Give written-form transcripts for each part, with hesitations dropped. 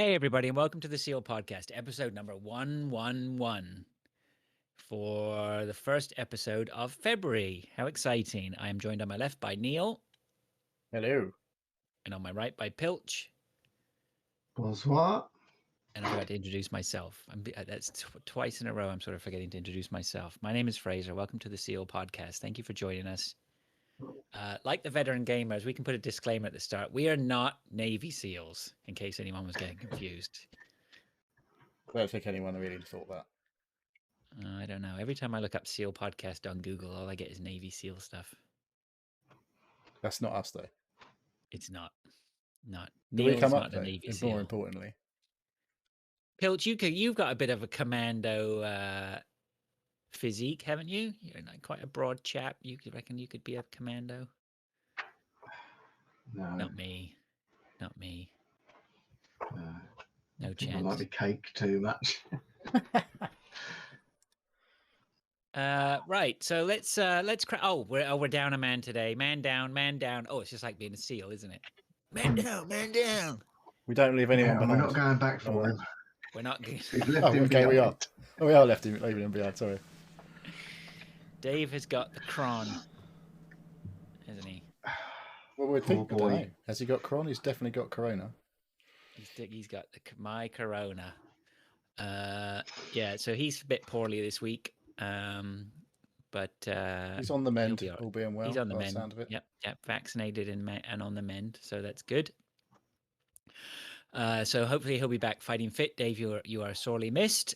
Hey, everybody, and welcome to the SEAL Podcast, episode number 111 for the first episode of February. How exciting! I am joined on my left by Neil, Hello. and on my right by Pilch. Bonsoir. And I forgot to introduce myself. That's twice in a row I'm sort of forgetting to introduce myself. My name is Fraser. Welcome to the SEAL Podcast. Thank you for joining us. Like the veteran gamers, we can put a disclaimer at the start. We are not Navy SEALs, in case anyone was getting confused. I don't think anyone really thought that. I don't know. Every time I look up SEAL Podcast on Google, all I get is Navy SEAL stuff. That's not us, though. It's not. Not. Did we Neil's come not up a though? Navy And SEAL. more importantly, Pilch, you've got a bit of a commando physique, haven't you? You're like quite a broad chap. You reckon you could be a commando? No, Not me. Not me. No I chance. like the cake too much. Right. So let's oh, we're down a man today. Man down, man down. Oh, it's just like being a SEAL, isn't it? Man down, man down. we don't leave anyone Yeah, and we're behind. not going back Don't for worry. him. We're not good. We've left Oh, him okay, we are. behind. Oh, we are leaving him behind. Sorry. Dave has got the cron, hasn't he? Well, we think. Poor I don't boy. know. Has he got Corona? He's definitely got Corona. He's got my corona. Yeah, so he's a bit poorly this week. But He's on the he'll mend, be all right. all being well. He's on the by mend. sound of it. Yep, vaccinated and on the mend, so that's good. So hopefully he'll be back fighting fit. Dave, you are sorely missed.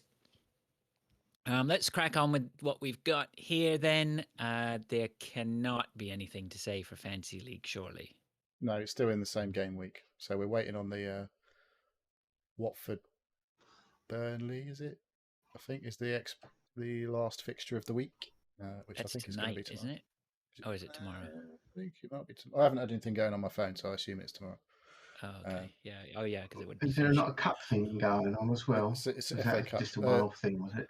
Let's crack on with what we've got here then. There cannot be anything to say for Fantasy League, surely. No, it's still in the same game week, so we're waiting on the Watford Burnley. Is it? I think is the last fixture of the week, which That's I think tonight, is going to be tomorrow. isn't it? Or is it tomorrow? I think it might be tomorrow. I haven't had anything going on my phone, so I assume it's tomorrow. Oh, okay. Yeah. Oh, yeah, because it would be. Is there not a cup thing going on as well? It's Is FA that Cup. just a one-off thing, was it?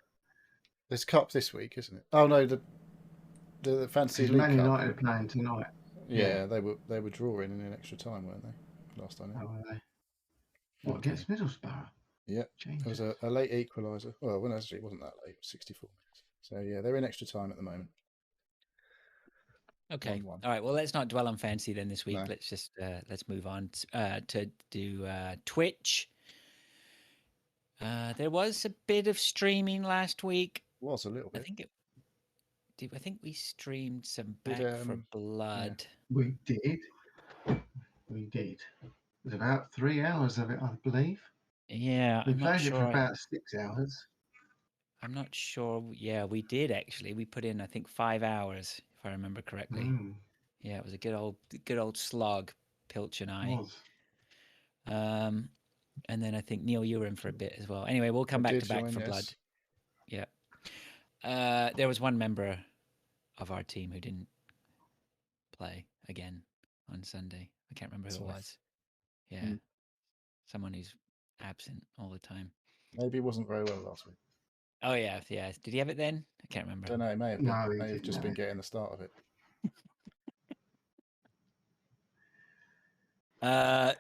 There's cup this week, isn't it? Oh no, the Fantasy Is League Man Cup. United are playing tonight? Yeah, they were drawing in extra time, weren't they? Last time. How are they? What, against Middlesbrough? Yeah, Changes. it was a late equaliser. Well, actually, it wasn't that late. It was 64 minutes. So yeah, they're in extra time at the moment. Okay. 1-1. All right. Well, let's not dwell on fantasy then this week. No. Let's just let's move on to do Twitch. There was a bit of streaming last week. Was a little I bit. think I think we streamed some Did, Back for Blood. We did. We did. It was about 3 hours of it, I believe. Yeah, We I'm not played it for sure. about 6 hours. I'm not sure. Yeah, we did actually. We put in I think 5 hours, if I remember correctly. Mm, Yeah, it was a good old slog, Pilch and I. was. And then I think Neil, you were in for a bit as well. Anyway, we'll come back to Back for Blood. Yeah. There was one member of our team who didn't play again on Sunday. I can't remember who it was. Yeah. Someone who's absent all the time. Maybe it wasn't very well last week. Oh, yeah. Yeah. Did he have it then? I can't remember. I don't know. It may have No, been. he May have didn't just have been it. getting the start of it.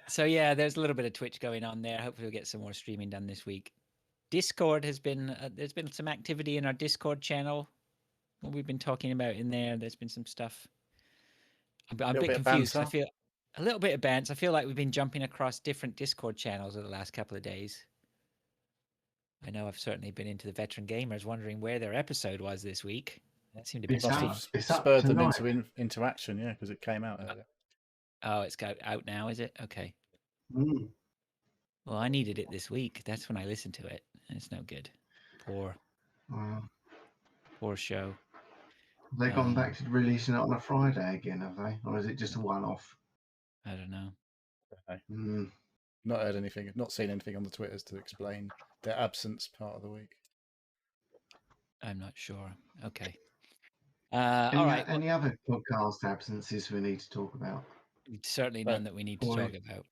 So yeah, there's a little bit of Twitch going on there. Hopefully we'll get some more streaming done this week. Discord has been there's been some activity in our Discord channel. What we've been talking about in there. There's been some stuff. I'm a bit confused. I feel a little bit of banter. I feel like we've been jumping across different Discord channels over the last couple of days. I know I've certainly been into the veteran gamers wondering where their episode was this week. That seemed a bit It's strange. up. It's up spurred them tonight. into action, yeah, because it came out earlier. Oh, it's out now, is it? Okay. Mm. Well, I needed it this week. That's when I listened to it. It's no good. Poor show. Have they gone back to releasing it on a Friday again, have they? Or is it just a one-off? I don't know. Mm. Not heard anything. Not seen anything on the Twitters to explain their absence part of the week. I'm not sure. Okay. All right. Any other podcast absences we need to talk about? Certainly none that we need to talk about.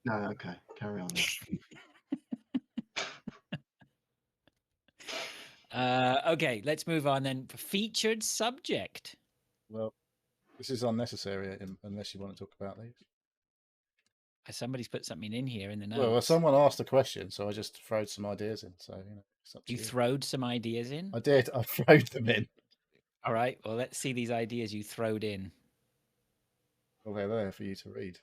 No, okay. Carry on then. Okay, let's move on then. Featured subject. Well, this is unnecessary unless you want to talk about these. Somebody's put something in here in the Well, notes. someone asked a question, so I just throwed some ideas in. So it's up to You you. throwed some ideas in. I did. I throwed them in. All right. Well, let's see these ideas you throwed in. Well, they're there for you to read.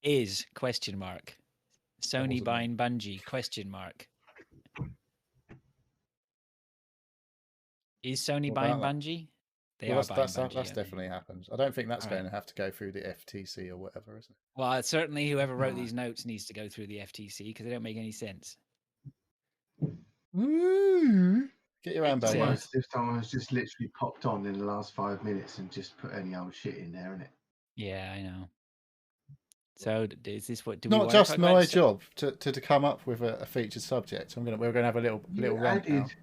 Is question mark. Sony wasn't buying Bungie question mark. Is Sony What buying about Bungie? They Well, are buying Bungie. that's aren't they? definitely happened. I don't think that's All going right. to have to go through the FTC or whatever, is it? Well, certainly whoever wrote No. these notes needs to go through the FTC because they don't make any sense. Woo! Get your hand It's bell, Yeah. almost guys. as if someone's just literally popped on in the last 5 minutes and just put any old shit in there, isn't it? Yeah, I know. So is this what do we Not want to just talk my about? job to come up with a featured subject. We're gonna have a little You rant now. added.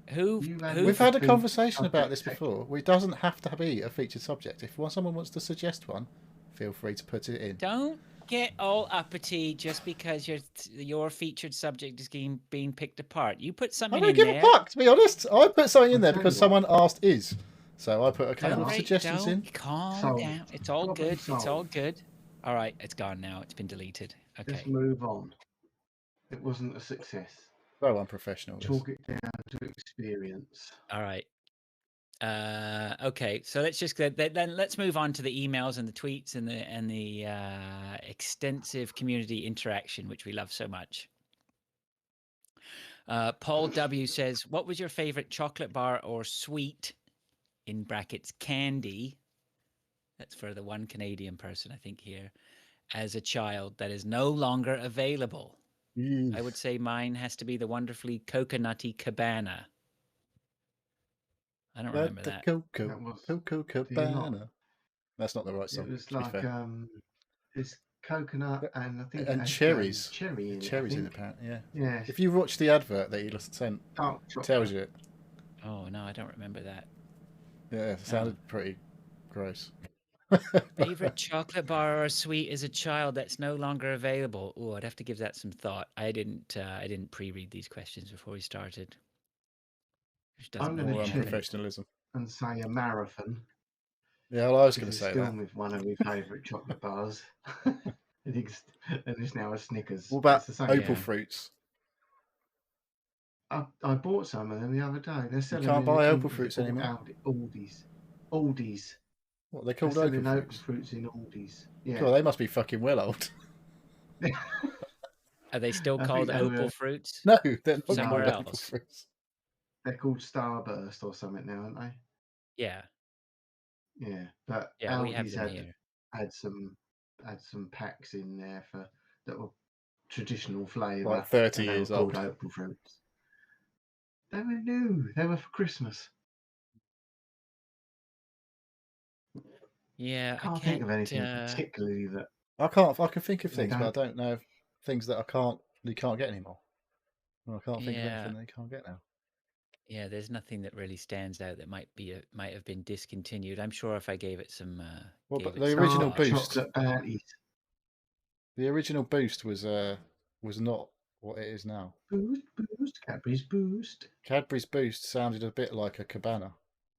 Who? You Who? We've the had a featured conversation about subject this section. before. It doesn't have to be a featured subject. If someone wants to suggest one, feel free to put it in. Don't get all uppity just because your featured subject is being picked apart. You put I something don't in give there. a fuck, to be honest. I put something in I'll there tell because you what. someone asked is. So I put a couple Don't of Right, suggestions in. calm Solved. down. It's all Problem good. It's all solved. good. All right, it's gone now. It's been deleted. Okay. Just move on. It wasn't a success. So unprofessional. This. Chalk it down to experience. All right. Okay, so then let's move on to the emails and the tweets and the extensive community interaction, which we love so much. Paul W says, "What was your favorite chocolate bar or sweet (in brackets candy)?" That's for the one Canadian person, I think here. As a child, that is no longer available. I would say mine has to be the wonderfully coconutty Cabana. I don't remember that. That was- Coco do you not? Cabana. That's not the right song. It was to be like fair. it's coconut and I think it And had, cherries. cherry in Cherries it. in it, apparently. Yeah. Yeah. If you watch the advert that he sent, Dark chocolate. tells you it. Oh no, I don't remember that. Yeah, it sounded pretty gross. Favorite chocolate bar or sweet as a child that's no longer available. Oh, I'd have to give that some thought. I didn't pre-read these questions before we started. Which doesn't I'm make going More me to happy. check unprofessionalism. and say a marathon. Yeah, well, I was going Because to it's say still that. with one of my favourite chocolate bars. and it's now a Snickers. What about It's the same. Opal Yeah. Fruits? I bought some of them the other day. They're selling can't them buy in Opal Fruits they're called anymore? Aldi's. What, they're They're called selling Opal Opal Fruits? Fruits in Aldi's. Yeah. God, they must be fucking well old. Are they still I called think they Opal were- fruits? No, they're not Somewhere called Opal else. Fruits. They're called Starburst or something now, aren't they? Yeah, Yeah. But yeah, we have Aldi's them here. had some packs in there that were traditional flavour. Like 30 and they years were called old. Opal Fruits. They were new. They were for Christmas. Yeah, I can't think of anything particularly that. I can think of They things, but don't- I don't know things that you can't get anymore. Well, I can't think of Yeah. anything that you can't get now. Yeah, there's nothing that really stands out that might have been discontinued. I'm sure if I gave it some. Well, gave but it the some original thought- Boost- chocolate bounties. The original Boost was not what it is now. Boost, Cadbury's Boost. Cadbury's Boost sounded a bit like a Cabana,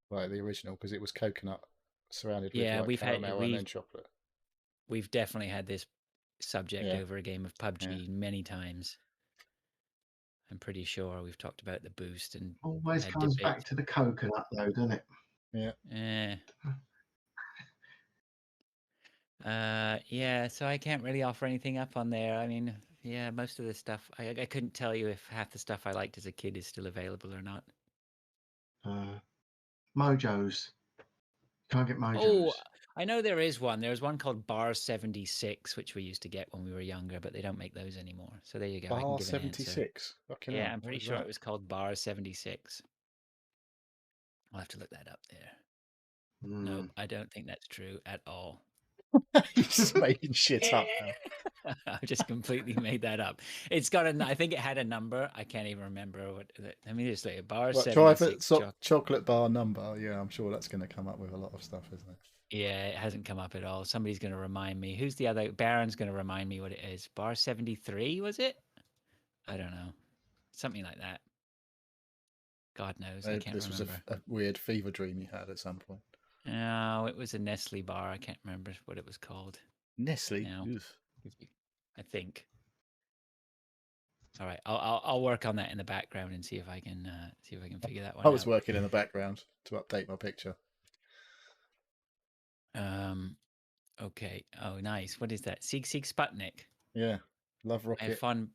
like the original, because it was coconut surrounded with Yeah, like caramel and then chocolate. We've definitely had this subject Yeah. over a game of PUBG many times. I'm pretty sure we've talked about the Boost and Always had comes debate. back to the coconut, though, doesn't it? Yeah. Yeah, so I can't really offer anything up on there. I mean, yeah, most of the stuff I couldn't tell you if half the stuff I liked as a kid is still available or not. Mojos. Can't get Mojos. Oh, I know there is one. There's one called Bar 76, which we used to get when we were younger, but they don't make those anymore. So there you go. I can Bar give an answer. 76. Fucking Yeah, hell, I'm what pretty is sure that? it was called Bar 76. I'll have to look that up there. No, I don't think that's true at all. You're just making shit up now. I've just completely made that up. It's got I think it had a number. I can't even remember what. Let me just say Bar What, try for 76. chocolate bar number. Yeah, I'm sure that's going to come up with a lot of stuff, isn't it? Yeah, it hasn't come up at all. Somebody's going to remind me. Who's the other? Baron's going to remind me what it is. Bar 73, was it? I don't know. Something like that. God knows. I can't This remember. was a weird fever dream you had at some point. No, it was a Nestle bar. I can't remember what it was called. Nestle? No. Ugh. I think. All right, I'll work on that in the background and see if I can figure that one I was out. working in the background to update my picture. Okay. Oh, nice. What is that? Sig Sputnik. Yeah, love I have rocket fond.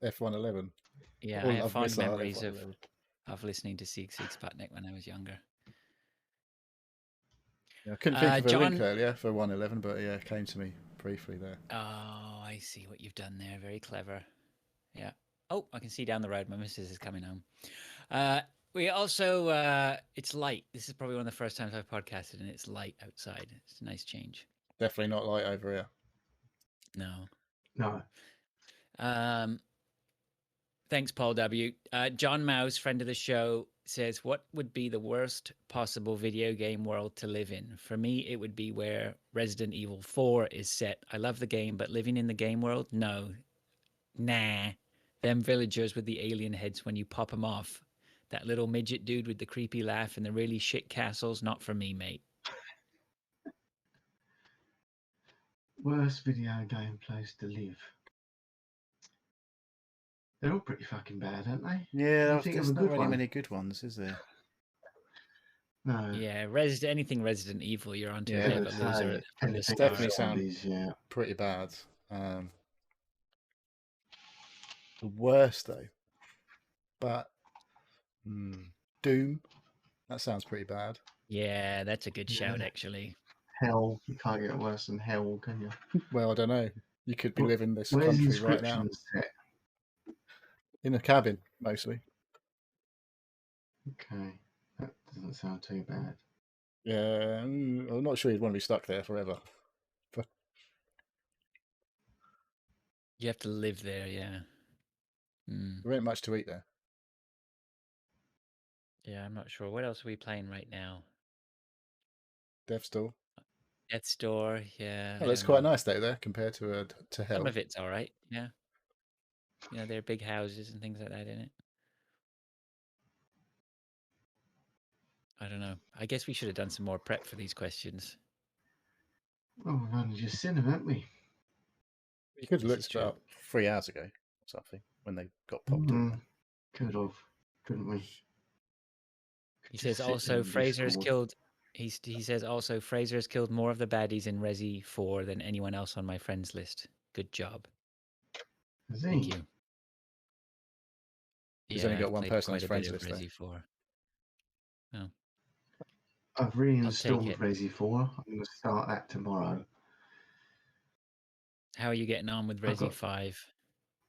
F111. Yeah, Or I have love fond missile memories F111. of listening to Sig Sputnik when I was younger. Yeah, I couldn't think of a link John. earlier for 111, but yeah, it came to me briefly there. Oh, I see what you've done there. Very clever. Yeah. Oh, I can see down the road. My missus is coming home. We also, it's light. This is probably one of the first times I've podcasted, and it's light outside. It's a nice change. Definitely not light over here. No. No. Thanks, Paul W. John Mouse, friend of the show, says, what would be the worst possible video game world to live in? For me, it would be where Resident Evil 4 is set. I love the game, but living in the game world? No. Nah. Them villagers with the alien heads when you pop them off. That little midget dude with the creepy laugh and the really shit castles? Not for me, mate. Worst video game place to live. They're all pretty fucking bad, aren't they? Yeah, Can you think of there's a not good really one? many good ones, is there? No. Yeah, anything Resident Evil, you're onto Yeah. a bit of a loser from the Anything start. Definitely sound- zombies, yeah. Pretty bad. The worst though, but Doom. That sounds pretty bad. Yeah, that's a good shout, Yeah. actually. Hell, you can't get worse than hell, can you? Well, I don't know. You could be living this Where's country right now Inscription set? in a cabin, mostly. Okay, that doesn't sound too bad. Yeah, I'm not sure you'd want to be stuck there forever. You have to live there, yeah. There ain't much to eat there. Yeah, I'm not sure. What else are we playing right now? Death Store. Death Store, yeah. Oh, it's quite nice though there compared to hell. Some of it's all right, yeah. You know, there are big houses and things like that in it. I don't know. I guess we should have done some more prep for these questions. Oh, we've only just seen them, haven't we? You could have This is looked true. up 3 hours ago or something when they got popped in. Could have, couldn't we? He says also Fraser has killed. He says also Fraser has killed more of the baddies in Resi 4 than anyone else on my friends list. Good job. Thank you. He's only got one played person on quite his a friends bit of list Resi 4. Oh. I've reinstalled it. Resi 4. I'm going to start that tomorrow. How are you getting on with Resi 5?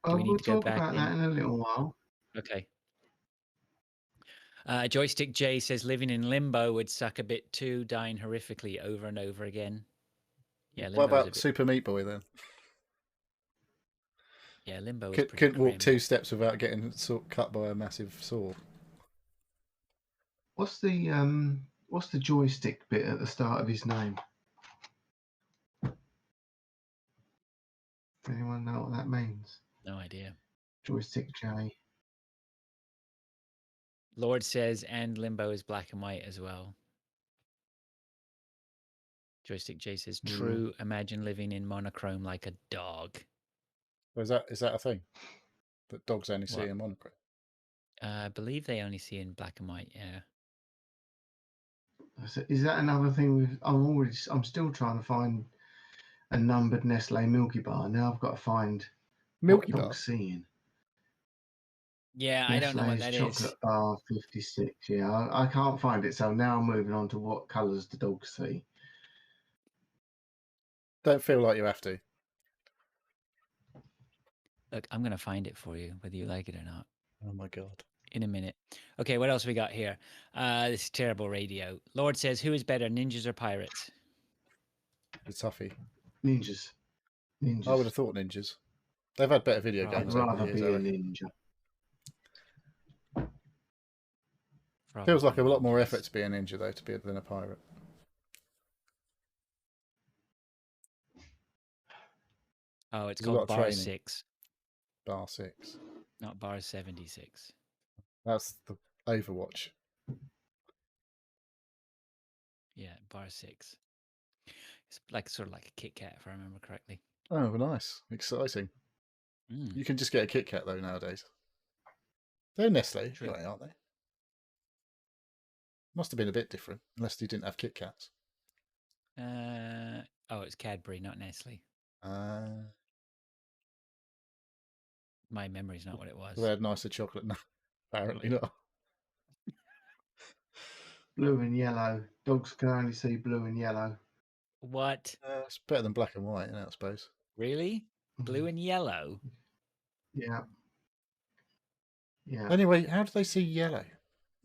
Oh, we need we'll to go talk back about that in a little while. Okay. Joystick J says living in limbo would suck a bit too, dying horrifically over and over again. Yeah, limbo. What about Super Meat Boy then? Yeah, limbo is pretty couldn't walk grim. 2 steps without getting cut by a massive saw. What's the joystick bit at the start of his name? Anyone know what that means? No idea. Joystick J. Lord says, and limbo is black and white as well. Joystick J says, true. Imagine living in monochrome like a dog. Is that a thing that dogs only see in monochrome? I believe they only see in black and white. Yeah. Is that another thing? I'm still trying to find a numbered Nestle Milky Bar. Now I've got to find Milky what Bar. dog's seeing. Yeah, I don't know what that Nestle's is. Chocolate Bar 56. Yeah, I can't find it. So now I'm moving on to what colours the dogs see. Don't feel like you have to. Look, I'm going to find it for you, whether you like it or not. Oh my God. In a minute. Okay, what else we got here? This is terrible radio. Lord says, who is better, ninjas or pirates? The toughie. Ninjas. I would have thought ninjas. They've had better video Oh, games I'd over rather the be years. a ninja. Feels like a lot more effort to be a ninja though, than a pirate. Oh, it's called Bar 6. Bar 6. Not Bar 76. That's the Overwatch. Yeah, Bar 6. It's like sort of like a Kit Kat, if I remember correctly. Oh, nice. Exciting. Mm, You can just get a Kit Kat though nowadays. They're Nestle, True. anyway, aren't they? Must have been a bit different, unless you didn't have Kit Kats. oh, it's Cadbury, not Nestle. Uh, My memory's not what it was. they had nicer chocolate. No, apparently not. Blue and yellow. Dogs can only see blue and yellow. What? It's better than black and white, isn't it, I suppose. Really? Blue and yellow? Yeah. Yeah. Anyway, how do they see yellow?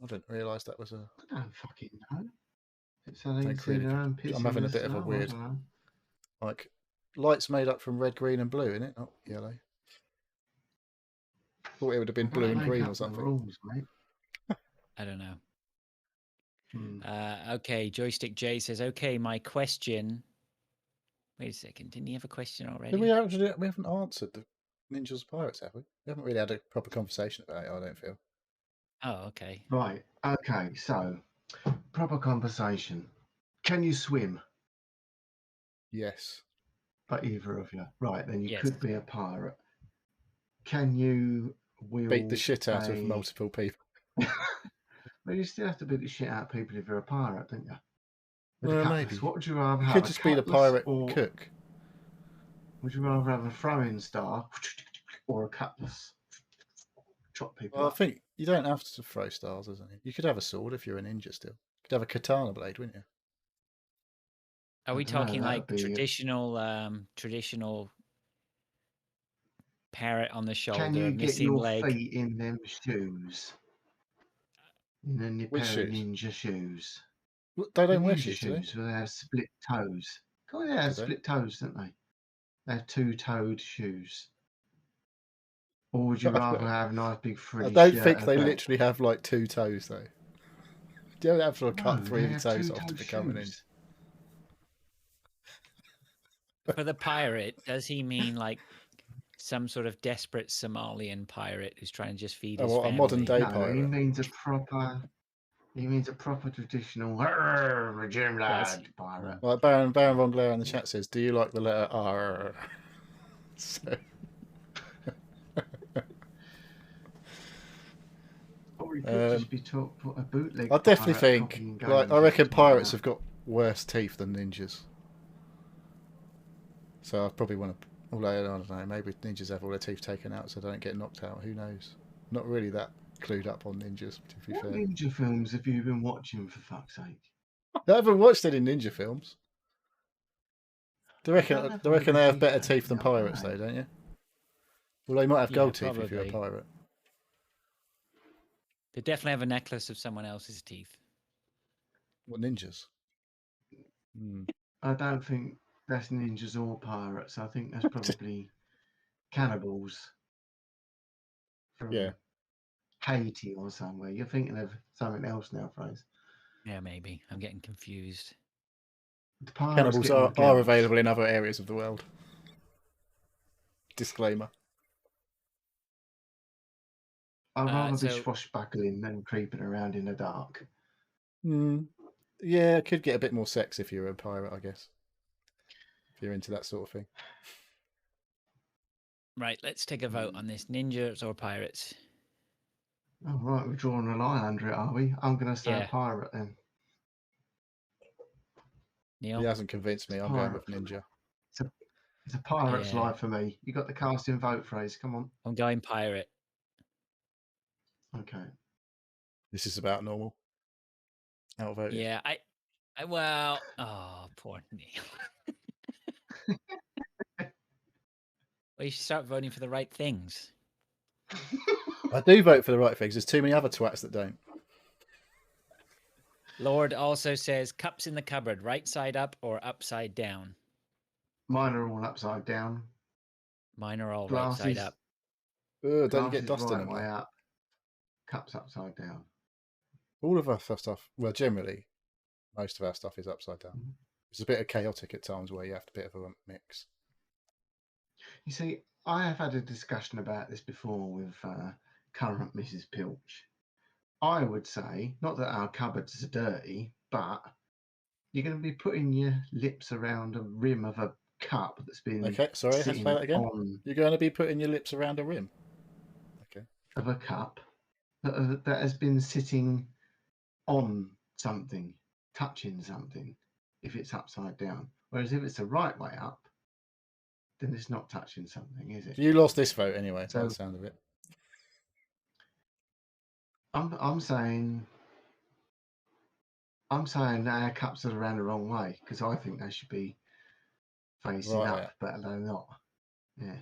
I didn't realise that was a. I don't fucking know. It's how they Don't see really- their own piss. I'm having a in the bit of a snow, I weird- don't know. Like, light's made up from red, green, and blue, isn't it? Not yellow. Thought it would have been blue and Make green up or the something. rules, mate. I don't know. Hmm. Okay, Joystick J says, okay, my question. Wait a second. Didn't he have a question already? Did we actually? We haven't answered the Ninjas Pirates, have we? We haven't really had a proper conversation about it, I don't feel. Oh, okay. Right. Okay. So, proper conversation. Can you swim? Yes. But either of you. Right. Then you Yes. could be a pirate. Can you wield Beat the shit out of multiple people. Well, you still have to beat the shit out of people if you're a pirate, don't you? With a Well, cutlass. maybe. What would you rather You have? could a just be the cutlass pirate or cook. would you rather have a throwing star or a cutlass? Chop people Well, I up. think you don't have to throw stars, isn't it? You could have a sword if you're a ninja still. You could have a katana blade, wouldn't you? Are we I dunno, talking that like would be- traditional parrot on the shoulder, Can you get missing your leg? feet in them shoes? In them Which pair of shoes? ninja shoes. Well, they The don't wear ninja shoes, do they? shoes where they have split toes. Oh, they have Do they? split toes, don't they? They have two-toed shoes. Or would you I don't rather know. have a nice big I frilly don't shirt think and a they belt? literally have like 2 toes though. You don't have to cut No, 3 they of your have toes off to two-toed become an ninja. shoes. For the pirate, does he mean like some sort of desperate Somalian pirate who's trying to just feed his Oh, family? a modern day No, he pirate. means a proper. He means a proper traditional Jim Yes. lad pirate. Like Baron Von Glare in the chat says, "Do you like the letter R?" So, Or he could just be taught a bootleg. I definitely pirate think, copying like, games I reckon and stuff like pirates that. have got worse teeth than ninjas. So I probably want to. Although I don't know, maybe ninjas have all their teeth taken out so they don't get knocked out. Who knows? Not really that clued up on ninjas, to be What fair. ninja films have you been watching, for fuck's sake? I haven't watched any ninja films. Do you They reckon? don't have Do you all reckon the they have teeth better taken teeth than out, do pirates, they? though? Don't you? Well, they might have Yeah, gold teeth if you're a probably. pirate. They definitely have a necklace of someone else's teeth. What ninjas? Hmm. I don't think that's ninjas or pirates. I think that's probably cannibals from Yeah. Haiti or somewhere. You're thinking of something else now, Fraser. Yeah, maybe. I'm getting confused. The pirates Cannibals get all the are girls. available in other areas of the world. Disclaimer. I'd rather be so- swashbuckling than creeping around in the dark. Yeah, it could get a bit more sex if you're a pirate, I guess. If you're into that sort of thing. Right, let's take a vote on this. Ninjas or pirates? Oh, right, we're drawing a line under it, are we? I'm going to say Yeah. a pirate then. Neil? He hasn't convinced me. I'm going with ninja. It's a pirate's Yeah. life for me. You got the casting vote, Fraser. Come on. I'm going pirate. Okay. This is about normal. Outvoted. Yeah, well, oh, poor Neil. Well, you should start voting for the right things. I do vote for the right things. There's too many other twats that don't. Lord also says cups in the cupboard, right side up or upside down. Mine are all upside down. Mine are all Glasses. right side up. Don't Glasses get dust in right them. way mate. up. Cups upside down. All of our stuff, well, generally, most of our stuff is upside down. Mhm. It's a bit of chaotic at times where you have a bit of a mix. You see, I have had a discussion about this before with current Mrs. Pilch. I would say, not that our cupboards are dirty, but you're going to be putting your lips around a rim of a cup that's been Okay, sorry, let's sitting play that again. on You're going to be putting your lips around a rim. Okay. of a cup that has been sitting on something, touching something, if it's upside down. Whereas if it's the right way up, then it's not touching something, is it? You lost this vote anyway, by So the sound of it. I'm saying that our cups are around the wrong way because I think they should be facing Right, up, yeah. but they're not. Yeah.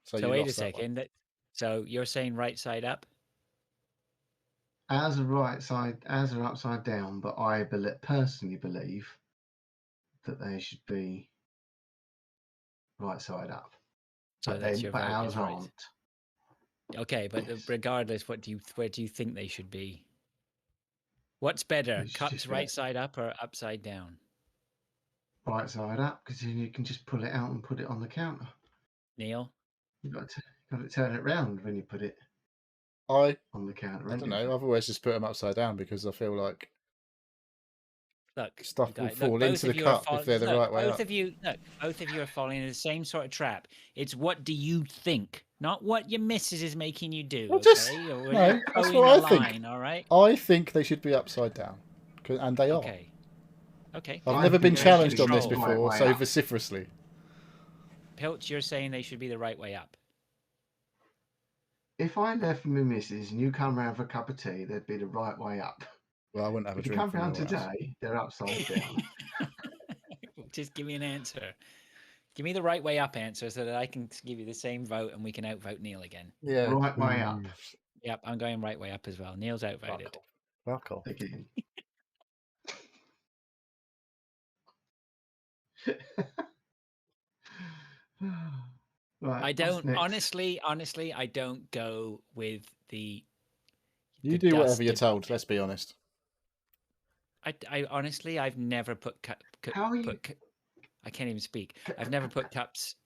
So So you wait a lost that one. second. So you're saying right side up? Ours are upside down, but I personally believe that they should be right side up. So that's your vote ours is right. aren't. Okay, but Yes. regardless, where do you think they should be? What's better, It should cups just be right side up or upside down? right side up because then you can just pull it out and put it on the counter. Neil? You've got to turn it round when you put it I on the counter. don't know. I've always just put them upside down because I feel like Look, stuff will guys, fall both into the of you are cup if they're the look, right way both up. of you, look, both of you are falling in the same sort of trap. It's what do you think, not what your missus is making you do. Well, Okay, just- or no, you're that's towing what the I think. line. All right. I think they should be upside down, and they are. Okay. Okay. I've I never think been they challenged should on this be control. right before way so up. vociferously. Pilch, you're saying they should be the right way up. If I left my missus and you come round for a cup of tea, they'd be the right way up. Well, I wouldn't have a If you drink come from round your house. today, they're upside down. Just give me an answer. Give me the right way up answer so that I can give you the same vote and we can outvote Neil again. Yeah. Right way up. Yep, I'm going right way up as well. Neil's outvoted. Fuck off. Again. Right. I what's don't next? honestly, I don't go with the. You the do whatever you're dusted- told, let's be honest. I honestly, I've never put How are you? I can't even speak. I've never put cups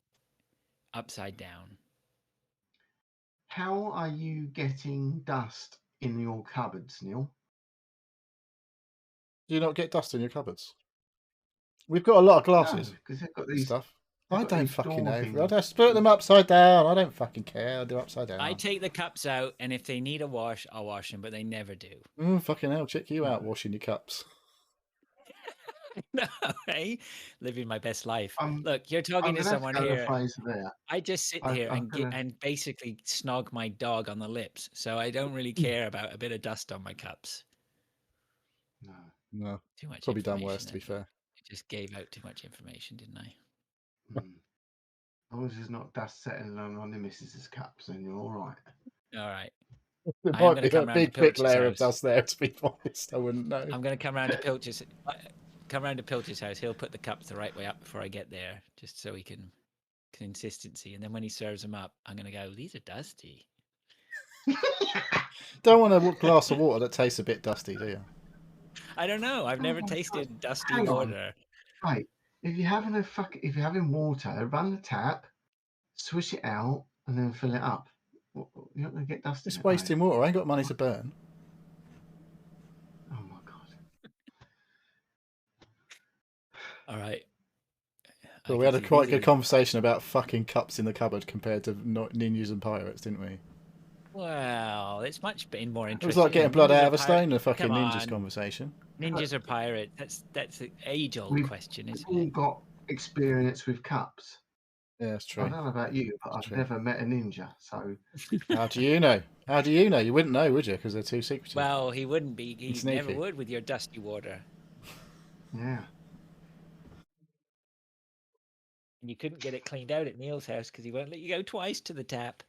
upside down. How are you getting dust in your cupboards, Neil? Do you not get dust in your cupboards? We've got a lot of No, glasses because they've got and these. stuff. they've I got don't these fucking door know. things. I'll just put them upside down. I don't fucking care. I'll do upside down. I take the cups out, and if they need a wash, I'll wash them, but they never do. Fucking hell, check you out washing your cups. No, hey, living my best life. I'm- Look, you're talking I'm to gonna have someone to go here. Fraser there. I just sit I'm here gonna- and basically snog my dog on the lips, so I don't really care about a bit of dust on my cups. No. No, Too much. probably done worse, to be information, fair. I just gave out too much information, didn't I? As long as there's not dust settling on the missus's cups, then you're all right. All right. There I am might gonna be come a round big, to thick Pilch's layer of house. dust there, to be honest. I wouldn't know. I'm going to come round to Pilch's. Come round to Pilch's house. He'll put the cups the right way up before I get there, just so he can consistency. And then when he serves them up, I'm going to go. These are dusty. Don't want a glass of water that tastes a bit dusty, do you? I don't know. I've Oh never my tasted God. dusty Hang on. water. Right. If you're having water, run the tap, swish it out, and then fill it up. You're not going to get dust in It's it, wasting water. I ain't got money to burn. Oh my God. All right. But we had a quite good conversation about fucking cups in the cupboard compared to ninjas and pirates, didn't we? Well, it's much been more It interesting. was like getting blood Ninjas out or of a stone in a fucking Come ninjas on. conversation. Ninjas or pirates? That's an age-old We've question, isn't all it? got experience with cups. Yeah, that's I true. don't know about you, but I've true. never met a ninja, so How do you know? How do you know? You wouldn't know, would you? Because they're too secretive. Well, he wouldn't be. He never sneaky. would with your dusty water. yeah. And you couldn't get it cleaned out at Neil's house because he won't let you go twice to the tap.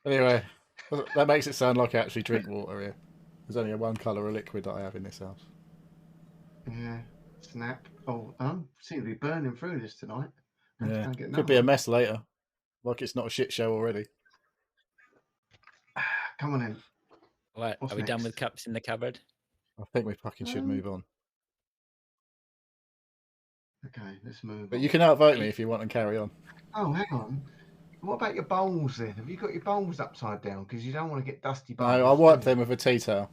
Anyway, that makes it sound like I actually drink water here. There's only one colour of liquid that I have in this house. Yeah. Snap. Oh, seem to be burning through this tonight. I have to Yeah, go and get could another be a one. mess later. Like it's not a shit show already. Come on in. What? What's Are we done with next? cups in the cupboard? I think we fucking should move on. Okay, let's move But on. you can outvote me if you want and carry on. Oh, hang on. What about your bowls then? Have you got your bowls upside down? Because you don't want to get dusty No, bowls. I wipe do them you? with a tea towel.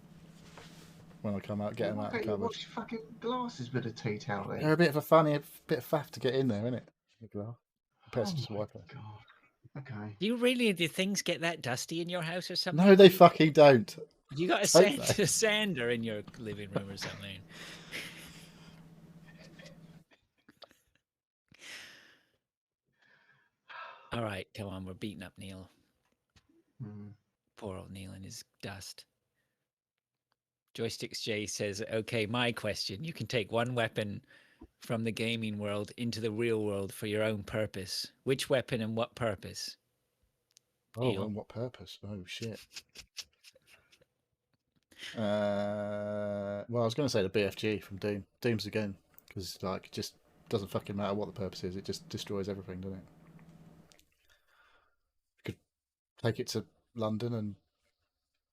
when I come out, get them Why out of don't the you cupboard. wash your fucking glasses with a tea towel then? They're a bit of a funny, bit of faff to get in there, isn't it? Compared to Oh just my wipe it. God. Okay. Do things get that dusty in your house or something? No, they fucking don't. You got Don't a sander in your living room or something. All right, come on, we're beating up Neil. Poor old Neil and his dust. Joysticks J says, okay, my question. You can take one weapon from the gaming world into the real world for your own purpose. Which weapon and what purpose? Oh, Neil? and what purpose? Oh, shit. Well, I was going to say the BFG from Doom. Doom's again, because like it just doesn't fucking matter what the purpose is. It just destroys everything, doesn't it? You could take it to London and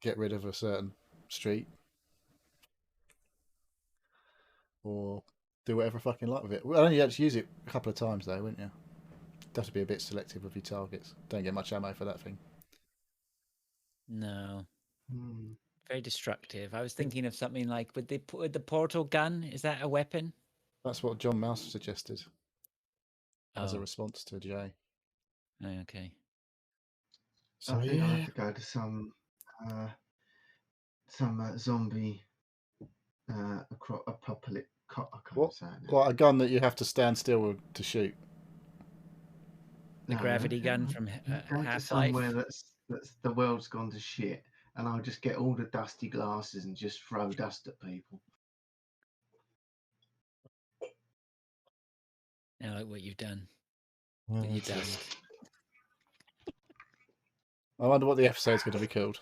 get rid of a certain street, or do whatever fucking like with it. Well, only had to use it a couple of times though, wouldn't you? You'd have to be a bit selective with your targets. Don't get much ammo for that thing. No. Very destructive. I was thinking of something like with the portal gun. Is that a weapon? That's what John Mouse suggested as a Oh, response to Jay. okay. So I think yeah, I have to go to some zombie apocalypse. I can't say it now. what a gun that you have to stand still to shoot. The gravity gun from Go to Half-Life. somewhere that's the world's gone to shit, and I'll just get all the dusty glasses and just throw dust at people. Now look what you've done with your dust. I wonder what the episode's going to be called.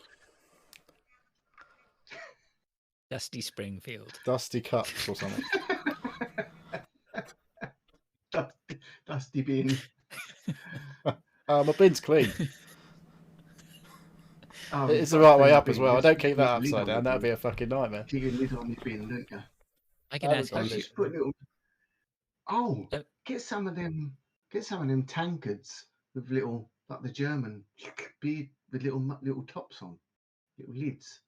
Dusty Springfield. Dusty Cups or something. Dusty bin. My bin's clean. Oh, It's the you've got right a way clean up as bin. well. I Just don't keep that keep a lid upside on down. the That'd bin. be a fucking nightmare. Keep a lid on your bin, don't you? I can I ask haven't you. got a Just put little. Oh, Uh, get some of them. Get some of them tankards with little, like the German beard with little tops on, little lids.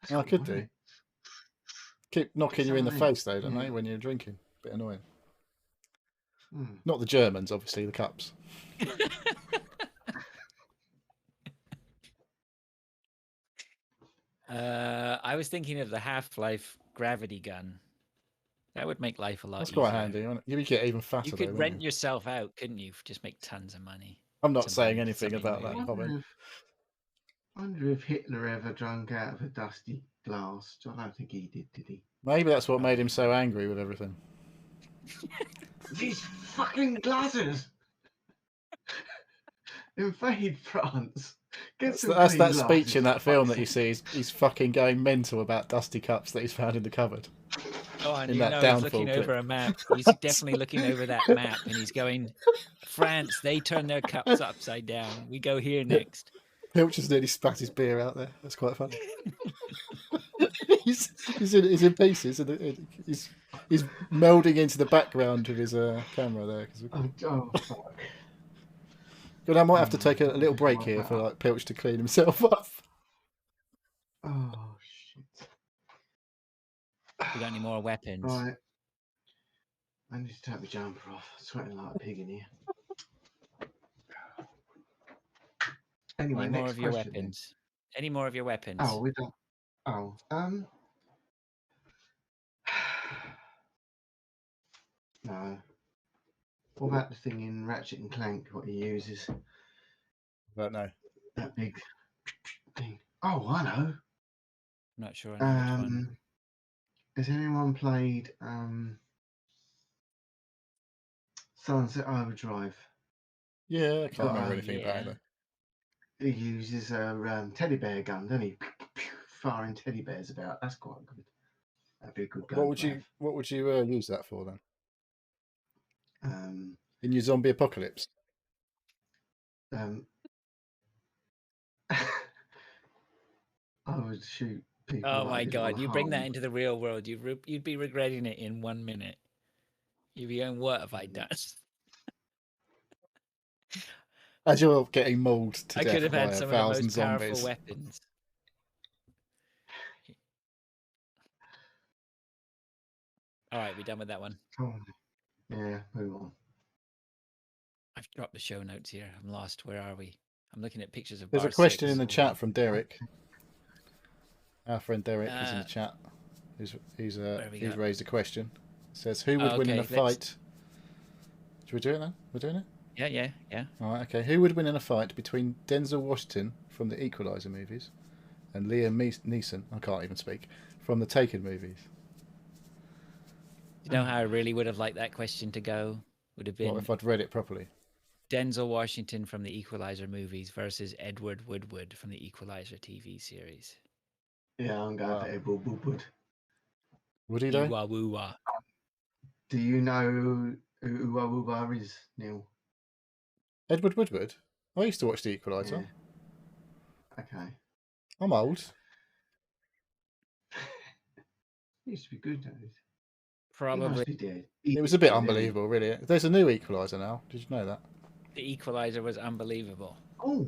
That's I cool, could isn't do. it? Keep knocking you some in the of them, face though, don't yeah. they, when you're drinking? Bit annoying. Hmm. Not the Germans, obviously, the cups. I was thinking of the Half-Life gravity gun. That would make life a lot That's easier. quite handy, wouldn't it? You'd get even fatter You though, could wouldn't rent you? yourself out, couldn't you? Just make tons of money. I'm not saying Something- anything something about movie. that comment. I wonder if Hitler ever drank out of a dusty glass. I don't think he did he? Maybe that's what made him so angry with everything. These fucking glasses! Invade France. Get some That's clean that speech glasses, in that film fuck's that you sake. see. He's fucking going mental about dusty cups that he's found in the cupboard. Oh, and in you that know he's downfall looking clip. over a map. He's definitely looking over that map, and he's going, France, they turn their cups upside down. We go here next. Pilch just nearly spat his beer out there. That's quite funny. he's in pieces, and he's melding into the background of his camera there. Oh, fuck. But I might have to take a little break here for like Pilch to clean himself up. Oh, shit. We got any more weapons? Right. I need to take my jumper off. I'm sweating like a pig in here. Anyway, Any more next of your question. weapons? Any more of your weapons? Oh, we don't. Oh, no. What about the thing in Ratchet and Clank? What he uses? I don't know. That big thing. Oh, I know. I'm not sure I know which one. Has anyone played Sunset Overdrive? Yeah, I can't remember Oh, anything about it. Though. He uses a teddy bear gun, doesn't he? Firing teddy bears about. That's quite good. That'd be a good gun. What would you use that for then? Have. In your zombie apocalypse? I would shoot people. Oh that I my didn't wanna God! You bring that harm. into the real world, you'd be regretting it in 1 minute. You'd be going, "What have I done?" As you're getting mauled to I death could have by had some of the 1,000 most powerful zombies. weapons. All right, we done with that one. Oh, yeah, move on. I've dropped the show notes here. I'm lost. Where are we? I'm looking at pictures of There's a bar question 6. in the chat from Derek. Our friend Derek is in Uh, the chat. He's have we got? raised a question. It says, who would win in a Okay, let's- fight? Should we do it then? We're doing it? Yeah. All right, okay. Who would win in a fight between Denzel Washington from the Equalizer movies and Liam Neeson, I can't even speak, from the Taken movies? You know how I really would have liked that question to go? Would have been What if I'd read it properly? Denzel Washington from the Equalizer movies versus Edward Woodward from the Equalizer TV series. Yeah, I'm going for Edward Woodward. Would he though? Ewa woo-wa. Do you know who Uwa Wuba is, Neil? Edward Woodward? I used to watch The Equalizer. Yeah. Okay. I'm old. He used to be good, though. He Probably must be dead. It was a bit unbelievable, really. There's a new Equalizer now. Did you know that? the Equalizer was unbelievable. Oh,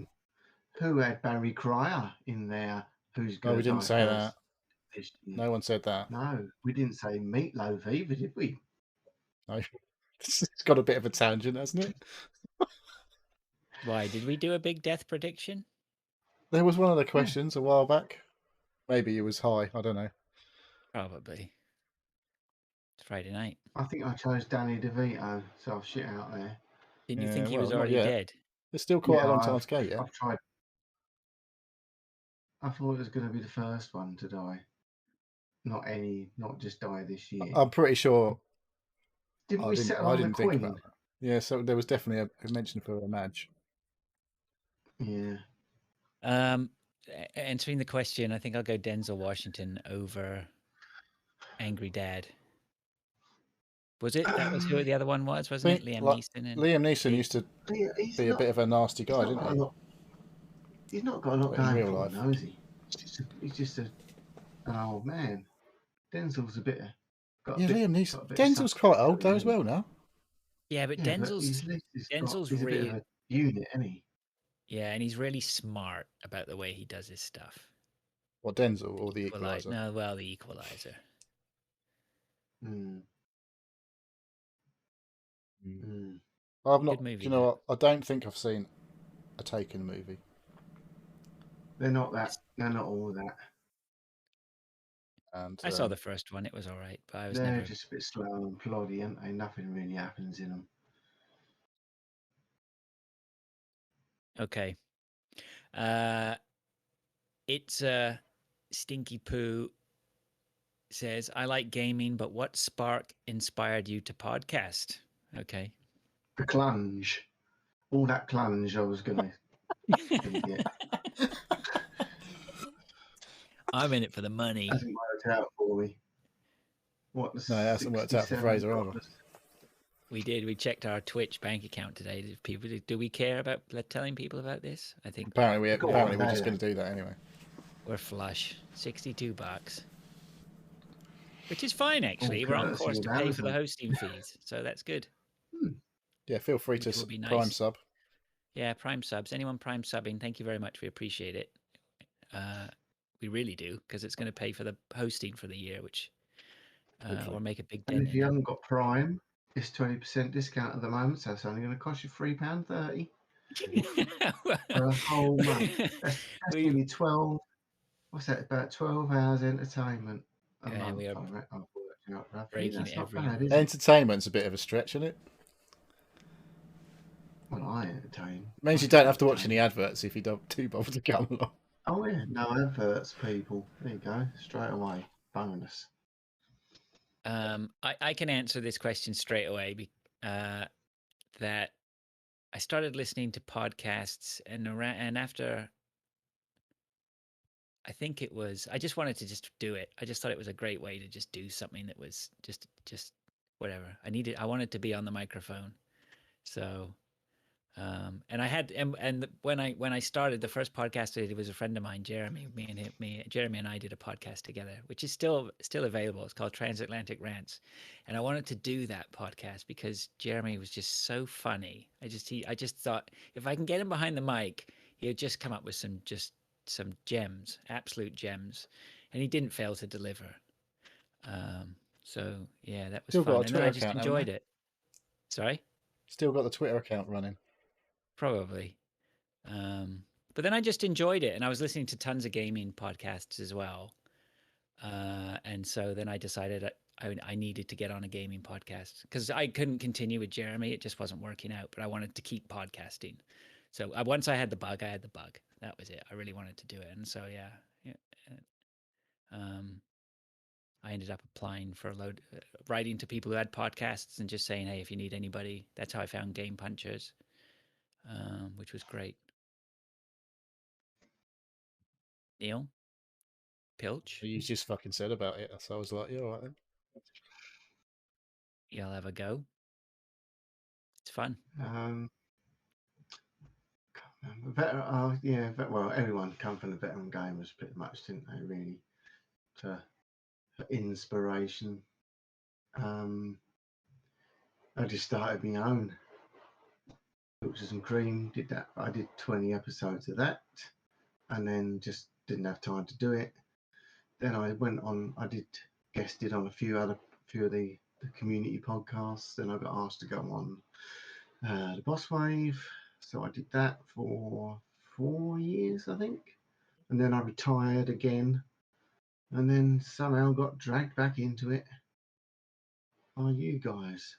who had Barry Cryer in there? Who's going No, we didn't say that. this year? No one said that. No, we didn't say Meatloaf either, did we? No. It's got a bit of a tangent, hasn't it? Why? Did we do a big death prediction? There was one of the questions a while back. Maybe it was high. I don't know. Probably. It's Friday night. I think I chose Danny DeVito, so I've shit out there. Didn't you Yeah, think he well, was not already yet. dead? There's still quite a long Yeah, time to go yet. I've tried. I thought it was going to be the first one to die. Not just die this year. I'm pretty sure. Didn't we settle I on didn't the think Queen? about that. Yeah, so there was definitely a mention for a match. Yeah. Answering the question, I think I'll go Denzel Washington over Angry Dad. Was it? That was who the other one was, wasn't it? Liam Neeson. And Liam Neeson used to be a bit of a nasty guy, didn't he? He's not got a lot But in going real for life. him, though, is he? He's just an old man. Denzel's a bit. Liam Neeson. Denzel's quite old though as well now. Yeah, but Yeah, Denzel's he's a really bit of a unit, isn't he? Yeah, and he's really smart about the way he does his stuff. What, Denzel or the Equalizer? No, well, the Equalizer. I've not. Good movie, Do you know what? I don't think I've seen a Taken movie. They're not all that. And I saw the first one; it was all right, but I was They're never. just a bit slow and ploddy, aren't they? Nothing really happens in them. Okay. It's Stinky Poo says, I like gaming, but what spark inspired you to podcast? Okay. The clunge. All that clunge I was going to get. I'm in it for the money. Hasn't worked out for me. No, it hasn't worked out for Fraser either. We did. We checked our Twitch bank account today. Do we care about telling people about this? I think apparently we're just going to do that anyway. We're flush. $62, which is fine actually. We're on course to pay for the hosting fees, so that's good. Yeah, feel free to Prime sub. Yeah, Prime subs. Anyone Prime subbing, thank you very much. We appreciate it. We really do, because it's going to pay for the hosting for the year, which will make a big dent. And if you haven't got Prime, it's 20% discount at the moment, so it's only going to cost you £3.30 for a whole month. That's going to be 12. What's that? About 12 hours entertainment a month. We are I've worked out roughly. breaking That's it not every bad, is it? Entertainment's a bit of a stretch, isn't it? Well, I entertain. It means you don't have to watch any adverts if you don't too bother to come along. Oh yeah, no adverts, people. There you go, straight away. Bonus. I can answer this question straight away. That I started listening to podcasts, and after, I think it was, I just wanted to just do it. I just thought it was a great way to just do something that was just whatever I wanted to be on the microphone. So, and I had, and when I started, the first podcast I did was a friend of mine, Jeremy. Jeremy and I did a podcast together, which is still available. It's called Transatlantic Rants, and I wanted to do that podcast because Jeremy was just so funny. I just thought if I can get him behind the mic, he'll just come up with some gems, absolute gems, and he didn't fail to deliver. So yeah, that was Still got fun, a and then I Twitter just account, haven't enjoyed they? it. Sorry, Still got the Twitter account running. probably. But then I just enjoyed it, and I was listening to tons of gaming podcasts as well. And so then I decided I needed to get on a gaming podcast because I couldn't continue with Jeremy. It just wasn't working out, but I wanted to keep podcasting. So once I had the bug, I had the bug. That was it. I really wanted to do it. And so, yeah. I ended up applying for a load, writing to people who had podcasts and just saying, hey, if you need anybody, that's how I found Game Punchers, which was great. Neil? Pilch? You just fucking said about it. So I was like, yeah, all right then. Y'all have a go? It's fun. Well, everyone come from the veteran gamers pretty much, didn't they? Really, for inspiration. I just started my own Butchers and Cream. Did that. I did 20 episodes of that, and then just didn't have time to do it. Then I went on. I did guested on a few of the community podcasts. Then I got asked to go on the Boss Wave, so I did that for 4 years, I think, and then I retired again, and then somehow got dragged back into it by you guys.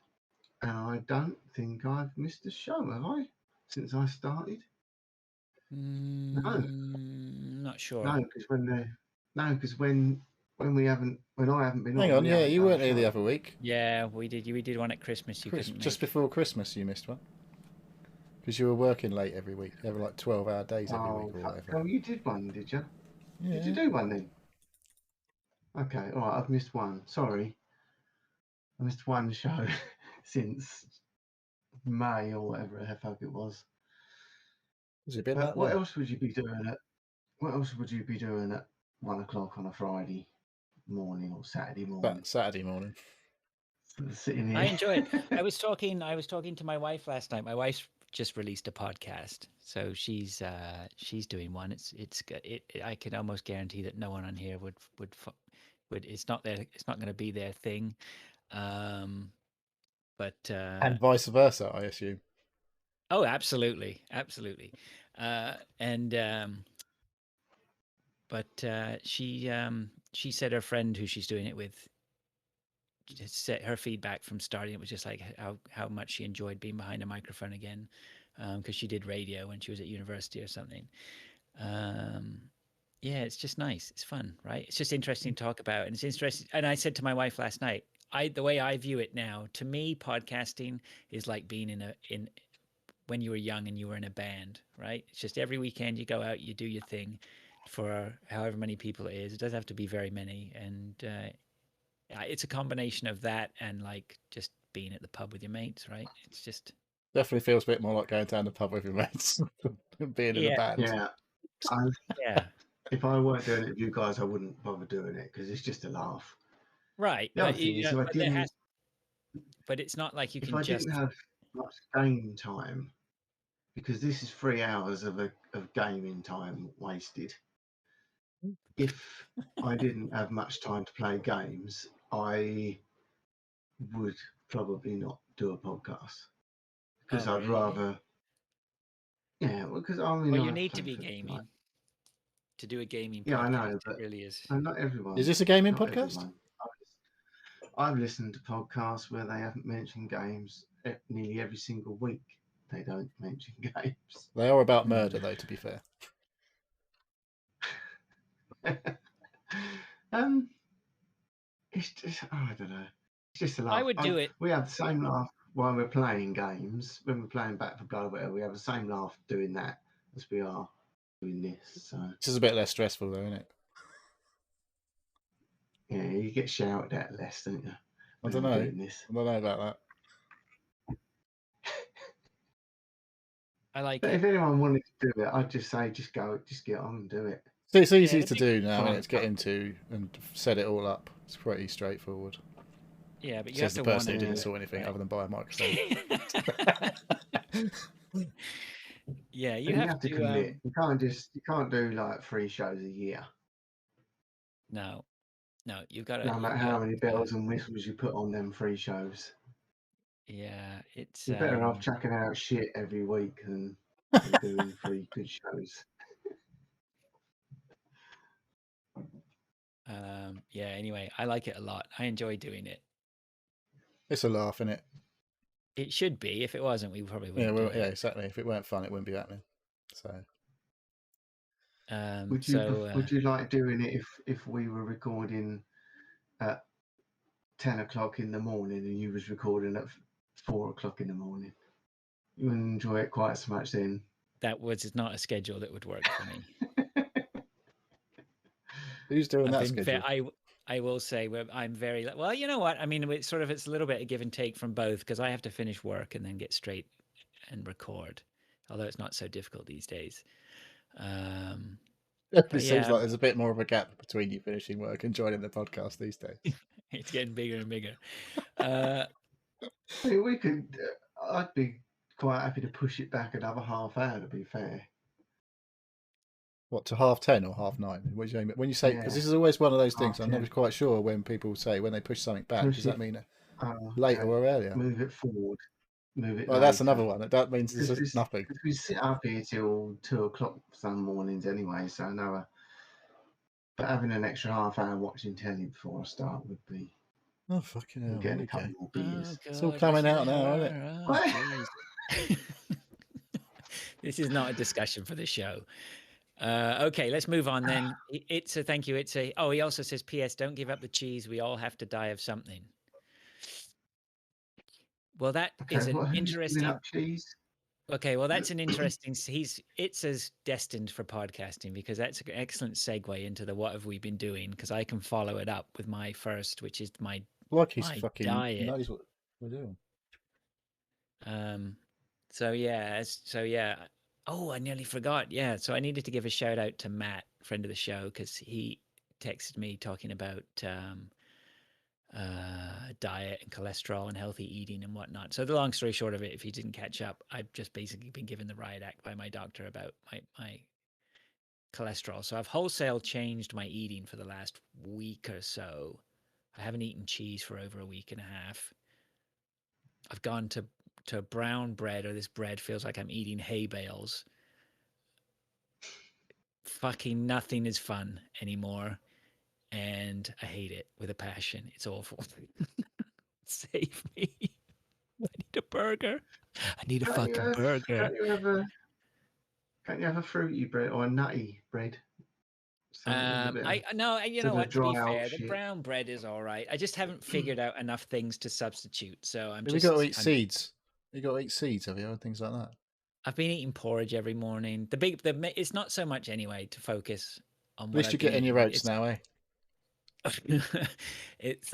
And I don't think I've missed a show, have I? Since I started? No, Not sure. no, because when I haven't been Hang on, on, we yeah, haven't you done a weren't here the show. other week. Yeah, we did one at Christmas. You couldn't Just make. before Christmas, you missed one. Because you were working late every week. You have like 12-hour days every Oh, week or fuck. whatever. Oh, you did one, did you? Yeah. Did you do one then? Okay, all right, I've missed one. Sorry. I missed one show since May or whatever the fuck it was. Has it been But that what long? else would you be doing at 1 o'clock on a Friday morning or Saturday morning? That Saturday morning. Sitting here. I enjoy it. I was talking to my wife last night. My wife's just released a podcast, so she's doing one. I can almost guarantee that no one on here would it's not going to be their thing. But And vice versa, I assume. oh, absolutely. She said her friend who she's doing it with set her feedback from starting it was just like how much she enjoyed being behind a microphone again, because she did radio when she was at university or something. Yeah, it's just nice. It's fun, right? It's just interesting to talk about, and it's interesting. And I said to my wife last night, the way I view it now, to me, podcasting is like being in when you were young and you were in a band, right? It's just every weekend you go out, you do your thing for however many people it is. It doesn't have to be very many, and it's a combination of that and like just being at the pub with your mates, right? It's just Definitely feels a bit more like going down the pub with your mates than being in a band. Yeah. yeah, If I weren't doing it with you guys, I wouldn't bother doing it because it's just a laugh. right. The other thing is, but it's not like you if can I just. didn't have much game time, because this is 3 hours of gaming time wasted. If I didn't have much time to play games, I would probably not do a podcast because Oh, I'd really? rather. Yeah, because I mean, Well, I you need to play be for gaming to do a gaming Yeah, I podcast. know, It but really is. not everyone. Is this a gaming Not podcast? everyone. I've listened to podcasts where they haven't mentioned games nearly every single week. They don't mention games. They are about murder, though, to be fair. It's just, I don't know. It's just a laugh. I would do it. We have the same laugh while we're playing games. When we're playing Back for Blood or whatever, we have the same laugh doing that as we are doing this. So This is a bit less stressful, though, isn't it? yeah, you get shouted at less, don't you? I don't know. I don't know about that. I like But it. if anyone wanted to do it, I'd just say, just get on and do it. So it's easy it'd to be do now, and fun. it's get into and set it all up. It's pretty straightforward. Yeah, but you Says the have to person want who to didn't do sort it, anything right? other than buy a microphone. Yeah, You have to commit. You can't do like 3 shows a year. No, No, you've got to. No matter how many bells and whistles you put on them free shows. Yeah, it's. You're better off chucking out shit every week than doing 3 good shows. Yeah. Anyway, I like it a lot. I enjoy doing it. It's a laugh, isn't it? It should be. If it wasn't, we probably Yeah, wouldn't. well, yeah, exactly. If it weren't fun, it wouldn't be happening. So. Would you like doing it if we were recording at 10 o'clock in the morning and you was recording at 4 o'clock in the morning? You wouldn't enjoy it quite so much then. That was not a schedule that would work for me. Who's doing that schedule? I will say I'm very well. You know what? I mean, it's a little bit of give and take from both because I have to finish work and then get straight and record. Although it's not so difficult these days. It seems like there's a bit more of a gap between you finishing work and joining the podcast these days. It's getting bigger and bigger. We could. I'd be quite happy to push it back another half hour. To be fair. What, to 10:30 or 9:30? When you say, because this is always one of those things, I'm never quite sure when people say when they push something back, does that mean later or earlier? Move it forward. Move it. Well, that's another one. That means there's nothing. We sit up here till 2 o'clock some mornings anyway, so no. But having an extra half hour watching telly before I start would be. Oh, fucking hell. Getting a couple more beers. It's all coming out now, isn't it? Oh, this is not a discussion for the show. Okay, let's move on then. It's a thank you. He also says, P.S. Don't give up the cheese. We all have to die of something. Well, that is an interesting. Cheese? Okay, well, that's an interesting. It's as destined for podcasting because that's an excellent segue into the what have we been doing because I can follow it up with my first, which is my diet. Knows what we're doing. So yeah. Oh, I nearly forgot. Yeah, so I needed to give a shout out to Matt, friend of the show, because he texted me talking about diet and cholesterol and healthy eating and whatnot. So the long story short of it, if you didn't catch up, I've just basically been given the riot act by my doctor about my cholesterol. So I've wholesale changed my eating for the last week or so. I haven't eaten cheese for over a week and a half. I've gone to brown bread, or this bread feels like I'm eating hay bales. Fucking nothing is fun anymore. And I hate it with a passion. It's awful. Save me. I need a burger. I need a fucking burger. Can't you have a fruity bread or a nutty bread? You know what? To be fair, the brown bread is all right. I just haven't figured out enough things to substitute. So we got to eat seeds. You got to eat seeds, have you? And things like that. I've been eating porridge every morning. It's not so much anyway to focus on. At least you're getting your oats now, eh? It's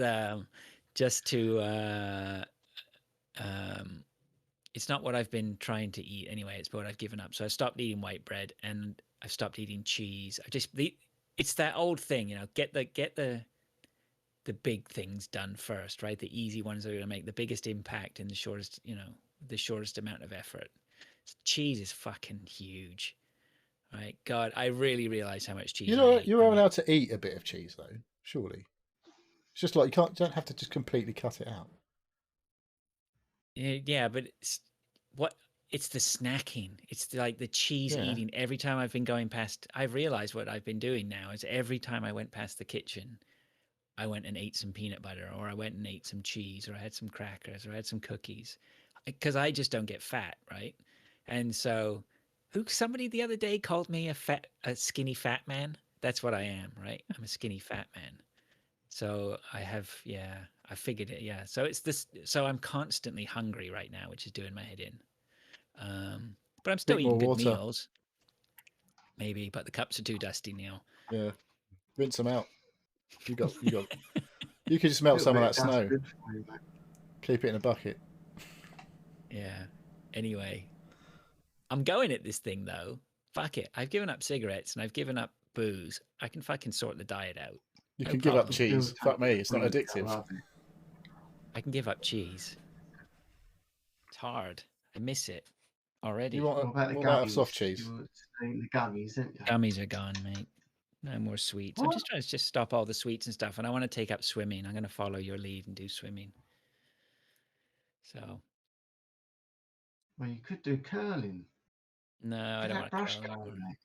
just to it's not what I've been trying to eat anyway. It's what I've given up. So I stopped eating white bread and I've stopped eating cheese. It's that old thing, get the big things done first, right? The easy ones that are going to make the biggest impact in the shortest amount of effort. Cheese is fucking huge, right? God, I really realize how much cheese. You're allowed to eat a bit of cheese though, surely. It's just like you don't have to just completely cut it out. Yeah, but it's the snacking. It's like the cheese eating. Every time I've been going past, I've realized what I've been doing now is every time I went past the kitchen, I went and ate some peanut butter, or I went and ate some cheese, or I had some crackers, or I had some cookies, because I just don't get fat, right? And so, somebody the other day called me a skinny fat man. That's what I am, right? I'm a skinny fat man. So I figured it. Yeah. So it's this. So I'm constantly hungry right now, which is doing my head in. But I'm still eating good meals. Maybe, but the cups are too dusty now. Yeah, rinse them out. You could just melt some of that snow. Keep it in a bucket. Yeah. Anyway, I'm going at this thing though. Fuck it. I've given up cigarettes and I've given up booze. I can fucking sort the diet out. You can give up cheese. Fuck me, it's not addictive. I can give up cheese. It's hard. I miss it already. You want a soft cheese? The gummies, didn't you? Gummies are gone, mate. No more sweets. I'm What? just trying to just stop all the sweets and stuff, and I want to take up swimming. I'm going to follow your lead and do swimming. So Well, you could do curling. no, I Do don't that want to brush curl anymore. curling.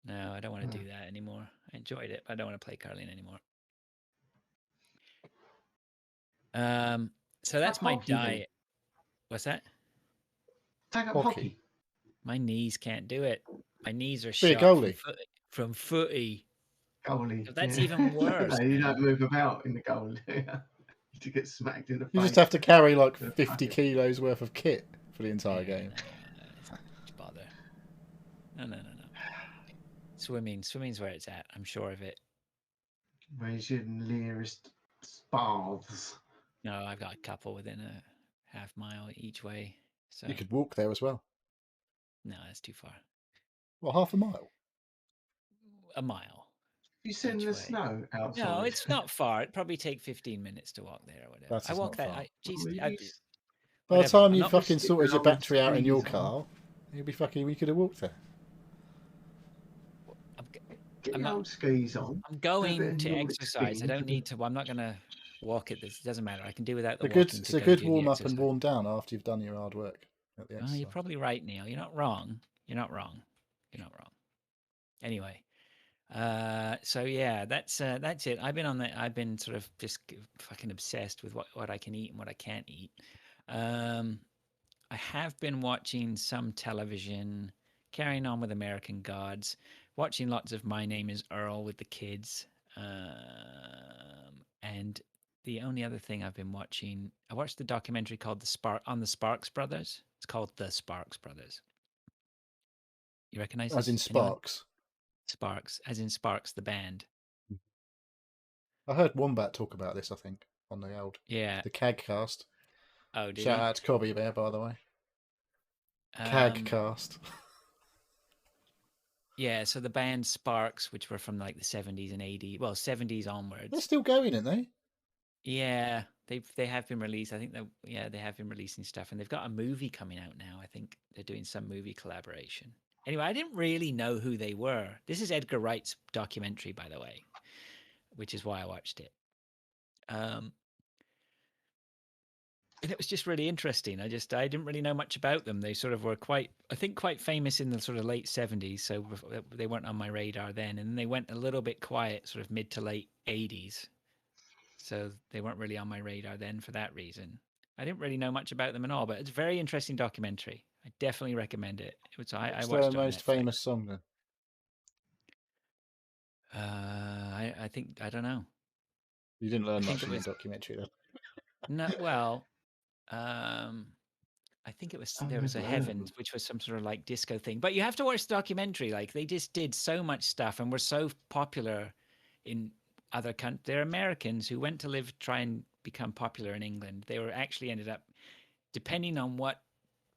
No, I don't want to Yeah. do that anymore. I enjoyed it, but I don't want to play curling anymore. So Take that's up my hockey then. diet. What's that? Take up Hockey. hockey. My knees can't do it. My knees are Be a shot goalie. from footy. Goalie. That's yeah. even worse. No, you man. don't move about in the goal. To get smacked in the face. You just have to carry like The 50 fucking- kilos worth of kit for the entire Yeah, game. no, it's not much bother. No. Swimming's where it's at. I'm sure of it. Where's your nearest baths? No, I've got a couple within a half mile each way. So You could walk there as well. no, that's too far. Well, half a mile. A mile. You send Each the way. snow outside. No, it's not far. It'd probably take 15 minutes to walk there or whatever. That I is walk not that. far. Geez, Well, I, you By the whatever. time I'm you not fucking stick sorted your your old battery out in your skis on. car, you'd be fucking. We could have walked there. Get I'm your not- old skis on. I'm do a bit going of to Nordic exercise. I skiing. don't need to. I'm not going to walk it. This doesn't matter. I can do without the It's a good, walking. it's to a go good do the warm up and exercise. warm down after you've done your hard work at the Oh, exercise. you're probably right, Neil. You're not wrong. You're not wrong. You're not wrong. Anyway, so yeah, that's it. I've been sort of just fucking obsessed with what I can eat and what I can't eat. I have been watching some television, carrying on with American Gods, watching lots of My Name Is Earl with the kids, and the only other thing I've been watching, I watched the documentary called the Sparks Brothers. It's called The Sparks Brothers. You recognize As in this? Anyone? Sparks. Sparks, as in Sparks, the band. I heard Wombat talk about this, I think, on Yeah. the CAG cast. Oh, did Shout he? out to Cobby there, by the way. CAG cast. Yeah, so the band Sparks, which were from like the 70s and 80s, well, 70s onwards. They're still going, aren't they? Yeah, they have been released. I think they have been releasing stuff, and they've got a movie coming out now. I think they're doing some movie collaboration. Anyway, I didn't really know who they were. This is Edgar Wright's documentary, by the way, which is why I watched it. And it was just really interesting. I didn't really know much about them. They sort of were quite famous in the sort of late 70s, so they weren't on my radar then. And then they went a little bit quiet, sort of mid to late 80s. So they weren't really on my radar then for that reason. I didn't really know much about them at all, but it's a very interesting documentary. I definitely recommend it. I What's watched their it on most Netflix. famous song then? I think I don't know. You didn't learn I think much it from the was documentary then. no. Well, I think it was I've there was a never heard of Heavens, them. which was some sort of like disco thing. But you have to watch the documentary. Like they just did so much stuff and were so popular in other countries. They're Americans who went to try and become popular in England. They were actually ended up, depending on what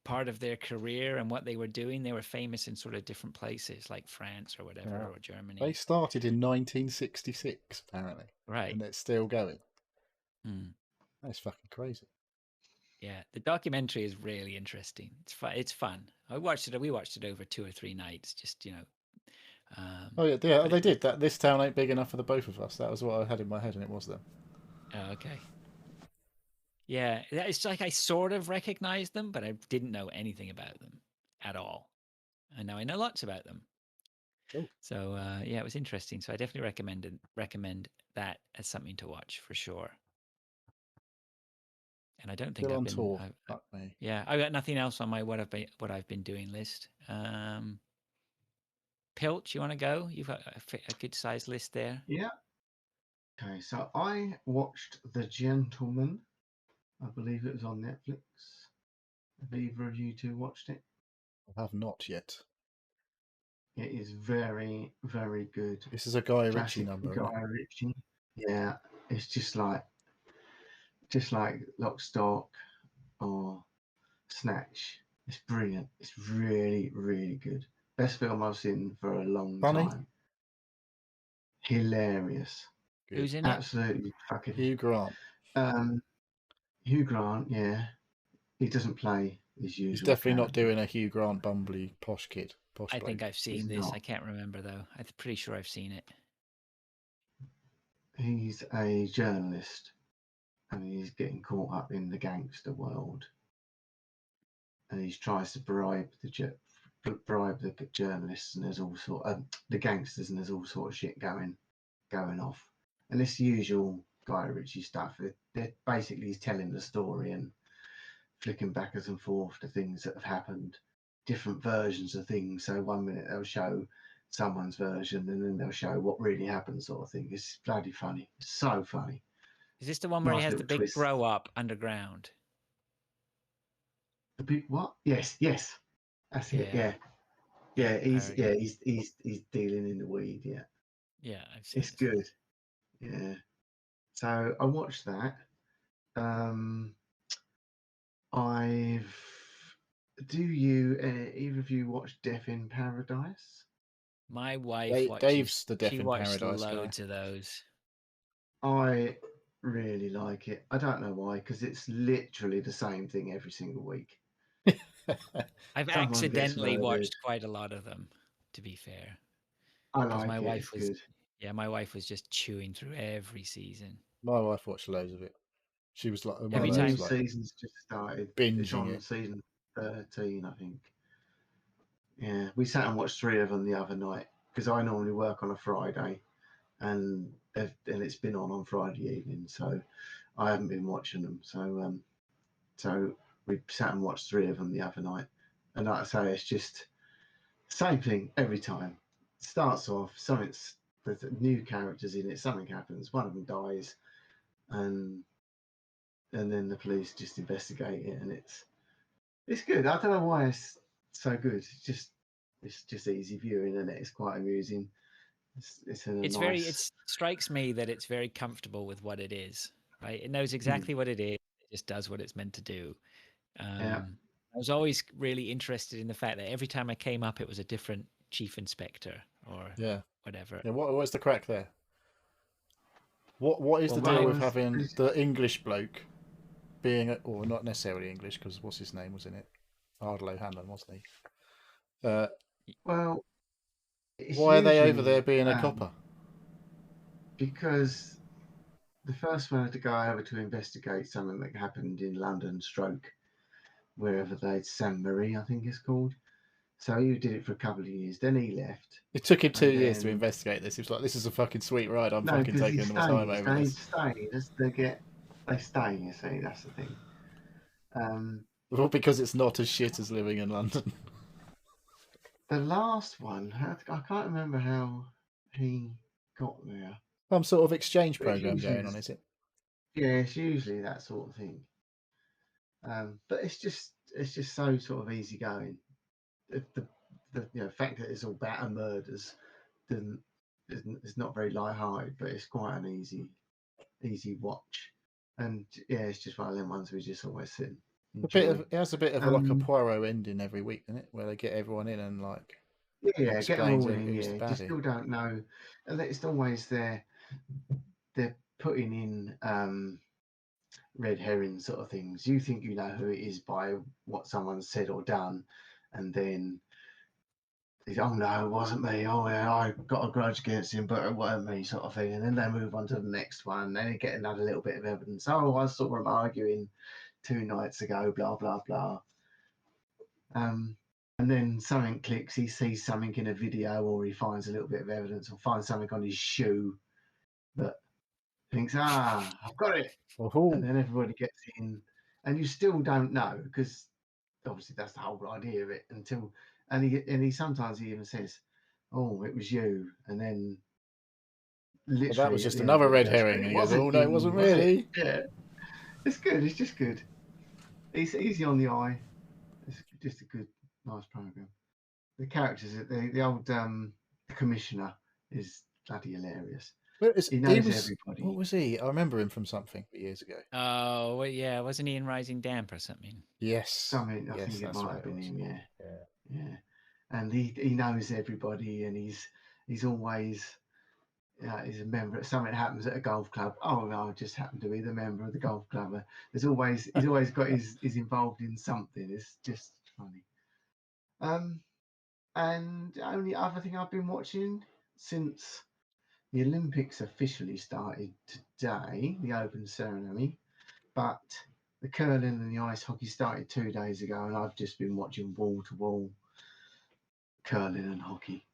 part of their career and what they were doing, they were famous in sort of different places like France or whatever, Yeah. or Germany. They started in 1966, apparently. Right. And it's still going. Hmm. That's fucking crazy. Yeah, the documentary is really interesting. It's fun. We watched it over 2 or 3 nights. Just Oh yeah, but they did that. This town ain't big enough for the both of us. That was what I had in my head, and it was them. Oh, okay. Yeah, it's like I sort of recognized them, but I didn't know anything about them at all. And now I know lots about them. Cool. So yeah, it was interesting. So I definitely recommend that as something to watch for sure. And I don't think Still I've on been. tour. Fuck me. Yeah, I've got nothing else on my what I've been doing list. Pilch, you want to go? You've got a good sized list there. Yeah. Okay, so I watched The Gentleman. I believe it was on Netflix. Have either of you two watched it? I have not yet. It is very, very good. This is a Guy Ritchie Classic number, isn't Guy it? Ritchie. Yeah, it's just like Lock, Stock or Snatch. It's brilliant. It's really, really good. Best film I've seen for a long Funny? time. Hilarious. Good. Who's in it? Absolutely fucking. Hugh Grant. Hugh Grant, yeah. He doesn't play his usual. He's definitely not character. doing a Hugh Grant bumbly posh kid. Posh I bloke. think I've seen He's this. not. I can't remember though. I'm pretty sure I've seen it. he's a journalist, and he's getting caught up in the gangster world, and he tries to bribe the journalists, and there's all sort of the gangsters, and there's all sort of shit going off, and it's the usual Guy Ritchie stuff. They're basically he's telling the story and flicking backwards and forth to things that have happened, different versions of things. So 1 minute they'll show someone's version, and then they'll show what really happened, sort of thing. It's bloody funny. It's so funny. Is this the one where he Nice has the little big twist. grow up underground? The big what? Yes, that's it. Yeah. Yeah. He's I- he's dealing in the weed. Yeah, Yeah, I've seen it's this. good. Yeah. So I watched that. Do you either of you watch Death in Paradise? My wife Dave's watches. the Death She in watched Paradise guy. loads of those. I really like it. I don't know why, because it's literally the same thing every single week. I've Someone gets accidentally murdered. watched quite a lot of them, to be fair. I Because like my it. wife It's was, good. yeah, my wife was just chewing through every season. My wife watched loads of it. She was like one Every of The time- new those like season's just started. It's binging on it. season 13, I think. Yeah, we sat and watched 3 of them the other night, because I normally work on a Friday, and it's been on Friday evening, so I haven't been watching them. So we sat and watched 3 of them the other night, and like I say, it's just same thing every time. It starts off there's new characters in it. Something happens. One of them dies, and then the police just investigate it, and it's good. I don't know why it's so good. It's just easy viewing, and it's quite amusing. It's nice. It strikes me that it's very comfortable with what it is, right? It knows exactly what it is. It just does what it's meant to do. Yeah. I was always really interested in the fact that every time I came up, it was a different chief inspector or Yeah. whatever. Yeah. What's the crack there? What is the deal with having the English bloke being, or not necessarily English, because what's his name was in it? Ardlo Hanlon, wasn't he? Well, why are they over there being a copper? Because the first one had to go over to investigate something that happened in London, wherever Saint Marie, I think it's called. So he did it for a couple of years. Then he left. It took him 2 years to investigate this. He was like, "This is a fucking sweet ride. I'm fucking taking my time over this." They stay. You see, that's the thing. Well, because it's not as shit as living in London. The last one, I can't remember how he got there. Some sort of exchange program going on, is it? Yeah, it's usually that sort of thing. But it's just so sort of easygoing. The fact that it's all batter murders it's not very light-hearted, but it's quite an easy watch. And yeah, it's just one of them ones we just always sit. It has a bit of like a Poirot ending every week, doesn't it? Where they get everyone in and like get them all in. who's the You still don't know, and it's always they're putting in red herring sort of things. You think you know who it is by what someone said or done, and then oh no, it wasn't me. Oh yeah, I got a grudge against him, but it wasn't me, sort of thing. And then they move on to the next one. Then they get another little bit of evidence. Oh, I saw him arguing 2 nights ago. Blah blah blah. And then something clicks. He sees something in a video, or he finds a little bit of evidence, or finds something on his shoe that thinks, I've got it. And then everybody gets in, and you still don't know, because obviously that's the whole idea of it. And he sometimes he even says, "Oh, it was you," and then literally that was just another red herring, and he goes, "Oh no, it wasn't really." Yeah, it's good. It's just good. It's easy on the eye. It's just a good, nice program. The characters, the old commissioner is bloody hilarious. He knows everybody. What was he? I remember him from something years ago. Oh, well, yeah. Wasn't he in Rising Damp or something? Yes. Something, I think it might have been him, yeah. And he knows everybody, and he's always, he's a member. Something happens at a golf club. Oh no, I just happen to be the member of the golf club. He's always got he's involved in something. It's just funny. And the only other thing I've been watching since The Olympics officially started today, the open ceremony, but the curling and the ice hockey started 2 days ago, and I've just been watching wall-to-wall curling and hockey.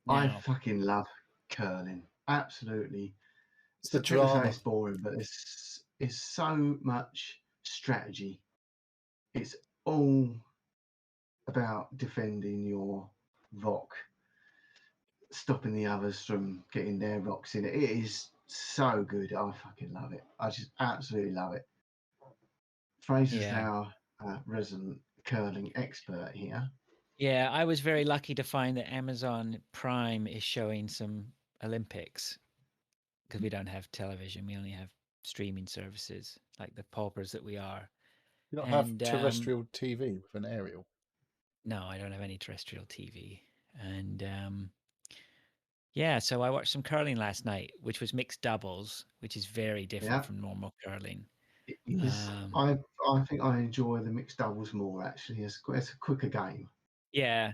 I Now, fucking love curling. Absolutely. It's the People say drama. it's boring, but it's so much strategy. It's all about defending your rock, stopping the others from getting their rocks in it. It is so good. I fucking love it. I just absolutely love it. Fraser's yeah. our resident curling expert here. Yeah, I was very lucky to find that Amazon Prime is showing some Olympics because we don't have television. We only have streaming services like the paupers that we are. You don't have And terrestrial TV with an aerial. no, I don't have any terrestrial TV. And yeah, so I watched some curling last night, which was mixed doubles, which is very different Yeah, from normal curling. it is. Um, I think I enjoy the mixed doubles more actually. It's a quicker game. yeah,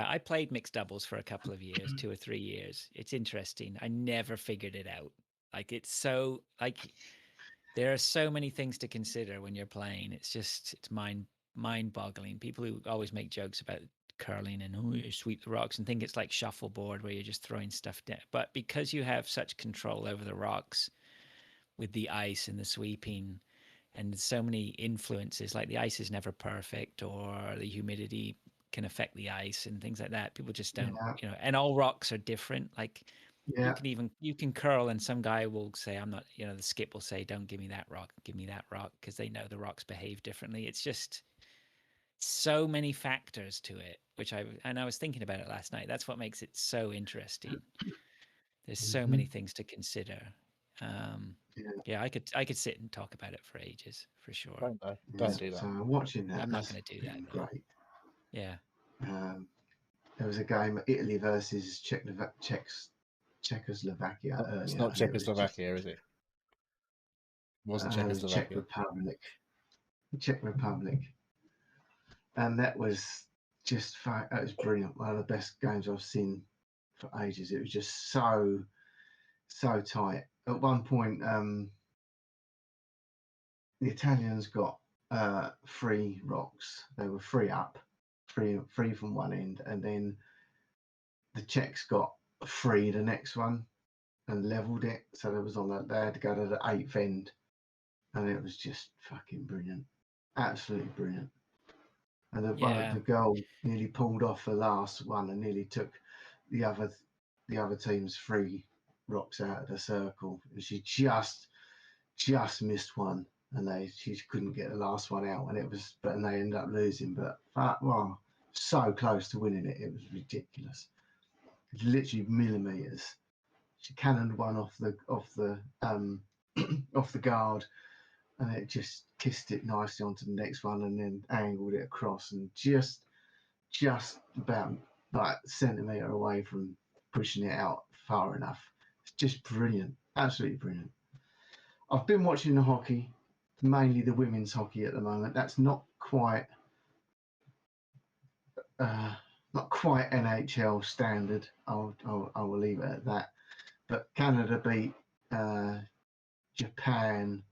I played mixed doubles for a couple of years, 2 or 3 years. It's interesting. I never figured it out. Like it's so like there are so many things to consider when you're playing. It's mind-boggling. People who always make jokes about curling and oh, you sweep the rocks and think it's like shuffleboard where you're just throwing stuff down. But because you have such control over the rocks with the ice and the sweeping and so many influences, like the ice is never perfect or the humidity can affect the ice and things like that. People just don't, Yeah, and all rocks are different. Like yeah, you can curl and some guy will say, I'm not, the skip will say, don't give me that rock, give me that rock, because they know the rocks behave differently. It's just so many factors to it, and I was thinking about it last night. That's what makes it so interesting. There's so many things to consider. yeah, Yeah, I could sit and talk about it for ages, for sure. Don't they? yeah. Don't do So that. watching that, I'm not that's going to do that been though. great. Yeah. There was a game, Italy versus Czechoslovakia It's earlier, not and it was just Czechoslovakia, is it? It wasn't it was Czech Czechoslovakia. Republic, Czech Republic, and that was that was brilliant. One of the best games I've seen for ages. It was just so tight. At one point, the Italians got 3 rocks. They were 3 up, three from one end, and then the Czechs got 3 the next one and leveled it. So there was they had to go to the 8th end, and it was just fucking brilliant, absolutely brilliant. And the girl nearly pulled off the last one and nearly took the other team's 3 rocks out of the circle, and she just missed one, and she couldn't get the last one out, and they ended up losing. But well, so close to winning it, it was ridiculous. It's literally millimeters. She cannoned one off the off the guard, and it just kissed it nicely onto the next one, and then angled it across, and just about like a centimetre away from pushing it out far enough. It's just brilliant, absolutely brilliant. I've been watching the hockey, mainly the women's hockey at the moment. That's not quite NHL standard. I will leave it at that. But Canada beat Japan.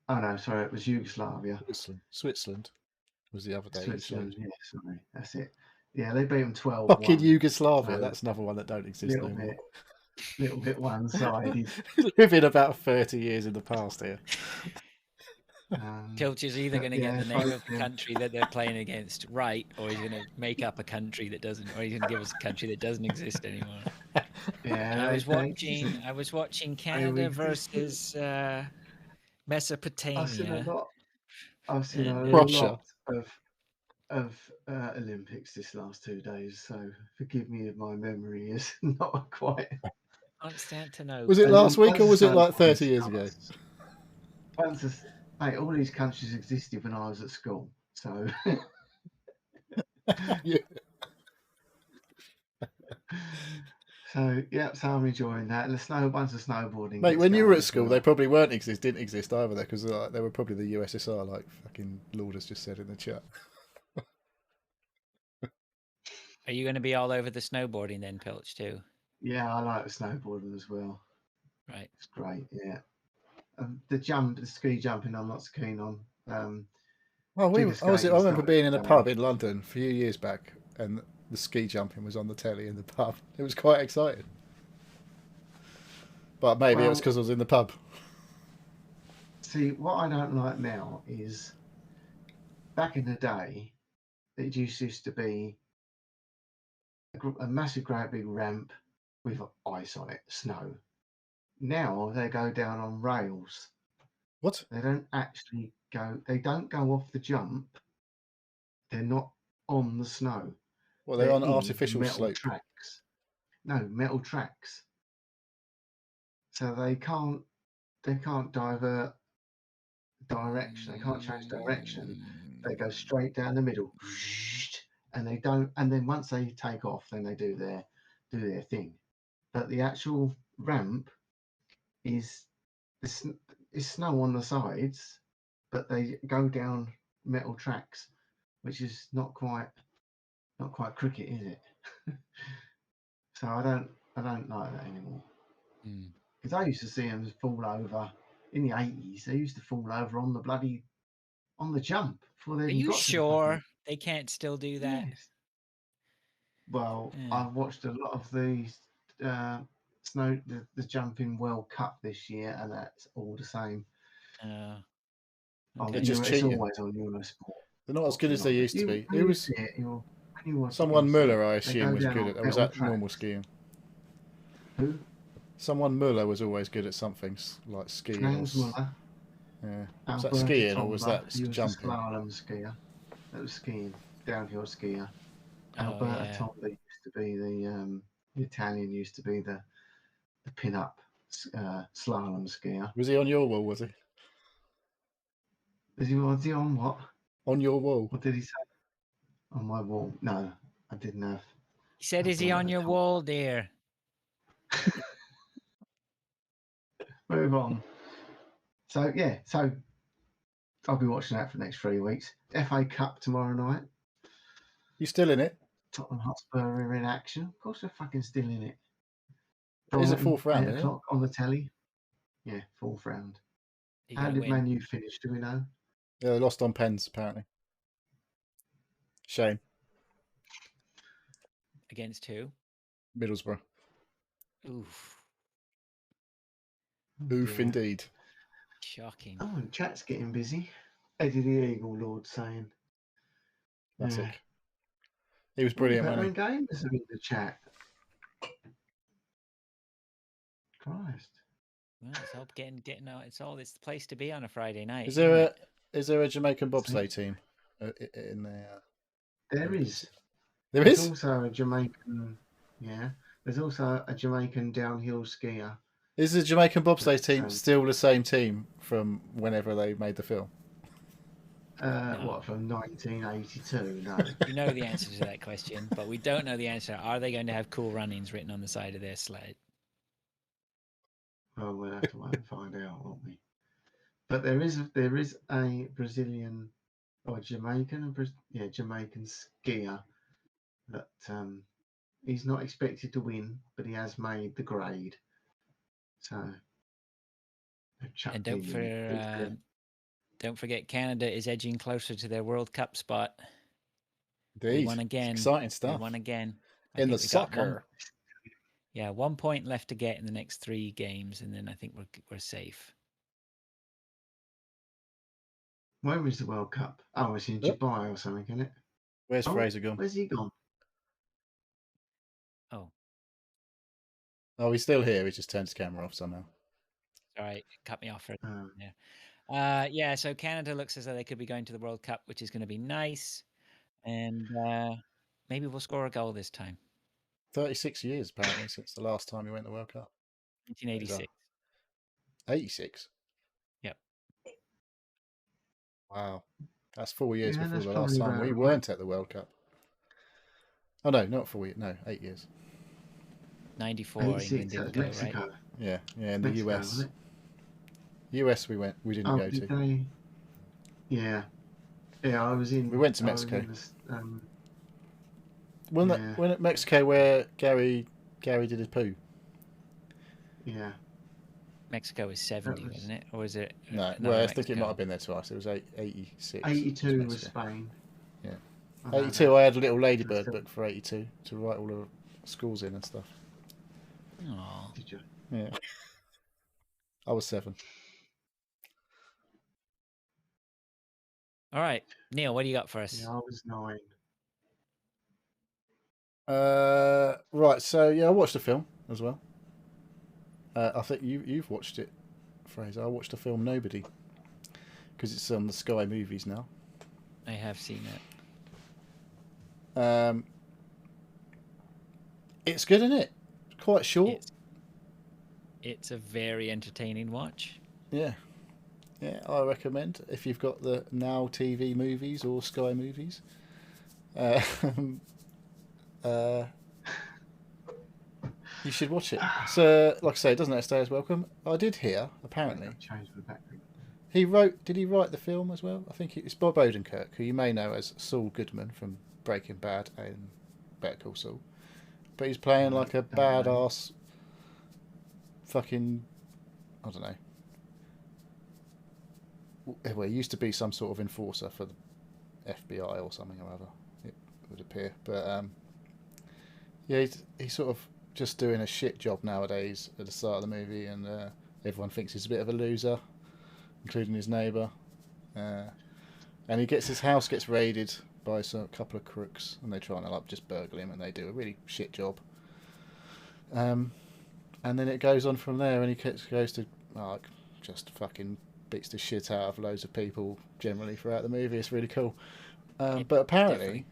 Oh no, sorry, it was Yugoslavia. Switzerland was the other day. Switzerland, yeah, sorry, that's it. Yeah, they beat them 12-1. Fucking Yugoslavia. So, that's another one that don't exist anymore. Little bit one-sided. Living about 30 years in the past here. Pilch is either going to get the name of the country that they're playing against right, or he's going to make up a country that doesn't, or he's going to give us a country that doesn't exist anymore. Yeah, I was watching Canada versus Mesopotamia. I've seen a Russia. lot of Olympics this last 2 days, so forgive me if my memory is not quite. Constantinople. Was it last week or was it like 30 years ago? Mate, all these countries existed when I was at school, so. Yeah. So I'm enjoying that. Once the snowboarding. Mate, when you were at school, they probably didn't exist either, there because they were probably the USSR, like fucking Lord has just said in the chat. Are you going to be all over the snowboarding then, Pilch, too? Yeah, I like the snowboarding as well. Right. It's great. Yeah. The ski jumping, I'm not so keen on. Well, Figure I skating remember being in a started pub going. in London a few years back, and the ski jumping was on the telly in the pub. It was quite exciting. But maybe it was Well, because I was in the pub. see, what I don't like now is back in the day, it used to be a massive, great big ramp with ice on it, snow. Now they go down on rails. What? They don't actually go. They don't go off the jump. They're not on the snow. Well, they're They're on in artificial metal slope. tracks. No, metal tracks. So they can't divert direction. They can't change direction. They go straight down the middle, and they don't. And then once they take off, then they do their thing. But the actual ramp is is snow on the sides, but they go down metal tracks, which is not quite cricket, is it? So I don't like that anymore. Mm. Because I used to see them fall over in the 80s. They used to fall over on the jump before they Are even you got to the sure fucking. they can't still do that? Yes. Well, Yeah. I've watched a lot of the the jumping World Cup this year, and that's all the same. They're just It's cheating. always on Eurosport. They're not as good as they used to be. When Who you was see it, when you watch someone it, you'll see Muller? it. I They assume go was down good on at. Or was metal that normal tracks. skiing? Who? Someone Muller was always good at something like skiing. Hans Muller. Yeah. Was that Alberto skiing or was Tomba. that He was jumping? a slalom skier. That was skiing, downhill skier. Oh, Alberto yeah. Tomba used to be the Italian. Used to be the pin-up slalom skier. Was he on your wall? Was he Was he on what? on your wall? What did he say? On my wall? No, I didn't have. He said, "Is he on your wall, dear?" Move on. So yeah, I'll be watching that for the next 3 weeks. FA Cup tomorrow night. You still in it? Tottenham Hotspur are in action. Of course, they're fucking still in it. It is a Brighton, fourth round, 8 isn't it? o'clock on the telly. Yeah, fourth round. You How gotta did win Man U finish? Do we know? Yeah, they lost on pens apparently. Shame. against who? Middlesbrough. Oof, Oh, Oof, dear. indeed. shocking. Oh, and chat's getting busy. Eddie the Eagle Lord saying. Classic. He was Oh, brilliant, veteran wasn't gamers are in the chat. Christ. Well, it's all getting out. It's all. It's the place to be on a Friday night. he? Isn't Is there a Jamaican See? bobsleigh team in there? There is. There There's is. also a Jamaican. Yeah. There's also a Jamaican downhill skier. Is the Jamaican bobsleigh team Um, still the same team from whenever they made the film? No. What, from 1982? No. You know the answer to that question, but we don't know the answer. Are they going to have cool runnings written on the side of their sled? Well, we'll have to wait and find out, won't we? But there is a Brazilian or Jamaican skier that he's not expected to win, but he has made the grade. So And don't forget, Canada is edging closer to their World Cup spot. They Indeed. won again. Exciting They stuff. won again. In the think we got soccer. 1 point left to get in the next 3 games, and then I think we're safe. Where is the World Cup? Oh, it's in Yep. Dubai or something, isn't it? Where's Fraser gone? Where's he gone? Oh, he's still here. He just turned his camera off somehow. Sorry, cut me off for there. Yeah, so Canada looks as though they could be going to the World Cup, which is going to be nice. And maybe we'll score a goal this time. 36 years, apparently, since the last time he went to the World Cup. 1986. 86? Yep. Wow. That's 4 years before that's the last probably time about we right. weren't at the World Cup. Oh, no, not 4 years. No, 8 years. 94, 86, England didn't go, Mexico. right? Yeah, in the Mexico, US. wasn't US we didn't go did to. they? Yeah. Yeah, I was in. We went to I was Mexico. in Wasn't it Mexico where Gary Gary did his poo. Yeah. Mexico was 70, was- wasn't it? Or was it? No, another well, I think it Mexico? might have been there twice. It was 86. 82 was Mexico. Spain. Yeah. I know 82, that. I had a little Ladybird Still- book for 82 to write all the schools in and stuff. Aw. Did you? Yeah. I was 7. All right, Neil, what do you got for us? Yeah, I was 9. Right, so yeah, I watched the film as well. I think you've watched it, Fraser. I watched the film Nobody because it's on the Sky Movies now. I have seen it. It's good, isn't it? Quite short. It's a very entertaining watch. Yeah, I recommend if you've got the Now TV movies or Sky Movies. You should watch it. So, like I say, it doesn't stay as welcome. I did hear, apparently, Change the background. he wrote. Did he write the film as well? I think it's Bob Odenkirk, who you may know as Saul Goodman from Breaking Bad and Better Call Saul. But he's playing like a badass, fucking, I don't know. Well, he used to be some sort of enforcer for the FBI or something or other. It would appear, but yeah, he's sort of just doing a shit job nowadays at the start of the movie, and everyone thinks he's a bit of a loser, including his neighbour. And his house gets raided by a couple of crooks, and they're trying to like just burgle him, and they do a really shit job. And then it goes on from there, and he goes to like just fucking beats the shit out of loads of people generally throughout the movie. It's really cool. But apparently,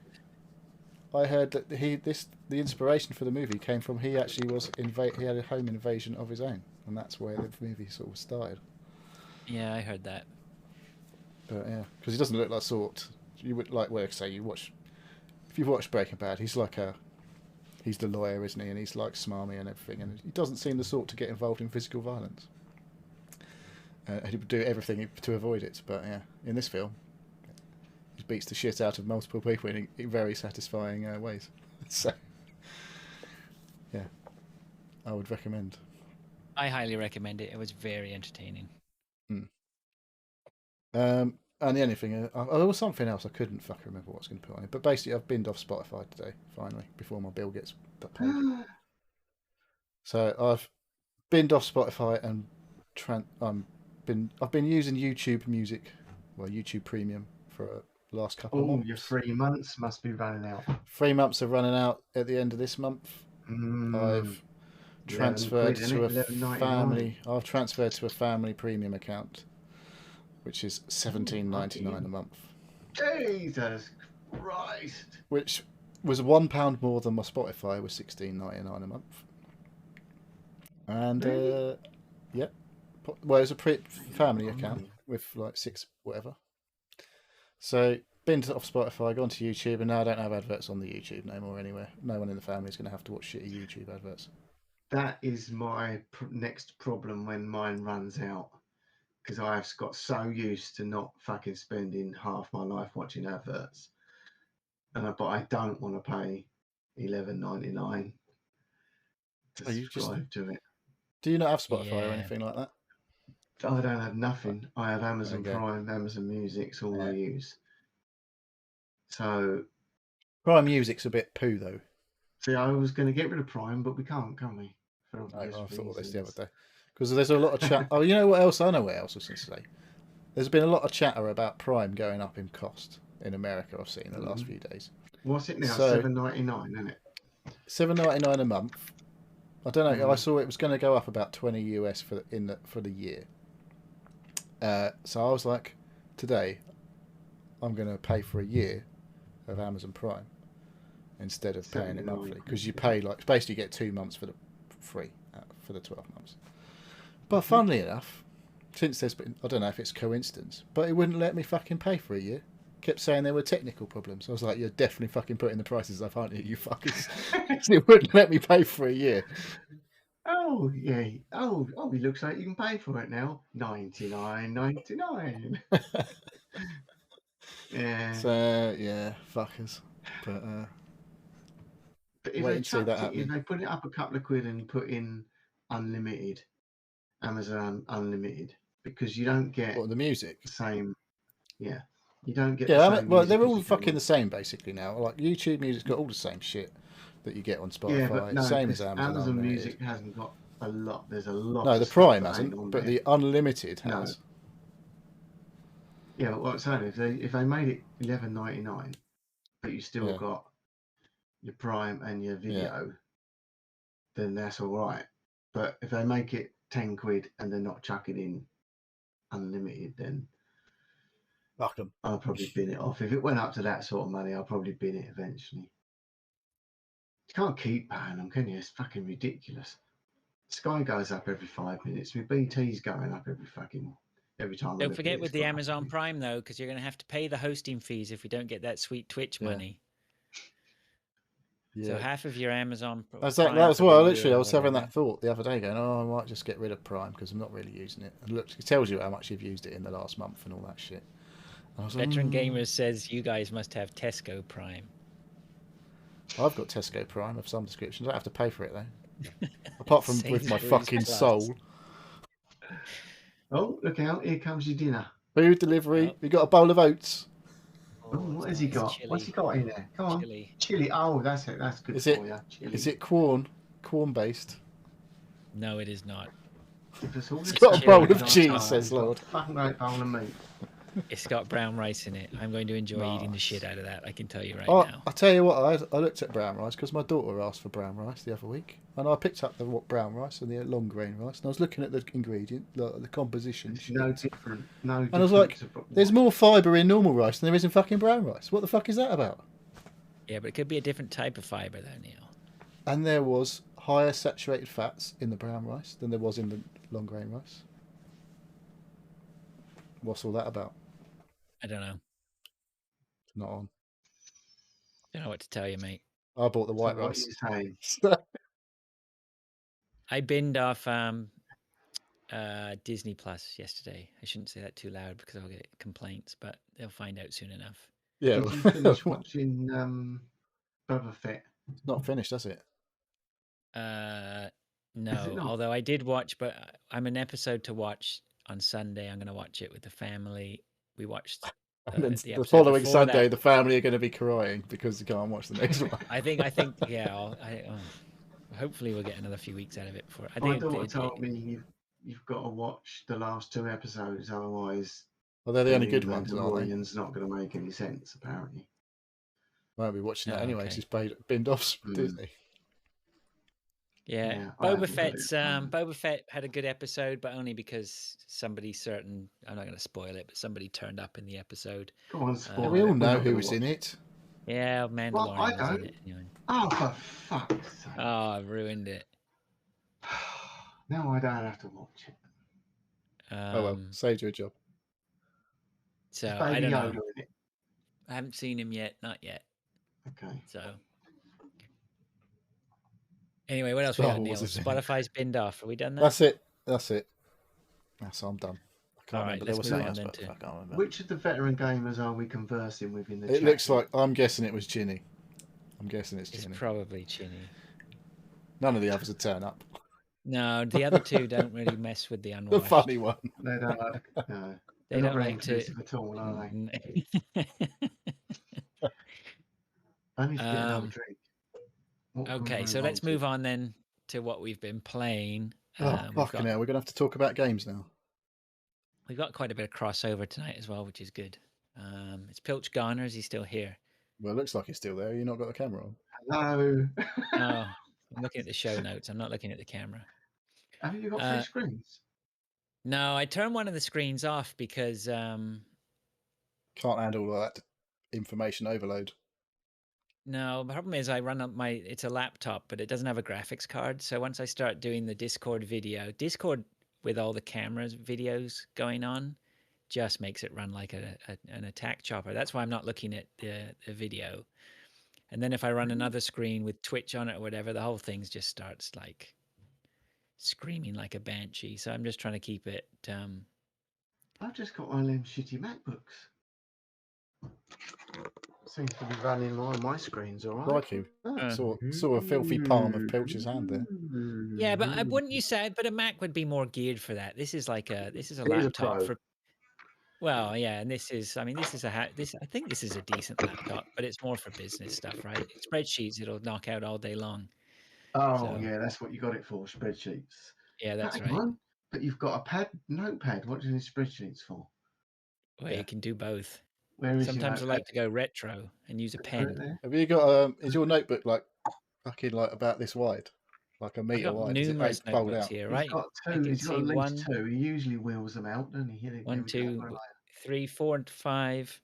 I heard that the inspiration for the movie came from he actually he had a home invasion of his own, and that's where the movie sort of started. Yeah, I heard that. But yeah, because he doesn't look like sort you would like. Well, say if you've watched Breaking Bad, he's the lawyer, isn't he? And he's like smarmy and everything, and he doesn't seem the sort to get involved in physical violence. He would do everything to avoid it, but yeah, in this film, he beats the shit out of multiple people in very satisfying ways. So, yeah, I would recommend. I highly recommend it. It was very entertaining. And the only thing, there was something else I couldn't fucking remember what I was going to put on it, but basically I've binned off Spotify today, finally, before my bill gets paid. So I've binned off Spotify and I've been using YouTube Music, well, YouTube Premium for the last couple of months. Your 3 months must be running out. 3 months are running out at the end of this month. I've transferred to a family. I've transferred to a family premium account, which is $17.99 a month. Jesus Christ! Which was £1 more than my Spotify was $16.99 a month. And Really? yeah, well, it's a family account with like 6 whatever. So been off Spotify, gone to YouTube, and now I don't have adverts on the YouTube no more anywhere. No one in the family is going to have to watch shitty YouTube adverts. That is my next problem when mine runs out, because I've got so used to not fucking spending half my life watching adverts, but I don't want to pay $11.99 to subscribe to it. Do you not have Spotify or anything like that? I don't have nothing. I have Amazon Prime, Amazon Music's all I use. So Prime Music's a bit poo though. See, I was going to get rid of Prime, but we can't, can we? I thought of this the other day. Because there's a lot of chat. Oh, you know what else? I know what else I was going to say. There's been a lot of chatter about Prime going up in cost in America, I've seen in the last few days. What's it now? $7.99, isn't it? $7.99 a month. I don't know. I saw it was going to go up about 20 US for the year. So I was like, today, I'm going to pay for a year of Amazon Prime instead of paying it monthly, because you pay like basically get 2 months for the free for the 12 months. But funnily enough, since there's been, I don't know if it's coincidence, but it wouldn't let me fucking pay for a year. Kept saying there were technical problems. I was like, you're definitely fucking putting the prices up, aren't you, you fuckers? It wouldn't let me pay for a year. Oh yeah. Oh, it looks like you can pay for it now. $99.99. Yeah. So yeah, fuckers. But But if Wait they and see that chucked it, if happening. they put it up a couple of quid and put in unlimited, Amazon Unlimited, because you don't get What, the music? the same. Yeah, you don't get Yeah, the I mean, same well, music they're as all you do fucking on. the same basically now. Like YouTube music's got all the same shit that you get on Yeah, but Spotify. no, Same as because Amazon Amazon Unlimited. Music hasn't got a lot. There's a lot No, of the stuff Prime that ain't hasn't, on but there. the Unlimited No. has. Yeah, what I'm saying, if they made it $11.99, but you still Yeah. got your Prime and your video, then that's all right. But if they make it 10 quid and they're not chucking in unlimited, then Fuck 'em. I'll probably bin it off. If it went up to that sort of money, I'll probably bin it eventually. You can't keep paying them, can you? It's fucking ridiculous. Sky goes up every 5 minutes. My BT's going up every time. I Don't look forget at it, with it's the gone up. Amazon Prime though, because you're going to have to pay the hosting fees if we don't get that sweet Twitch Yeah. money. Yeah. So half of your Amazon That Prime was for why the literally year I or was having whatever. that thought the other day, going, "Oh, I might just get rid of Prime because I'm not really using it." And look, it tells you how much you've used it in the last month and all that shit. And I was like, Veteran Gamers says you guys must have Tesco Prime. I've got Tesco Prime of some description. I don't have to pay for it though, apart from with my Sainsbury's fucking Plus. soul. Oh, look out! Here comes your dinner. Food delivery. Oh. We got a bowl of oats. Oh, what has he nice. got? Chili. What's he got in there? Come on, Chili. chili. Oh, that's it. That's good Is for it? you. Chili. Is it corn? Corn based. No, it is not. Give us all It's this got a stuff bowl every of night cheese, time. says He's got Lord. a fucking great bowl of meat. It's got brown rice in it. I'm going to enjoy eating the Nice. shit out of that. I can tell you right I now. tell you what, I looked at brown rice because my daughter asked for brown rice the other week, and I picked up the brown rice and the long grain rice, and I was looking at the ingredient, the composition. It's shit. no different. No different. And I was like, "There's more fibre in normal rice than there is in fucking brown rice. What the fuck is that about?" Yeah, but it could be a different type of fiber though, Neil. And there was higher saturated fats in the brown rice than there was in the long grain rice. What's all that about? I don't know. It's not on. Don't know what to tell you, mate. I bought the white What are rice. you saying? I binned off Disney Plus yesterday. I shouldn't say that too loud because I'll get complaints, but they'll find out soon enough. Yeah. Did you finish watching Boba Fett? It's not finished, has it? No, not? although I did watch, but I'm an episode to watch on Sunday. I'm going to watch it with the family. We watched And then the the following before Sunday, that. the family are going to be crying because they can't watch the next one. I think, yeah. Hopefully, we'll get another few weeks out of it before. I My think daughter told me you've got to watch the last 2 episodes, otherwise. Well, they're the only good The ones, aren't they? Mandalorian's not going to make any sense, apparently. Won't be watching that anyway. okay. She's binned off Disney. Yeah, I Boba Fett had a good episode, but only because somebody certain. I'm not going to spoil it, but somebody turned up in the episode. Go on, spoil We it. all We're know not who gonna was in watch it. Yeah, Mandalorian Well, I was in don't. it. Anyway. Oh, for fuck's sake. Oh, I've ruined it. Now I don't have to watch it. Oh well, saved you a job. So Is I Baby don't know. Yoda in it? I haven't seen him yet, not yet. Okay. So anyway, what else we got, Neil? Spotify's binned off. Are we done that? That's it. I'm done. I can't remember. There was something else, but I can't remember. Which of the veteran gamers are we conversing with in the chat? It looks like, I'm guessing it was Ginny. I'm guessing it's Ginny. It's probably Chinny. None of the others would turn up. No, the other two don't really mess with the unwashed. The funny one. They don't like. No. They They're don't not like to. inclusive at all, are they? I need to get another drink. Okay, so let's move on then to what we've been playing. Fucking hell, we're going to have to talk about games now. We've got quite a bit of crossover tonight as well, which is good. It's Pilch gone, or is he still here? Well, it looks like he's still there. You've not got the camera on. Hello. Oh, I'm looking at the show notes. I'm not looking at the camera. Have you got 3 screens? No, I turned one of the screens off because can't handle all that information overload. No, the problem is I run up it's a laptop, but it doesn't have a graphics card. So once I start doing the Discord with all the cameras videos going on, just makes it run like an attack chopper. That's why I'm not looking at the video. And then if I run another screen with Twitch on it or whatever, the whole thing just starts like screaming like a banshee. So I'm just trying to keep it. I've just got one of them shitty MacBooks. Seems to be running on my screens, all right. Crikey. Uh, Saw a filthy palm of Pilch's hand there. Yeah, but wouldn't you say? But a Mac would be more geared for that. This is a It is a laptop Pro. for. Well, yeah, and this is. I mean, this is this. I think this is a decent laptop, but it's more for business stuff, right? Spreadsheets, it'll knock out all day long. Oh, So yeah, that's what you got it for, spreadsheets. yeah, that's Hang right. on, but you've got a notepad. What do you need spreadsheets for? Well, Yeah. you can do both. Where is Sometimes I your like notepad? to go retro and use a Put it pen. there. Have you got is your notebook like fucking like about this wide? Like a I've metre got wide? Does it numerous fold notebooks out? here, He's right? got I two. can He's got see at least one, two. He usually wheels them out, doesn't he? Here we go. 2, 3, 4, and 5.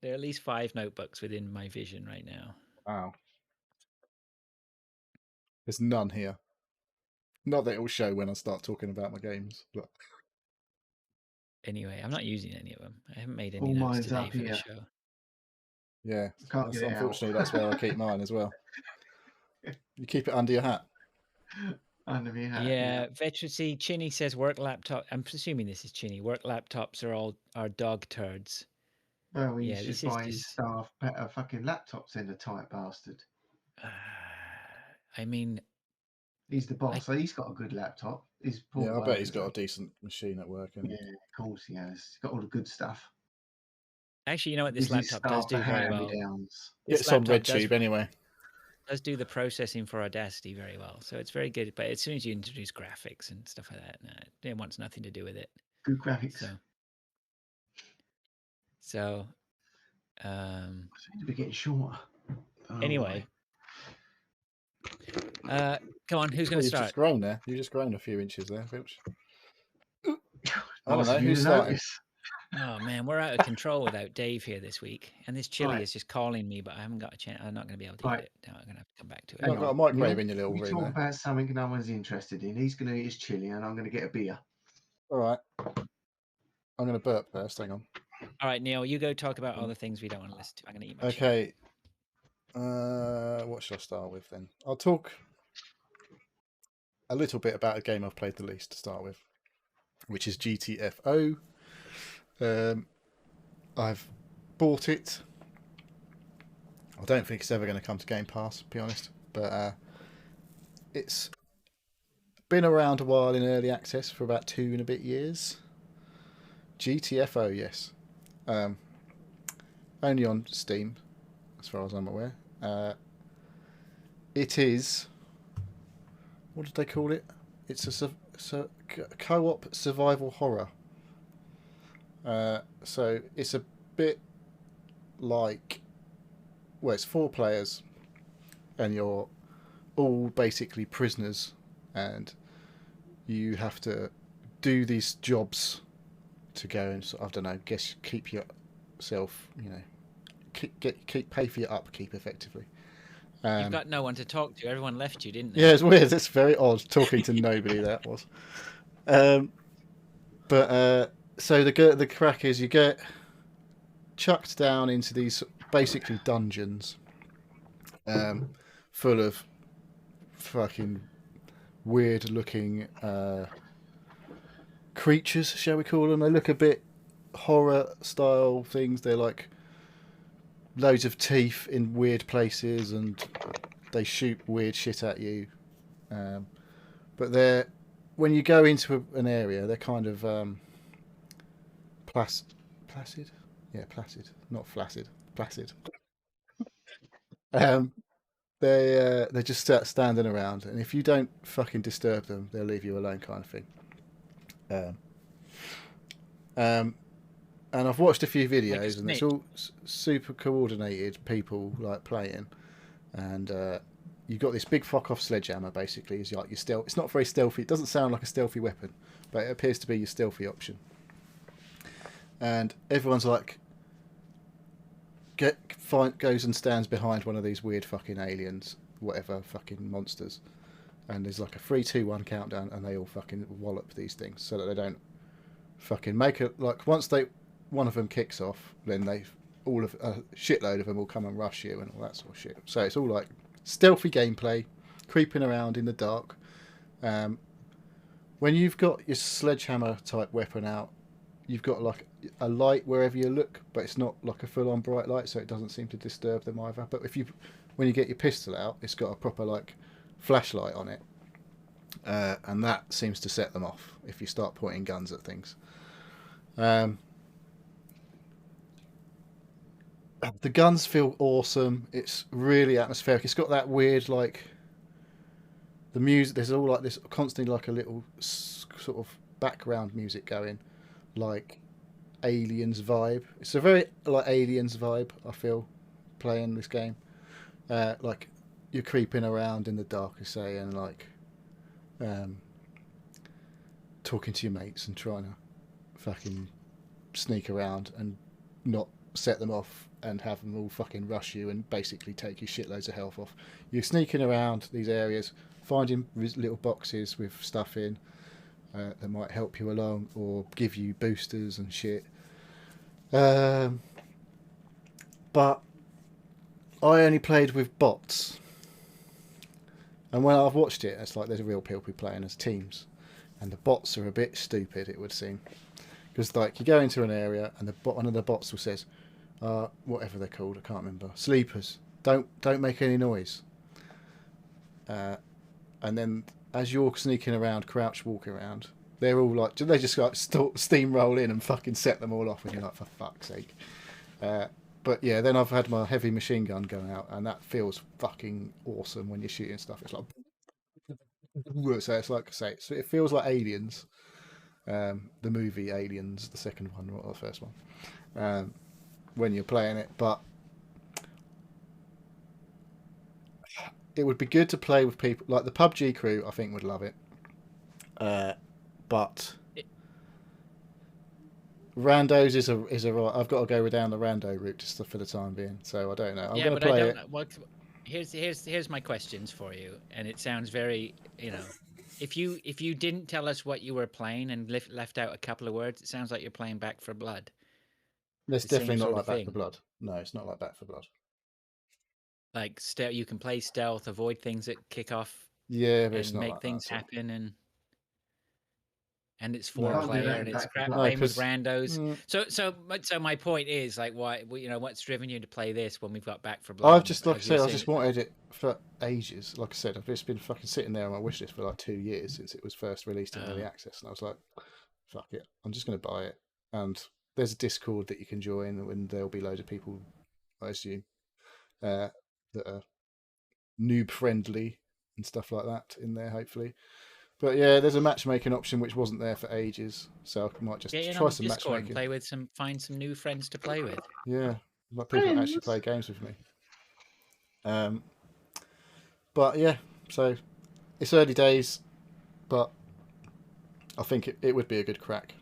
There are at least 5 notebooks within my vision right now. Wow. There's none here. Not that it will show when I start talking about my games, but Anyway, I'm not using any of them. I haven't made any All notes mine's today up for the here. show. yeah. Can't get it out. Unfortunately, that's where I keep mine as well. You keep it under your hat. Under my hat. Yeah, Vetracy Chinny says work laptop. I'm presuming this is Chinny. Work laptops are dog turds. Well, he Yeah, should this is buy his just. staff better fucking laptops than the tight bastard. I mean, He's the boss, so he's got a good laptop. His poor Yeah, I bet he's workers got a are- decent machine at work. And Yeah, of course he has. He's got all the good stuff. actually, you know what this Gives his laptop does staff the do very well. hand-me-downs. This it's on laptop RedTube anyway. does do the processing for Audacity very well, so it's very good. But as soon as you introduce graphics and stuff like that, it wants nothing to do with it. Good graphics. So, I seem to be getting shorter. Oh, anyway, come on, who's going to You've start? just grown there. You've just grown a few inches there, Filch. I don't nice know of you who's to starting. notice. Oh man, we're out of control without Dave here this week, and this chili Right. is just calling me, but I haven't got a chance. I'm not going to be able to Right. eat it. No, I'm going to have to come back to it. You've Hang got a on, microwave Neil, in your little we room talk there. about something no one's interested in. He's going to eat his chili, and I'm going to get a beer. All right. I'm going to burp first. Hang on. All right, Neil, you go talk about all the things we don't want to listen to. I'm going to eat my chili. Okay. What should I start with then? I'll talk a little bit about a game I've played the least to start with, which is Gtfo. I've bought it. I don't think it's ever going to come to Game Pass, to be honest. But it's been around a while in early access for about 2 and a bit years. Gtfo, yes. Only on Steam, as far as I'm aware. It is. What did they call it? It's a co-op survival horror. So it's a bit like. Well, it's 4 players, and you're all basically prisoners, and you have to do these jobs to go and, I don't know, keep yourself, keep pay for your upkeep effectively. You've got no one to talk to. Everyone left you, didn't they? Yeah, it's weird. It's very odd talking to nobody. That was. So the crack is you get chucked down into these basically dungeons, full of fucking weird looking creatures, shall we call them? They look a bit horror style things. They're like loads of teeth in weird places, and they shoot weird shit at you. But when you go into an area, they're kind of placid. Yeah, placid, not flaccid. Placid. They just start standing around, and if you don't fucking disturb them, they'll leave you alone, kind of thing. And I've watched a few videos, and it's all super coordinated people like playing, and you've got this big fuck off sledgehammer. Basically, is like your stealth. It's not very stealthy. It doesn't sound like a stealthy weapon, but it appears to be your stealthy option. And everyone's like, goes and stands behind one of these weird fucking aliens, whatever fucking monsters, and there's like a 3, 2, 1 countdown, and they all fucking wallop these things so that they don't fucking make it. Like once one of them kicks off, then a shitload of them will come and rush you and all that sort of shit. So it's all like stealthy gameplay, creeping around in the dark. When you've got your sledgehammer type weapon out, you've got like a light wherever you look, but it's not like a full-on bright light, so it doesn't seem to disturb them either. But when you get your pistol out, it's got a proper like flashlight on it, and that seems to set them off if you start pointing guns at things. The guns feel awesome. It's really atmospheric. It's got that weird like the music. There's all like this constantly like a little sort of background music going, like Aliens vibe. It's a very like Aliens vibe. I feel playing this game. Like you're creeping around in the dark, I say, and like talking to your mates and trying to fucking sneak around and not set them off and have them all fucking rush you and basically take you shitloads of health off. You're sneaking around these areas, finding little boxes with stuff in that might help you along or give you boosters and shit. But I only played with bots. And when I've watched it, it's like there's real people playing as teams. And the bots are a bit stupid, it would seem. Because like you go into an area and one of the bots will says, whatever they're called, I can't remember. Sleepers. Don't make any noise. And then as you're sneaking around, crouch walking around, they're all like, they just like steamroll in and fucking set them all off, and you're like, for fuck's sake. But yeah, then I've had my heavy machine gun go out, and that feels fucking awesome when you're shooting stuff. It's like, so it's like I say, so it feels like Aliens, the movie Aliens, the second one, not the first one, when you're playing it. But it would be good to play with people like the PUBG crew. I think would love it. But randos is a right. I've got to go down the rando route just for the time being. So I don't know. I'm going to play it. Here's my questions for you, and it sounds very, if you didn't tell us what you were playing and left out a couple of words, it sounds like you're playing Back 4 Blood. It's definitely not like Back 4 Blood. No, it's not like Back 4 Blood. Like you can play stealth, avoid things that kick off. Yeah, but and it's not make like things that, happen, and it's 4-player, and it's crap No, playing with randos. So my point is like, why what's driven you to play this when we've got Back 4 Blood? I've just I just wanted it for ages. Like I said, I've just been fucking sitting there on my wish list for like 2 years since it was first released in early access, and I was like, fuck it, I'm just going to buy it. And there's a Discord that you can join, and there'll be loads of people, I assume, that are noob friendly and stuff like that in there, hopefully. But yeah, there's a matchmaking option which wasn't there for ages, so I might just try some Discord matchmaking. And play with find some new friends to play with. Yeah, like people that actually play games with me. But yeah, so it's early days, but I think it would be a good crack.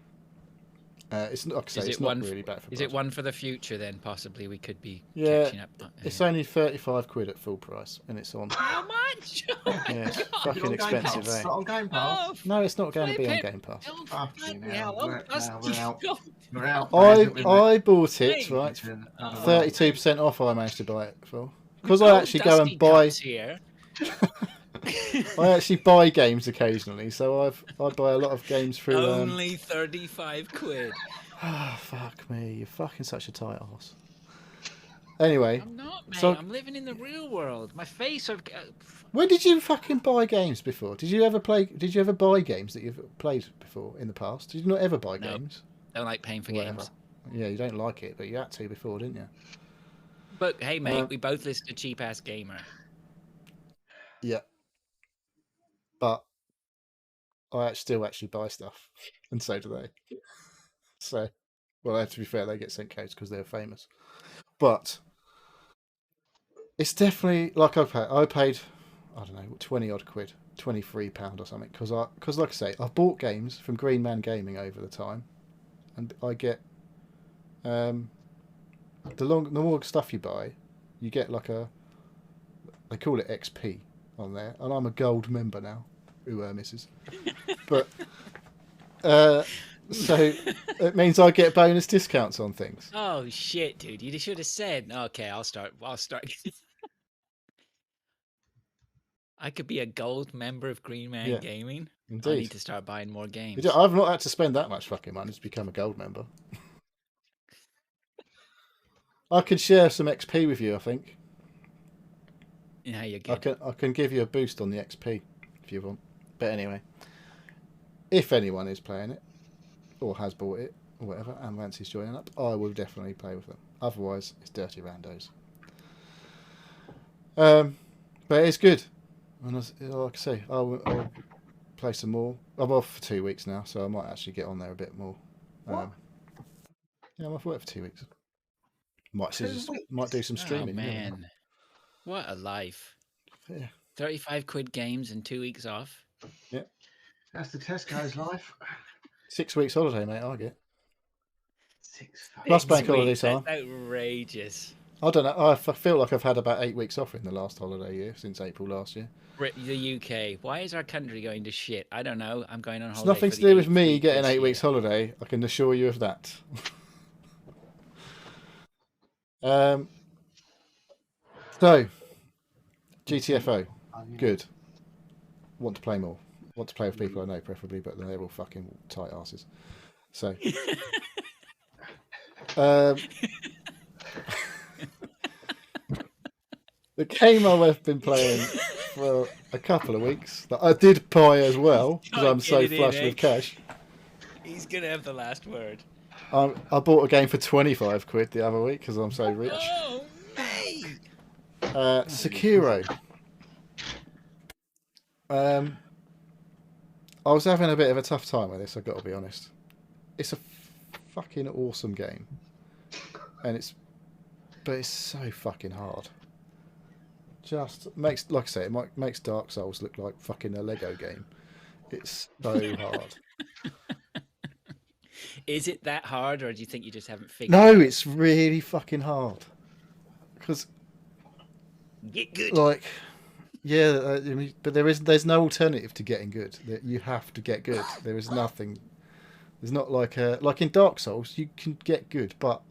It's not, like I say, it's not really Back 4 Blood. Is it one for the future then? Possibly we could be catching up. It's only £35 at full price, and it's on. How much? Yeah, it's fucking expensive, eh? On Game Pass? No, it's not going to be on Game Pass. I bought it, right, 32% off. I managed to buy it for, because I actually go and buy. I actually buy games occasionally, so I buy a lot of games through. Only £35. Ah, fuck me! You're fucking such a tight ass. Anyway, I'm not, mate. I'm living in the real world. My face. When did you fucking buy games before? Did you ever buy games that you've played before in the past? Did you not ever buy games? I don't like paying for games. Yeah, you don't like it, but you had to before, didn't you? But hey, mate, we both listen to Cheap Ass Gamer. Yeah. But I still actually buy stuff, and so do they. So, well, to be fair, they get sent codes because they're famous. But it's definitely like I paid, I don't know, 20 odd quid, £23 or something, because like I say, I've bought games from Green Man Gaming over the time, and I get the more stuff you buy, you get like they call it XP on there, and I'm a gold member now. Misses. But so it means I get bonus discounts on things. Oh shit, dude! You should have said, "Okay, I'll start." I could be a gold member of Green Man Gaming. Indeed. I need to start buying more games. I've not had to spend that much fucking money to become a gold member. I can share some XP with you, I think. Yeah, you're good. I can give you a boost on the XP if you want. But anyway, if anyone is playing it or has bought it or whatever and fancies joining up, I will definitely play with them. Otherwise, it's dirty randos. But it's good. And like I say, I'll play some more. I'm off for 2 weeks now, so I might actually get on there a bit more. Yeah, I'm off work for 2 weeks. Might do some streaming. Oh man, what a life! Yeah. 35 quid games and 2 weeks off. Yeah. That's the Tesco's life. 6 weeks holiday, mate. I get. 6 Plus bank holiday time. That's outrageous. I don't know. I feel like I've had about 8 weeks off in the last holiday year since April last year. The UK. Why is our country going to shit? I don't know. I'm going on holiday. It's nothing to do with me getting 8 weeks holiday. I can assure you of that. So, GTFO, good. Want to play more? Want to play with people I know, preferably, but they're all fucking tight asses. So, the game I've been playing for a couple of weeks that I did buy as well because I'm so flush with cash. He's gonna have the last word. I bought a game for 25 quid the other week because I'm so rich. Oh, mate! Sekiro. I was having a bit of a tough time with this, I've got to be honest. It's a fucking awesome game. But it's so fucking hard. Just makes, like I say, it makes Dark Souls look like fucking a Lego game. It's so hard. Is it that hard, or do you think you just haven't figured No, it out? it's really fucking hard. Because, get good. like, yeah, but there's no alternative to getting good. You have to get good. There is nothing. There's not like in Dark Souls, you can get good, but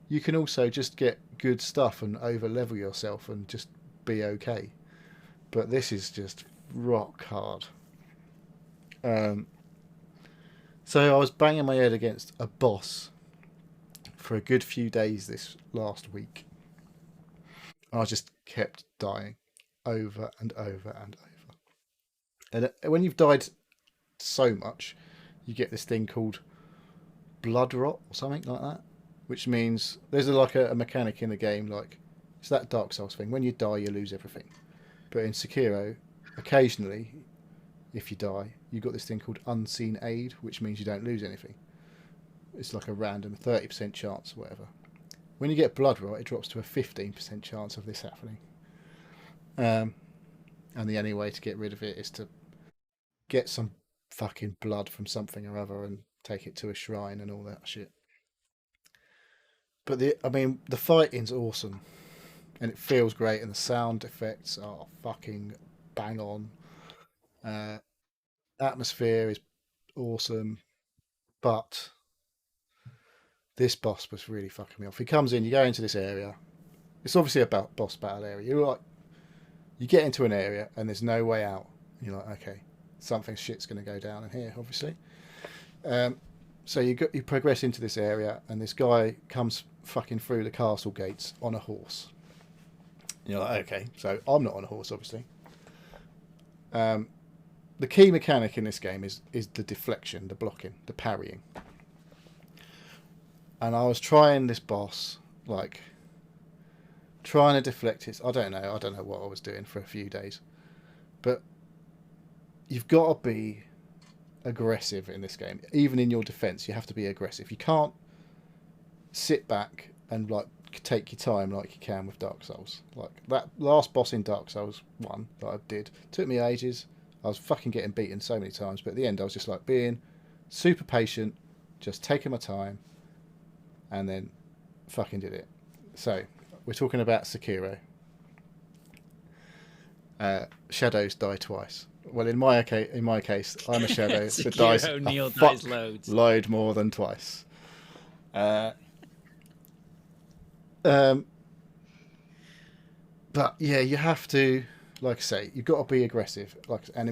you can also just get good stuff and over level yourself and just be okay. But this is just rock hard. So I was banging my head against a boss for a good few days this last week. I just kept dying over and over and over. And when you've died so much, you get this thing called blood rot or something like that, which means there's like a mechanic in the game, like it's that Dark Souls thing. When you die, you lose everything. But in Sekiro, occasionally, if you die, you've got this thing called unseen aid, which means you don't lose anything. It's like a random 30% chance or whatever. When you get blood rot, it drops to a 15% chance of this happening. And the only way to get rid of it is to get some fucking blood from something or other and take it to a shrine and all that shit. But the fighting's awesome. And it feels great, and the sound effects are fucking bang on. Atmosphere is awesome, but this boss was really fucking me off. He comes in, you go into this area. It's obviously a boss battle area. You get into an area and there's no way out. You're like, okay, something shit's going to go down in here, obviously. So you progress into this area, and this guy comes fucking through the castle gates on a horse. You're like, okay, so I'm not on a horse, obviously. The key mechanic in this game is the deflection, the blocking, the parrying. And I was trying this boss, like, trying to deflect it. I don't know what I was doing for a few days. But you've got to be aggressive in this game. Even in your defense, you have to be aggressive. You can't sit back and, like, take your time like you can with Dark Souls. Like, that last boss in Dark Souls 1 that I did took me ages. I was fucking getting beaten so many times, but at the end I was just like being super patient, just taking my time, and then fucking did it. So we're talking about Sekiro. Shadows die twice. Well, in my case, I'm a shadow that dies a load more than twice. But yeah, you have to, like I say, you've got to be aggressive, and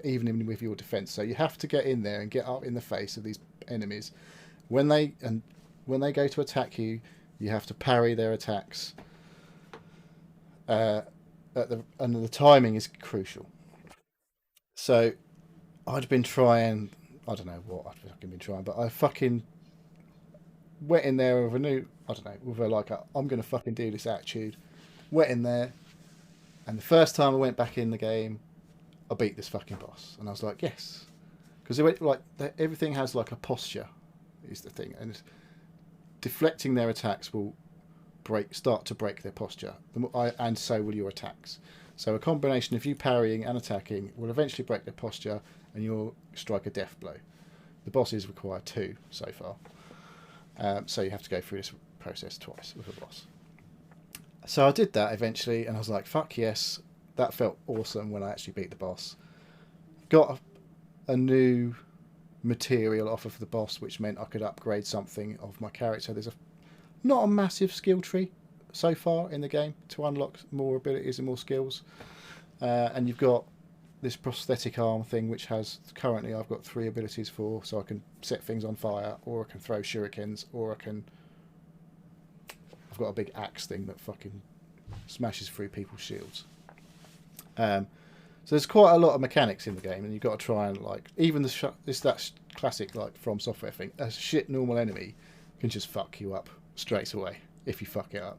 even with your defense. So you have to get in there and get up in the face of these enemies. When they go to attack you, You have to parry their attacks. And the timing is crucial. So I'd been trying. I don't know what I'd fucking been trying, but I fucking went in there with a new. I don't know, with a like I'm gonna fucking do this attitude. Went in there, and the first time I went back in the game, I beat this fucking boss, and I was like, yes, because everything has like a posture, is the thing, and deflecting their attacks will start to break their posture, and so will your attacks. So a combination of you parrying and attacking will eventually break their posture, and you'll strike a death blow. The bosses require 2 so far, so you have to go through this process twice with a boss. So I did that eventually, and I was like, fuck yes, that felt awesome when I actually beat the boss. Got a new material off of the boss, which meant I could upgrade something of my character. There's not a massive skill tree so far in the game to unlock more abilities and more skills. And you've got this prosthetic arm thing, which has currently I've got 3 abilities for, so I can set things on fire, or I can throw shurikens, or I've got a big axe thing that fucking smashes through people's shields. So there's quite a lot of mechanics in the game, and you've got to try and like even that classic like From Software thing. A shit normal enemy can just fuck you up straight away if you fuck it up.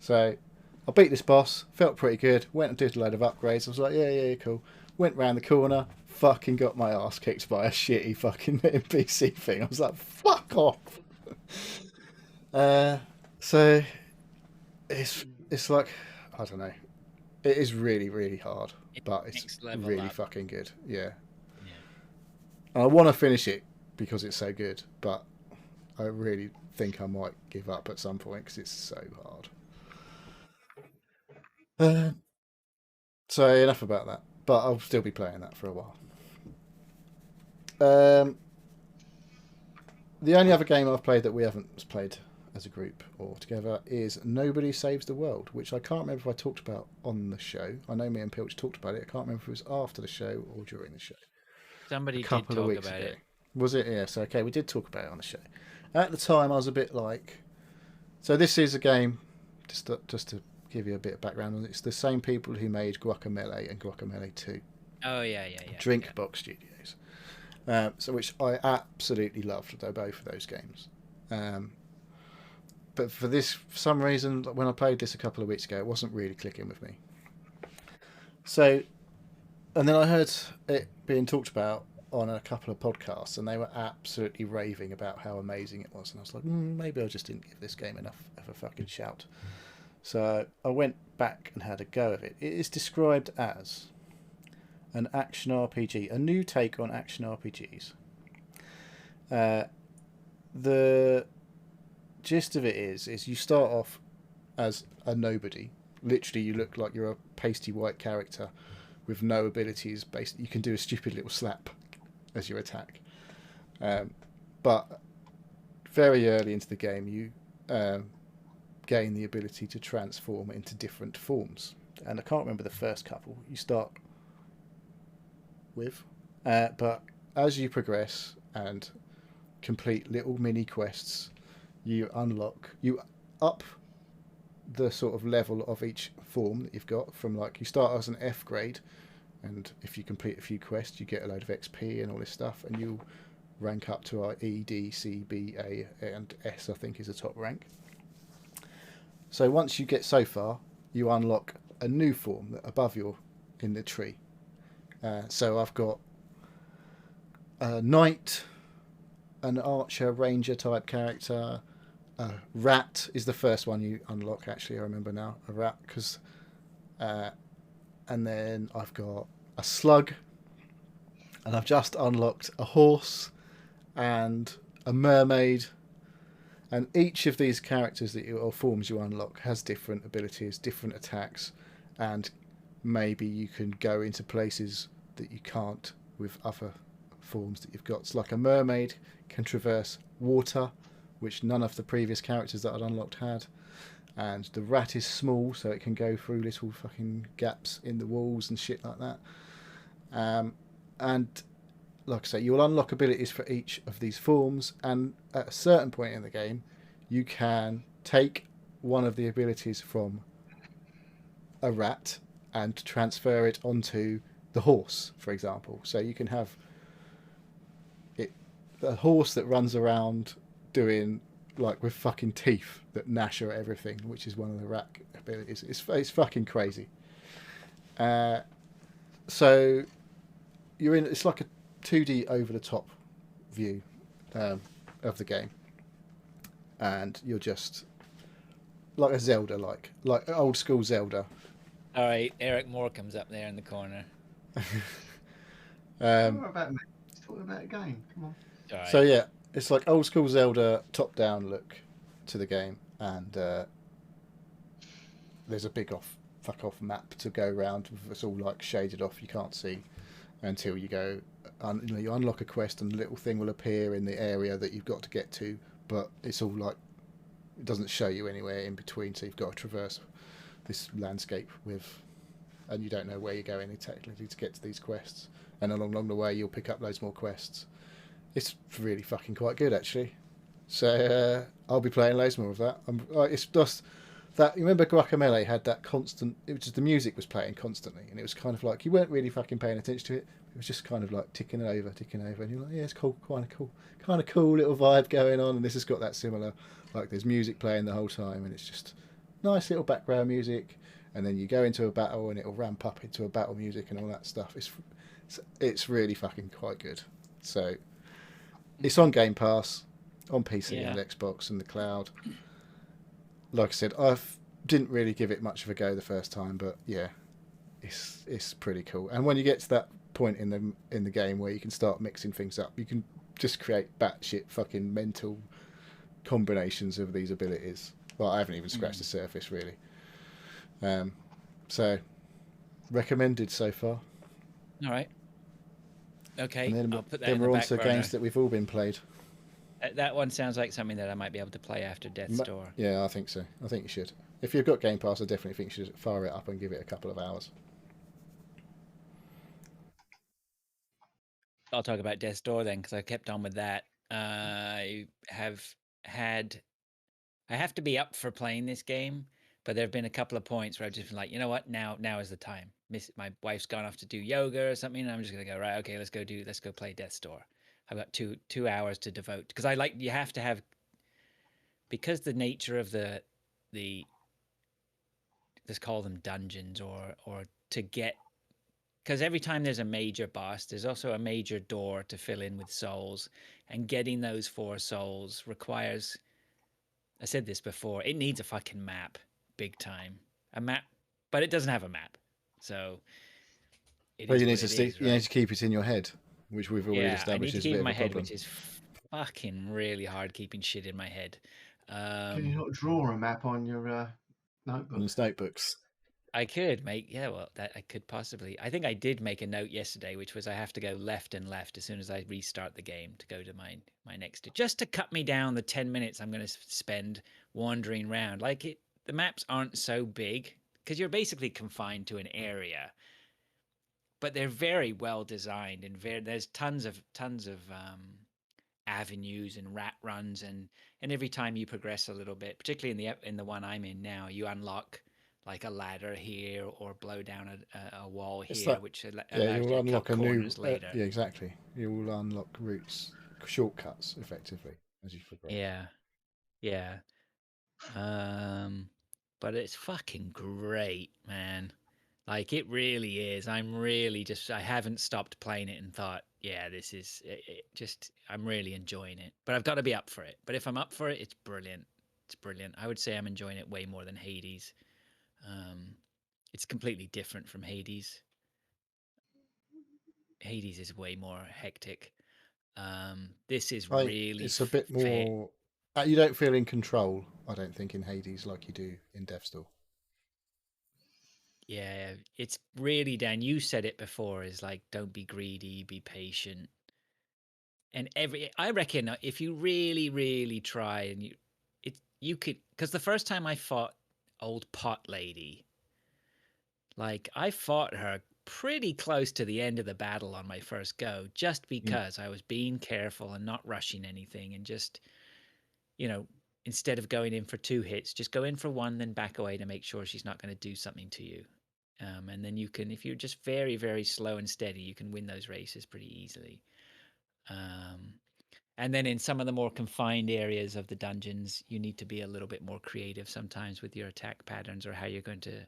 So I beat this boss, felt pretty good, went and did a load of upgrades. I was like, yeah, cool. Went round the corner, fucking got my ass kicked by a shitty fucking NPC thing. I was like, fuck off. So it's like, I don't know. It is really, really hard, but it's really fucking good. Yeah. And I want to finish it because it's so good, but I really think I might give up at some point because it's so hard. So enough about that, but I'll still be playing that for a while. The only other game I've played that we haven't played as a group or together is Nobody Saves the World, which I can't remember if I talked about on the show. I know me and Pilch talked about it. I can't remember if it was after the show or during the show. Somebody did talk about it. Was it? Yeah, so okay, we did talk about it on the show. At the time, I was a bit like... So this is a game, just to give you a bit of background on it, it's the same people who made Guacamelee and Guacamelee 2. Oh, yeah. Drinkbox Studios. So which I absolutely loved, though, both of those games. But for some reason, when I played this a couple of weeks ago, it wasn't really clicking with me. So, and then I heard it being talked about on a couple of podcasts, and they were absolutely raving about how amazing it was. And I was like, maybe I just didn't give this game enough of a fucking shout. So I went back and had a go of it. It is described as an action RPG, a new take on action RPGs. The gist of it is you start off as a nobody. Literally, you look like you're a pasty white character with no abilities. Basically, you can do a stupid little slap as your attack. But very early into the game, you gain the ability to transform into different forms. And I can't remember the first couple you start with. But as you progress and complete little mini quests, you up the sort of level of each form that you've got. From like, you start as an F grade, and if you complete a few quests, you get a load of XP and all this stuff, and you rank up to E, D, C, B, A, and S, I think, is the top rank. So once you get so far, you unlock a new form that above you in the tree. So I've got a knight, an archer, ranger type character. A rat is the first one you unlock, actually, I remember now. A rat, because... and then I've got a slug, and I've just unlocked a horse and a mermaid. And each of these characters or forms you unlock has different abilities, different attacks, and maybe you can go into places that you can't with other forms that you've got. It's like a mermaid can traverse water, which none of the previous characters that I'd unlocked had. And the rat is small, so it can go through little fucking gaps in the walls and shit like that. And like I say, you'll unlock abilities for each of these forms, and at a certain point in the game, you can take one of the abilities from a rat and transfer it onto the horse, for example. So you can have it a horse that runs around doing like with fucking teeth that gnash at everything, which is one of the rat abilities. It's fucking crazy. So you're in. It's like a 2D over the top view of the game, and you're just like a Zelda, like old school Zelda. All right, Eric Moore comes up there in the corner. What about me? He's talking about a game. Come on. All right. So yeah, it's like old school Zelda top-down look to the game, and there's a big fuck off map to go around. It's all like shaded off. You can't see until you go. You unlock a quest, and a little thing will appear in the area that you've got to get to, but it's all like it doesn't show you anywhere in between. So you've got to traverse this landscape and you don't know where you're going technically to get to these quests. And along the way, you'll pick up loads more quests. It's really fucking quite good, actually. So I'll be playing loads more of that. It's just that you remember Guacamelee had that constant. It was just the music was playing constantly, and it was kind of like you weren't really fucking paying attention to it. It was just kind of like ticking over, and you're like, yeah, it's cool, kind of cool little vibe going on. And this has got that similar, like there's music playing the whole time, and it's just nice little background music. And then you go into a battle, and it'll ramp up into a battle music and all that stuff. It's really fucking quite good. So it's on Game Pass, on PC and Xbox and the cloud. Like I said, I didn't really give it much of a go the first time, but yeah, it's pretty cool. And when you get to that point in the game where you can start mixing things up, you can just create batshit fucking mental combinations of these abilities. Well, I haven't even scratched the surface really. So recommended so far. All right. Okay. And then, I'll put that then in the we're on back to burner. games that we've all been played. That one sounds like something that I might be able to play after Death's Door. Yeah, I think so. I think you should. If you've got Game Pass, I definitely think you should fire it up and give it a couple of hours. I'll talk about Death's Door then, because I kept on with that. I have to be up for playing this game, but there have been a couple of points where I've just been like, you know what, now is the time. My wife's gone off to do yoga or something, and I'm just gonna go, right, okay, let's go play Death's Door. I've got two hours to devote, because you have to have, because the nature of the let's call them dungeons, or to get, because every time there's a major boss, there's also a major door to fill in with souls, and getting those 4 souls requires, I said this before, it needs a fucking map, big time. A map, but it doesn't have a map. So you need to keep it in your head, which we've already established is a bit of a problem. Which is fucking really hard, keeping shit in my head. Can you not draw a map on your notebook? On the notebooks. I could make, that I could possibly. I think I did make a note yesterday, which was I have to go left and left as soon as I restart the game to go to my next, just to cut me down the 10 minutes I'm going to spend wandering around. The maps aren't so big, because you're basically confined to an area, but they're very well designed, and there's tons of avenues and rat runs, and every time you progress a little bit, particularly in the one I'm in now, you unlock like a ladder here, or blow down a wall here, which allows you to cut corners later. Yeah, exactly. You will unlock routes, shortcuts, effectively, as you progress. Yeah. But it's fucking great, man. Like, it really is. I haven't stopped playing it and thought, yeah, this is I'm really enjoying it. But I've got to be up for it. But if I'm up for it, it's brilliant. It's brilliant. I would say I'm enjoying it way more than Hades. It's completely different from Hades. Hades is way more hectic. This is really... It's a bit more... you don't feel in control, I don't think, in Hades like you do in Death's Door. Yeah, it's really, Dan, you said it before, is like, don't be greedy, be patient. And I reckon if you really, really try, and you could, because the first time I fought old pot lady, like, I fought her pretty close to the end of the battle on my first go, just because I was being careful and not rushing anything, and just, instead of going in for 2 hits, just go in for 1, then back away to make sure she's not going to do something to you. And then you can, if you're just very, very slow and steady, you can win those races pretty easily. And then in some of the more confined areas of the dungeons, you need to be a little bit more creative sometimes with your attack patterns or how you're going to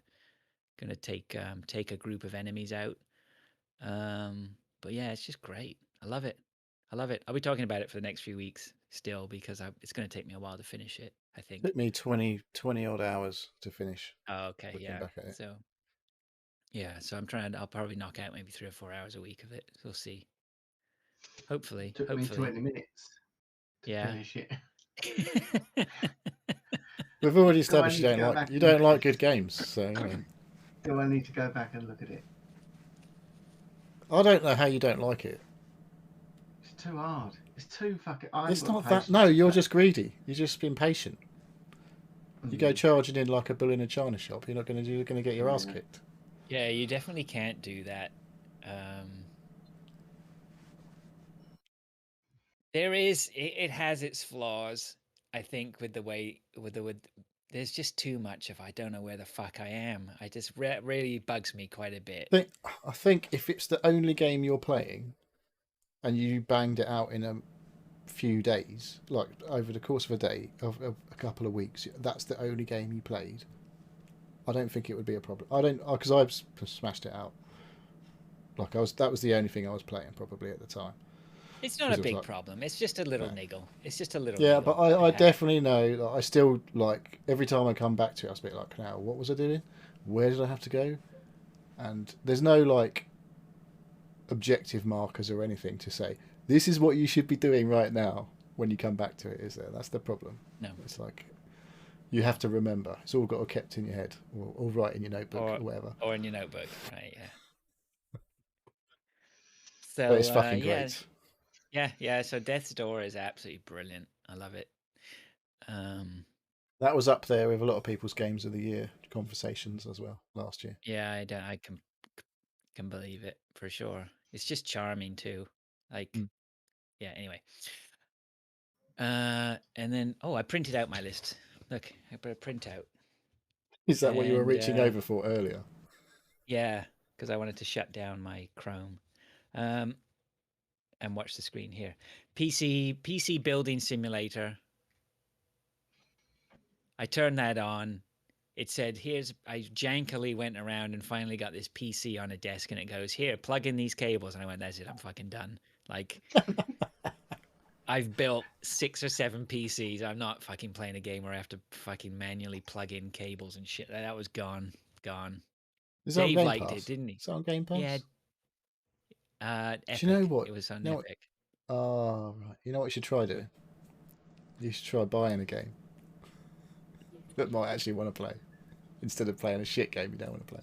take a group of enemies out. But yeah, it's just great. I love it. I love it. I'll be talking about it for the next few weeks still because it's going to take me a while to finish it, I think. Took me 20 odd hours to finish. Oh, okay, Looking yeah. back at it. So yeah, so I'll probably knock out maybe 3 or 4 hours a week of it. We'll see. Hopefully. Took me 20 minutes to finish it. We've already Do I established need to go back you and don't look at like this? good games, so you know. Do I need to go back and look at it? I don't know how you don't like it. It's too hard. It's too fucking. It's not that. No, you're just greedy. You're just impatient. You go charging in like a bull in a china shop. You're not going to do. You're going to get your ass kicked. Yeah, you definitely can't do that. There is. It has its flaws. I think with the way with there's just too much of I don't know where the fuck I am. I just really bugs me quite a bit. I think if it's the only game you're playing, and you banged it out in a few days, like over the course of a day, of a couple of weeks, that's the only game you played, I don't think it would be a problem. I don't, because I've smashed it out. Like that was the only thing I was playing probably at the time. It's not a big problem. It's just a little niggle. It's just a little. Yeah, niggle but I definitely know that I still like every time I come back to it, I was a bit like, now what was I doing? Where did I have to go? And there's no like objective markers or anything to say this is what you should be doing right now when you come back to it, is there? That's the problem. No, it's like you have to remember. It's all got to be kept in your head or write in your notebook or whatever. Or in your notebook, right? Yeah. So but it's fucking great. Yeah. So Death's Door is absolutely brilliant. I love it. That was up there with a lot of people's games of the year conversations as well last year. Yeah, I can believe it for sure. It's just charming too. Like, yeah. Anyway, and then I printed out my list. Look, I put a printout. Is that what you were reaching over for earlier? Yeah, because I wanted to shut down my Chrome. And watch the screen here. PC building simulator. I turned that on. It said, I jankily went around and finally got this PC on a desk and it goes, here, plug in these cables. And I went, that's it, I'm fucking done. Like, I've built 6 or 7 PCs. I'm not fucking playing a game where I have to fucking manually plug in cables and shit. That was gone. Dave liked it, didn't he? Is that on Game Pass? Yeah. Epic. Do you know what? It was on Epic. Oh, right. You know what you should try doing? You should try buying a game that might actually want to play instead of playing a shit game you don't want to play.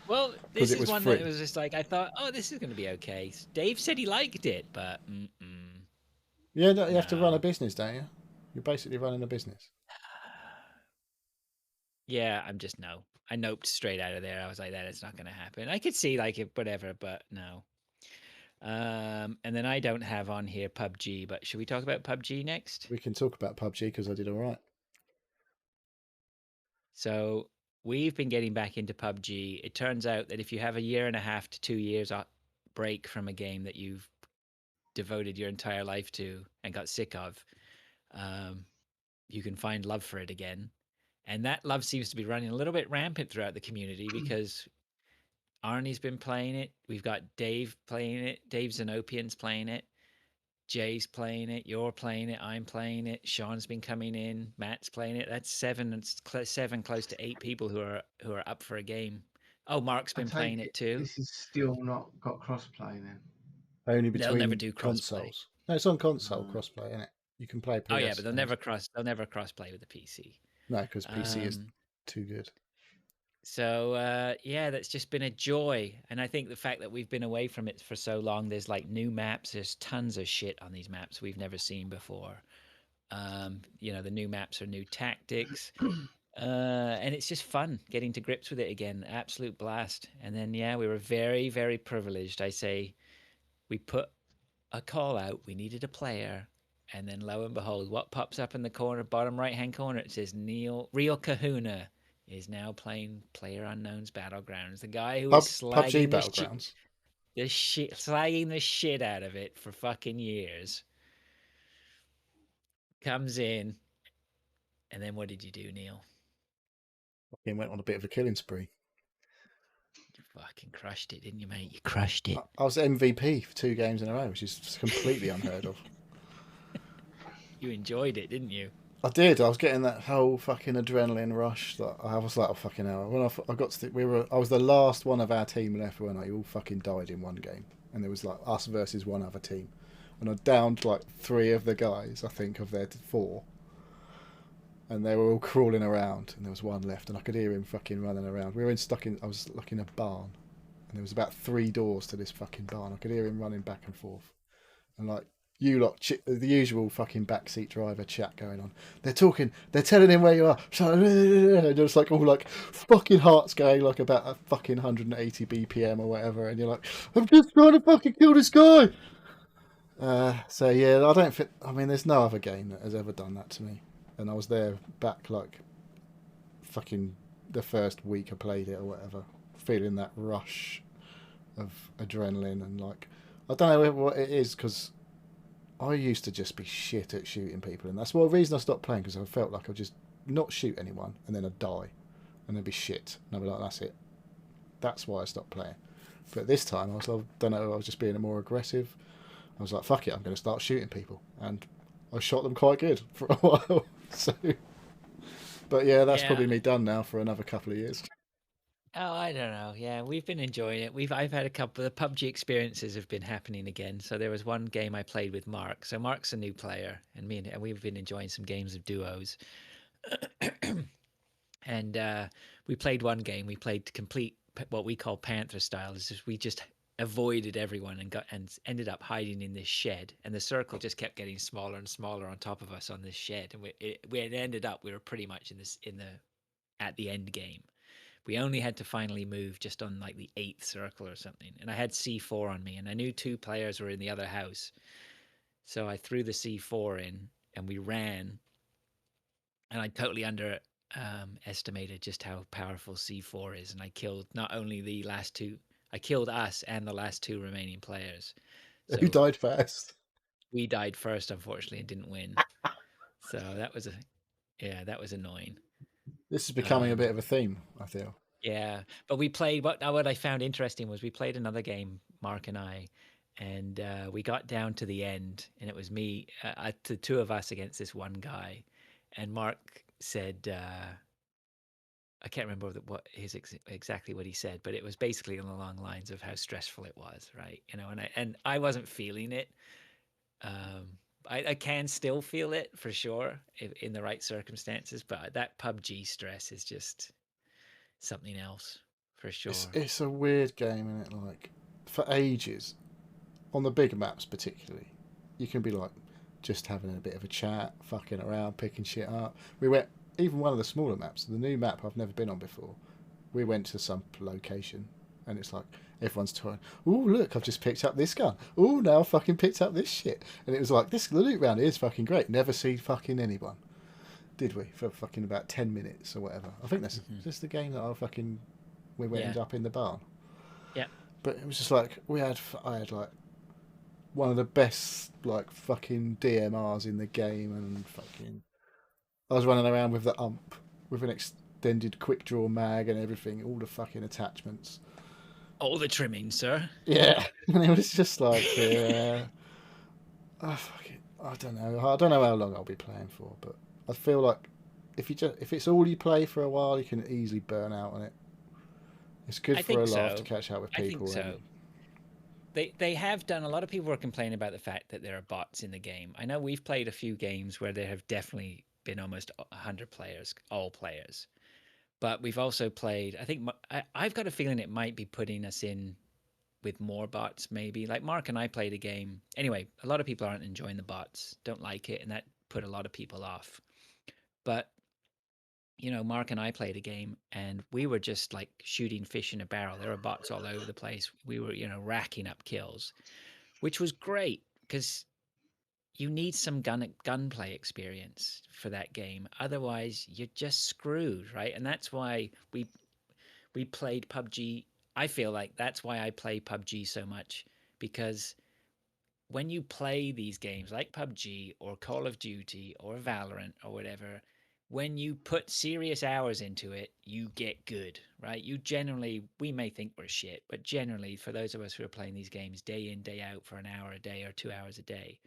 Well, this is one that was just like, I thought, this is going to be okay. Dave said he liked it, but yeah, you have to run a business, don't you? You're basically running a business. Yeah, I noped straight out of there. I was like, that is not going to happen. I could see like it, whatever, but no. And then I don't have on here PUBG, but should we talk about PUBG next? We can talk about PUBG because I did all right. So we've been getting back into PUBG. It turns out that if you have a 1.5 to 2 years break from a game that you've devoted your entire life to and got sick of, you can find love for it again. And that love seems to be running a little bit rampant throughout the community because Arnie's been playing it. We've got Dave playing it. Dave Zenopian's playing it. Jay's playing it. You're playing it. I'm playing it. Sean's been coming in. Matt's playing it. That's 7, close to 8 people who are up for a game. Oh, Mark's been playing it too. This is still not got crossplay then. Only between they'll never do consoles. No, it's on console crossplay, isn't it? You can play PS. Oh yeah, but they'll never crossplay with the PC. No, because PC is too good. So yeah, that's just been a joy, and I think the fact that we've been away from it for so long, there's like new maps. There's tons of shit on these maps we've never seen before. The new maps are new tactics, and it's just fun getting to grips with it again. Absolute blast. And then we were very, very privileged. I say, we put a call out. We needed a player. And then lo and behold, what pops up in the corner, bottom right-hand corner? It says Real Kahuna is now playing PlayerUnknown's Battlegrounds. The guy who is PUBG slagging Battlegrounds. slagging the shit out of it for fucking years comes in, and then what did you do, Neil? Fucking went on a bit of a killing spree. You fucking crushed it, didn't you, mate? You crushed it. I was MVP for 2 games in a row, which is completely unheard of. You enjoyed it, didn't you? I did. I was getting that whole fucking adrenaline rush. That I was like, oh fucking hell. When I got to, I was the last one of our team left when I all fucking died in one game, and there was like us versus one other team, and I downed like 3 of the guys, I think, of their 4, and they were all crawling around, and there was one left, and I could hear him fucking running around. We were I was like in a barn, and there was about 3 doors to this fucking barn. I could hear him running back and forth, and like. You lot, the usual fucking backseat driver chat going on. They're talking, they're telling him where you are. And just like all like fucking hearts going like about a fucking 180 BPM or whatever. And you're like, I'm just trying to fucking kill this guy. So yeah, I mean, there's no other game that has ever done that to me. And I was there back like fucking the first week I played it or whatever, feeling that rush of adrenaline and like, I don't know what it is because I used to just be shit at shooting people, and that's the reason I stopped playing, because I felt like I'd just not shoot anyone, and then I'd die, and then be shit, and I'd be like, that's it. That's why I stopped playing. But this time, I don't know, I was just being more aggressive. I was like, fuck it, I'm going to start shooting people, and I shot them quite good for a while. So, but yeah, that's probably me done now for another couple of years. Oh, I don't know. Yeah, we've been enjoying it. I've had a couple of PUBG experiences have been happening again. So there was one game I played with Mark. So Mark's a new player, and we've been enjoying some games of duos. And we played one game. We played complete what we call Panther style. Is just we just avoided everyone and ended up hiding in this shed. And the circle just kept getting smaller and smaller on top of us on this shed. And we ended up we were pretty much at the end game. We only had to finally move just on like the 8th circle or something. And I had C4 on me, and I knew 2 players were in the other house. So I threw the C4 in, and we ran. And I totally estimated just how powerful C4 is. And I killed not only the last 2, I killed us and the last 2 remaining players. So Who died first? we died first, unfortunately, and didn't win. So that was annoying. This is becoming a bit of a theme, I feel. Yeah, but we played what I found interesting was we played another game, Mark and I, and we got down to the end, and it was me, the 2 of us against this one guy, and Mark said, I can't remember exactly what he said, but it was basically along the lines of how stressful it was, right? You know, and I wasn't feeling it. I can still feel it for sure in the right circumstances, but that PUBG stress is just something else for sure. It's a weird game, isn't it? Like, for ages, on the big maps particularly, you can be like just having a bit of a chat, fucking around, picking shit up. We went, even one of the smaller maps, the new map I've never been on before, we went to some location, and it's like everyone's talking, oh look, I've just picked up this gun, oh now I've fucking picked up this shit, and it was like, the loot round is fucking great, never see fucking anyone, did we, for fucking about 10 minutes or whatever. I think that's just the game that we went up in the barn. Yeah. But it was just like, I had like one of the best like fucking DMRs in the game, and fucking I was running around with the ump with an extended quick draw mag and everything, all the fucking attachments, all the trimming, sir. Yeah. And it was just like I don't know how long I'll be playing for, but I feel like if it's all you play for a while, you can easily burn out on it. It's good for a laugh to catch up with people. I think so. They have done, a lot of people are complaining about the fact that there are bots in the game. I know we've played a few games where there have definitely been almost 100 players, all players. But we've also played, I think, I've got a feeling it might be putting us in with more bots, maybe. Like Mark and I played a game. Anyway, a lot of people aren't enjoying the bots, don't like it, and that put a lot of people off. But you know, Mark and I played a game, and we were just like shooting fish in a barrel. There were bots all over the place. We were, racking up kills, which was great because, you need some gunplay experience for that game. Otherwise, you're just screwed, right? And that's why we played PUBG. I feel like that's why I play PUBG so much, because when you play these games like PUBG or Call of Duty or Valorant or whatever, when you put serious hours into it, you get good, right? You generally, we may think we're shit, but generally, for those of us who are playing these games day in, day out for an hour a day or 2 hours a day,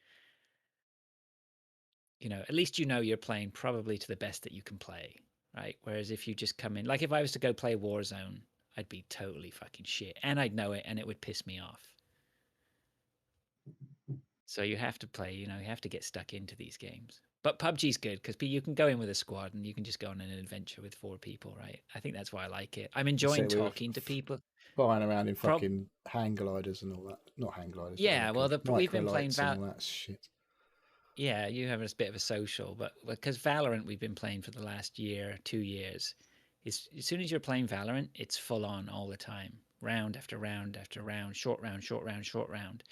at least you're playing probably to the best that you can play, right? Whereas if you just come in, like if I was to go play Warzone, I'd be totally fucking shit, and I'd know it, and it would piss me off. So you have to play, you have to get stuck into these games. But PUBG's good because you can go in with a squad and you can just go on an adventure with 4 people, right? I think that's why I like it. I'm enjoying we were talking to people. flying around in fucking hang gliders and all that. Not hang gliders. Yeah, well, we've been playing and all that shit. Yeah, you have a bit of a social, but because Valorant we've been playing for the last year, 2 years. As soon as you're playing Valorant, it's full on all the time, round after round after round, short round, short round, short round.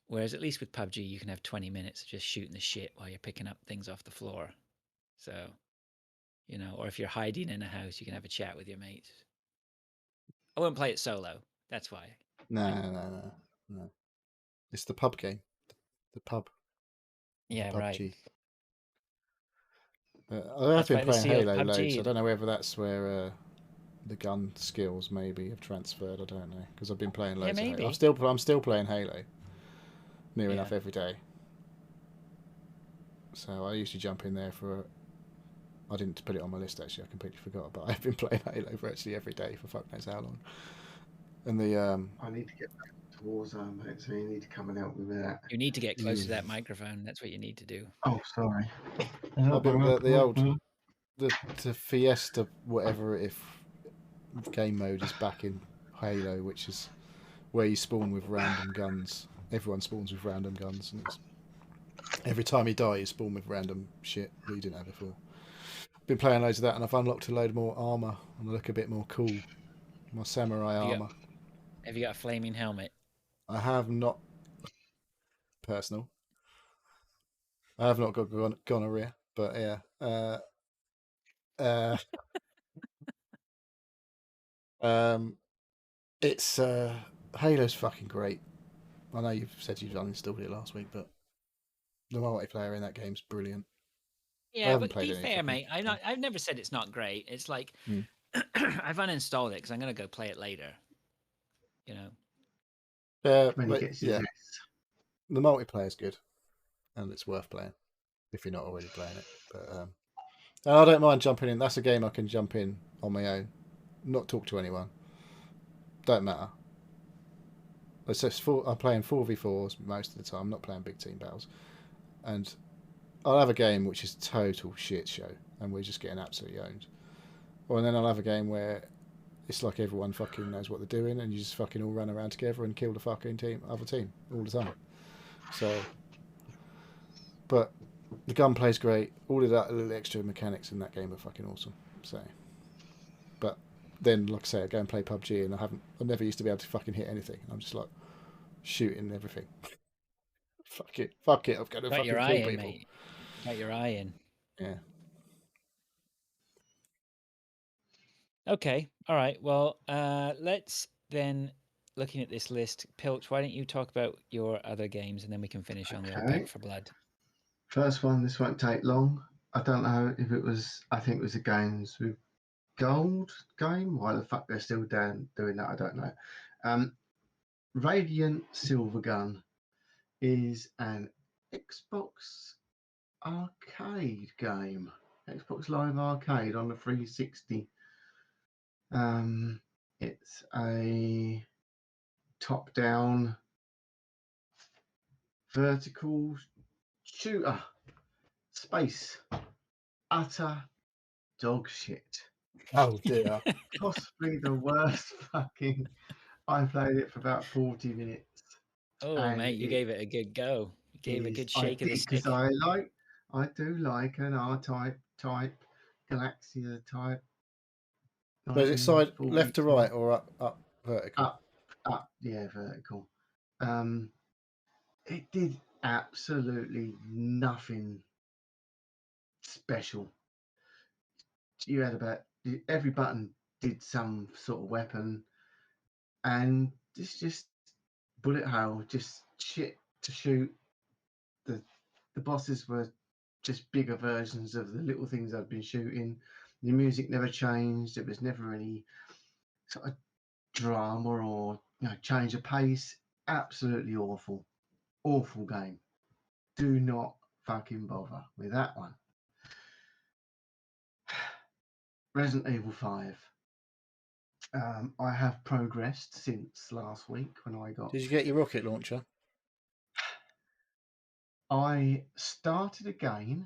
Whereas at least with PUBG, you can have 20 minutes of just shooting the shit while you're picking up things off the floor. So, or if you're hiding in a house, you can have a chat with your mates. I wouldn't play it solo. That's why. No. It's the pub game. The pub. Yeah, the PUBG. right. I have been playing Halo loads. I don't know whether that's where the gun skills maybe have transferred. I don't know, because I've been playing loads of Halo. I'm still playing Halo near enough every day. So I usually jump in there I didn't put it on my list actually. I completely forgot, but I've been playing Halo virtually every day for fuck knows how long. And I need to get back to Warzone, mate. So you need to come and help me with that. You need to get close to that microphone. That's what you need to do. Oh, sorry. I've been the Fiesta whatever if game mode is back in Halo, which is where you spawn with random guns. Everyone spawns with random guns, and it's every time you die, you spawn with random shit that you didn't have before. Been playing loads of that, and I've unlocked a load more armor, and I look a bit more cool. My samurai armor. Have you got a flaming helmet? I have not. Personal. I have not got gonorrhea, but yeah. It's Halo's fucking great. I know you've said you've uninstalled it last week, but the multiplayer in that game's brilliant. Yeah, but be fair, mate. I've never said it's not great. It's like I've uninstalled it because I'm going to go play it later. When he gets his the multiplayer's good, and it's worth playing if you're not already playing it. But I don't mind jumping in. That's a game I can jump in on my own, not talk to anyone. Don't matter. I'm playing 4v4s most of the time. I'm not playing big team battles, and I'll have a game which is total shit show, and we're just getting absolutely owned. Or then I'll have a game where it's like everyone fucking knows what they're doing, and you just fucking all run around together and kill the fucking other team all the time. So, but the gunplay's great. All of that little extra mechanics in that game are fucking awesome. So, but then, like I say, I go and play PUBG, and I never used to be able to fucking hit anything. I'm just like shooting everything. Fuck it. I'm going to fucking kill people. Mate. Got your eye in. Yeah. Okay. All right. Well, let's then, looking at this list, Pilch, why don't you talk about your other games, and then we can finish on the old Back 4 Blood. First one, this won't take long. I don't know if it was, I think it was a Games with Gold game. Why the fuck they're still doing that, I don't know. Radiant Silvergun is an Xbox arcade game. Xbox Live Arcade on the 360. It's a top-down vertical shooter. Space. Utter dog shit. Oh dear. Possibly the worst fucking. I played it for about 40 minutes. Oh, mate, you gave it a good go. You gave a good shake of the stick. Because I do like an R-type, Galaxia type. So is it side left to right or up vertical? Up, yeah, vertical. It did absolutely nothing special. You had about every button did some sort of weapon, and it's just bullet hole, just shit to shoot. The bosses were just bigger versions of the little things I'd been shooting. The music never changed. It was never any sort of drama or change of pace. Absolutely awful game. Do not fucking bother with that one. Resident Evil 5. I have progressed since last week when I got. Did you get your rocket launcher? I started again.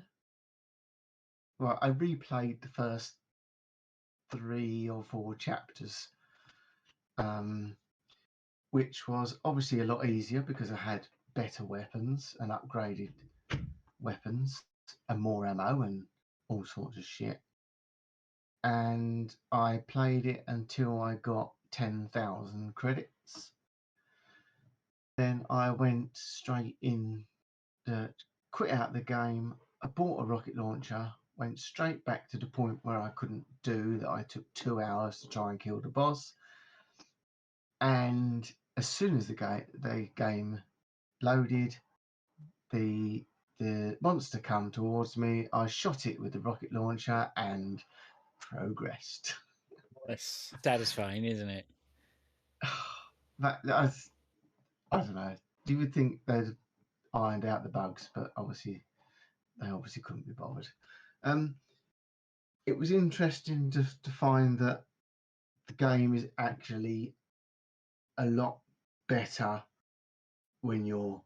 Well, I replayed the first 3 or 4 chapters, which was obviously a lot easier because I had better weapons and upgraded weapons and more ammo and all sorts of shit. And I played it until I got 10,000 credits. Then I went straight in, quit out the game. I bought a rocket launcher, went straight back to the point where I couldn't do that. I took 2 hours to try and kill the boss. And as soon as the game loaded, the monster come towards me. I shot it with the rocket launcher and progressed. Nice. Satisfying, isn't it? I don't know. You would think they'd ironed out the bugs, but they obviously couldn't be bothered. It was interesting to find that the game is actually a lot better when you're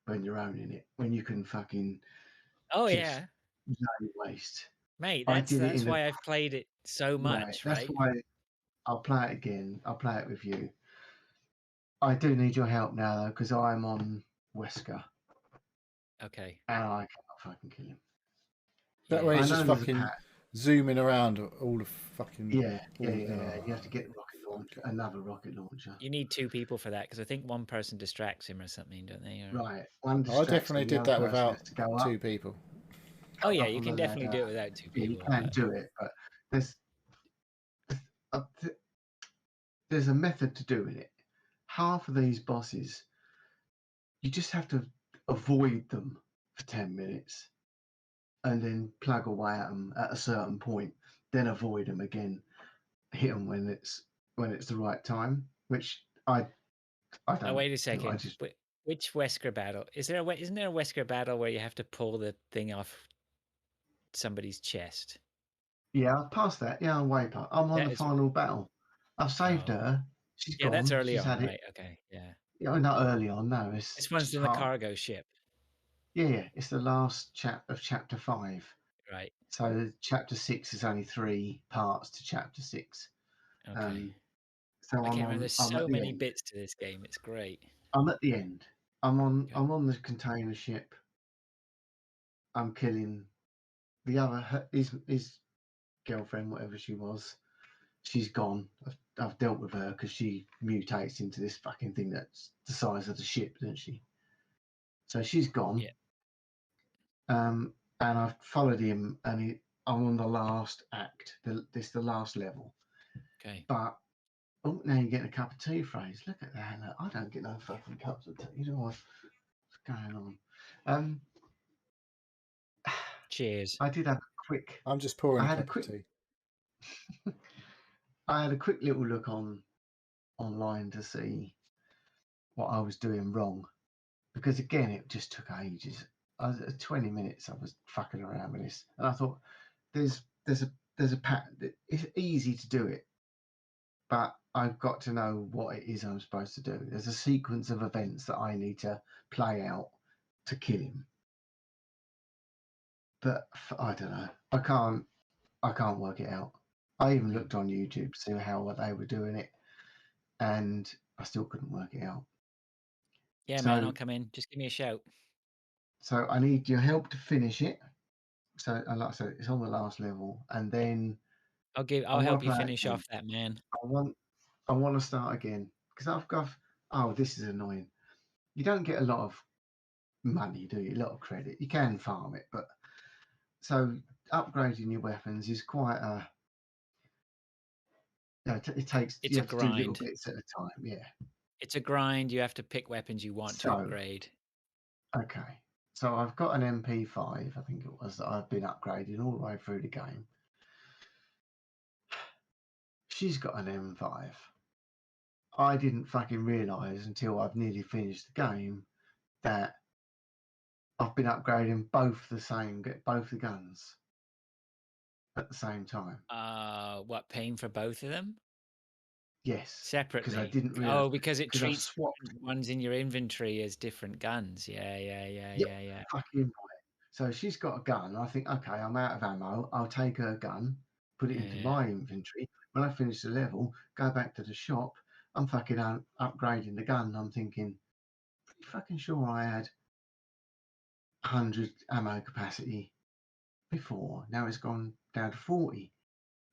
owning it, when you can fucking Oh just yeah, no waste. mate. I That's did it in why I've played it so much, That's right? why I'll play it again. I'll play it with you. I do need your help now though, because I'm on Wesker Okay. and I cannot fucking kill him. That Yeah. way I he's know just there's a fucking pattern. zooming around all the fucking. Yeah. all- You have to get the rocket launcher, another rocket launcher. You need 2 people for that because I think one person distracts him or something, don't they? Or... Right. One I distracts definitely me, the did other that person without has to go up. 2 people. Oh yeah, up you on can the definitely do ladder. it without 2 Yeah, you people. can but- do it, but there's a method to doing it. Half of these bosses, you just have to avoid them for 10 minutes and then plug away at them at a certain point, then avoid them again, hit them when it's the right time, which I don't Oh wait a do. second. I just Which Wesker battle? Isn't there a Wesker battle where you have to pull the thing off somebody's chest? yeah, I've passed that. Yeah, I'm way past. I'm on That the is- final battle. I've saved Oh. her. She's Yeah, gone. that's early She's on, had it. right? Okay, yeah. Yeah, not early on. No, it's This one's just in the half. cargo ship, Yeah, it's the last of chapter 5. right? So chapter 6 is only 3 parts to chapter 6. Okay. So I can't remember. There's I'm at so the many end. bits to this game. It's great. I'm at the end. I'm Okay. on the container ship. I'm killing the other his girlfriend, whatever she was. She's gone. I've dealt with her because she mutates into this fucking thing that's the size of the ship, doesn't she? So she's gone. Yeah. And I've followed him, and I'm on the last act. This the last level. Okay. But oh, now you're getting a cup of tea, Fraser. Look at that. Look, I don't get no fucking cups of tea. You know what's going on? Cheers. I did have a quick. I'm just pouring I a had a cup quick. of tea. I had a quick little look online to see what I was doing wrong, because again it just took ages. 20 minutes I was fucking around with this, and I thought there's a pattern. It's easy to do it, but I've got to know what it is I'm supposed to do. There's a sequence of events that I need to play out to kill him, but I don't know. I can't work it out. I even looked on YouTube to see how they were doing it, and I still couldn't work it out. Yeah, So- man, I'll come in. Just give me a shout. So I need your help to finish it. So, like I said, it's on the last level, and then I'll wanna help you play it finish again. off that man. I want to start again because I've got. Oh, this is annoying. You don't get a lot of money, do you? A lot of credit. You can farm it, but so upgrading your weapons is quite a. It takes. It's You a have to do little grind. bits at a time. Yeah. It's a grind. You have to pick weapons you want to So upgrade. okay. So I've got an MP5, I think it was, that I've been upgrading all the way through the game. She's got an M5. I didn't fucking realise until I've nearly finished the game that I've been upgrading both the guns at the same time. What, paying for both of them Yes, separately? because I didn't realise. Oh, because it Because I treats swapped. different ones in your inventory as different guns. Yeah. Yep, fucking right. So she's got a gun. I think, okay, I'm out of ammo. I'll take her gun, put it into Yeah. my inventory. When I finish the level, go back to the shop. I'm fucking upgrading the gun. I'm thinking, pretty fucking sure I had 100 ammo capacity before. Now it's gone down to 40.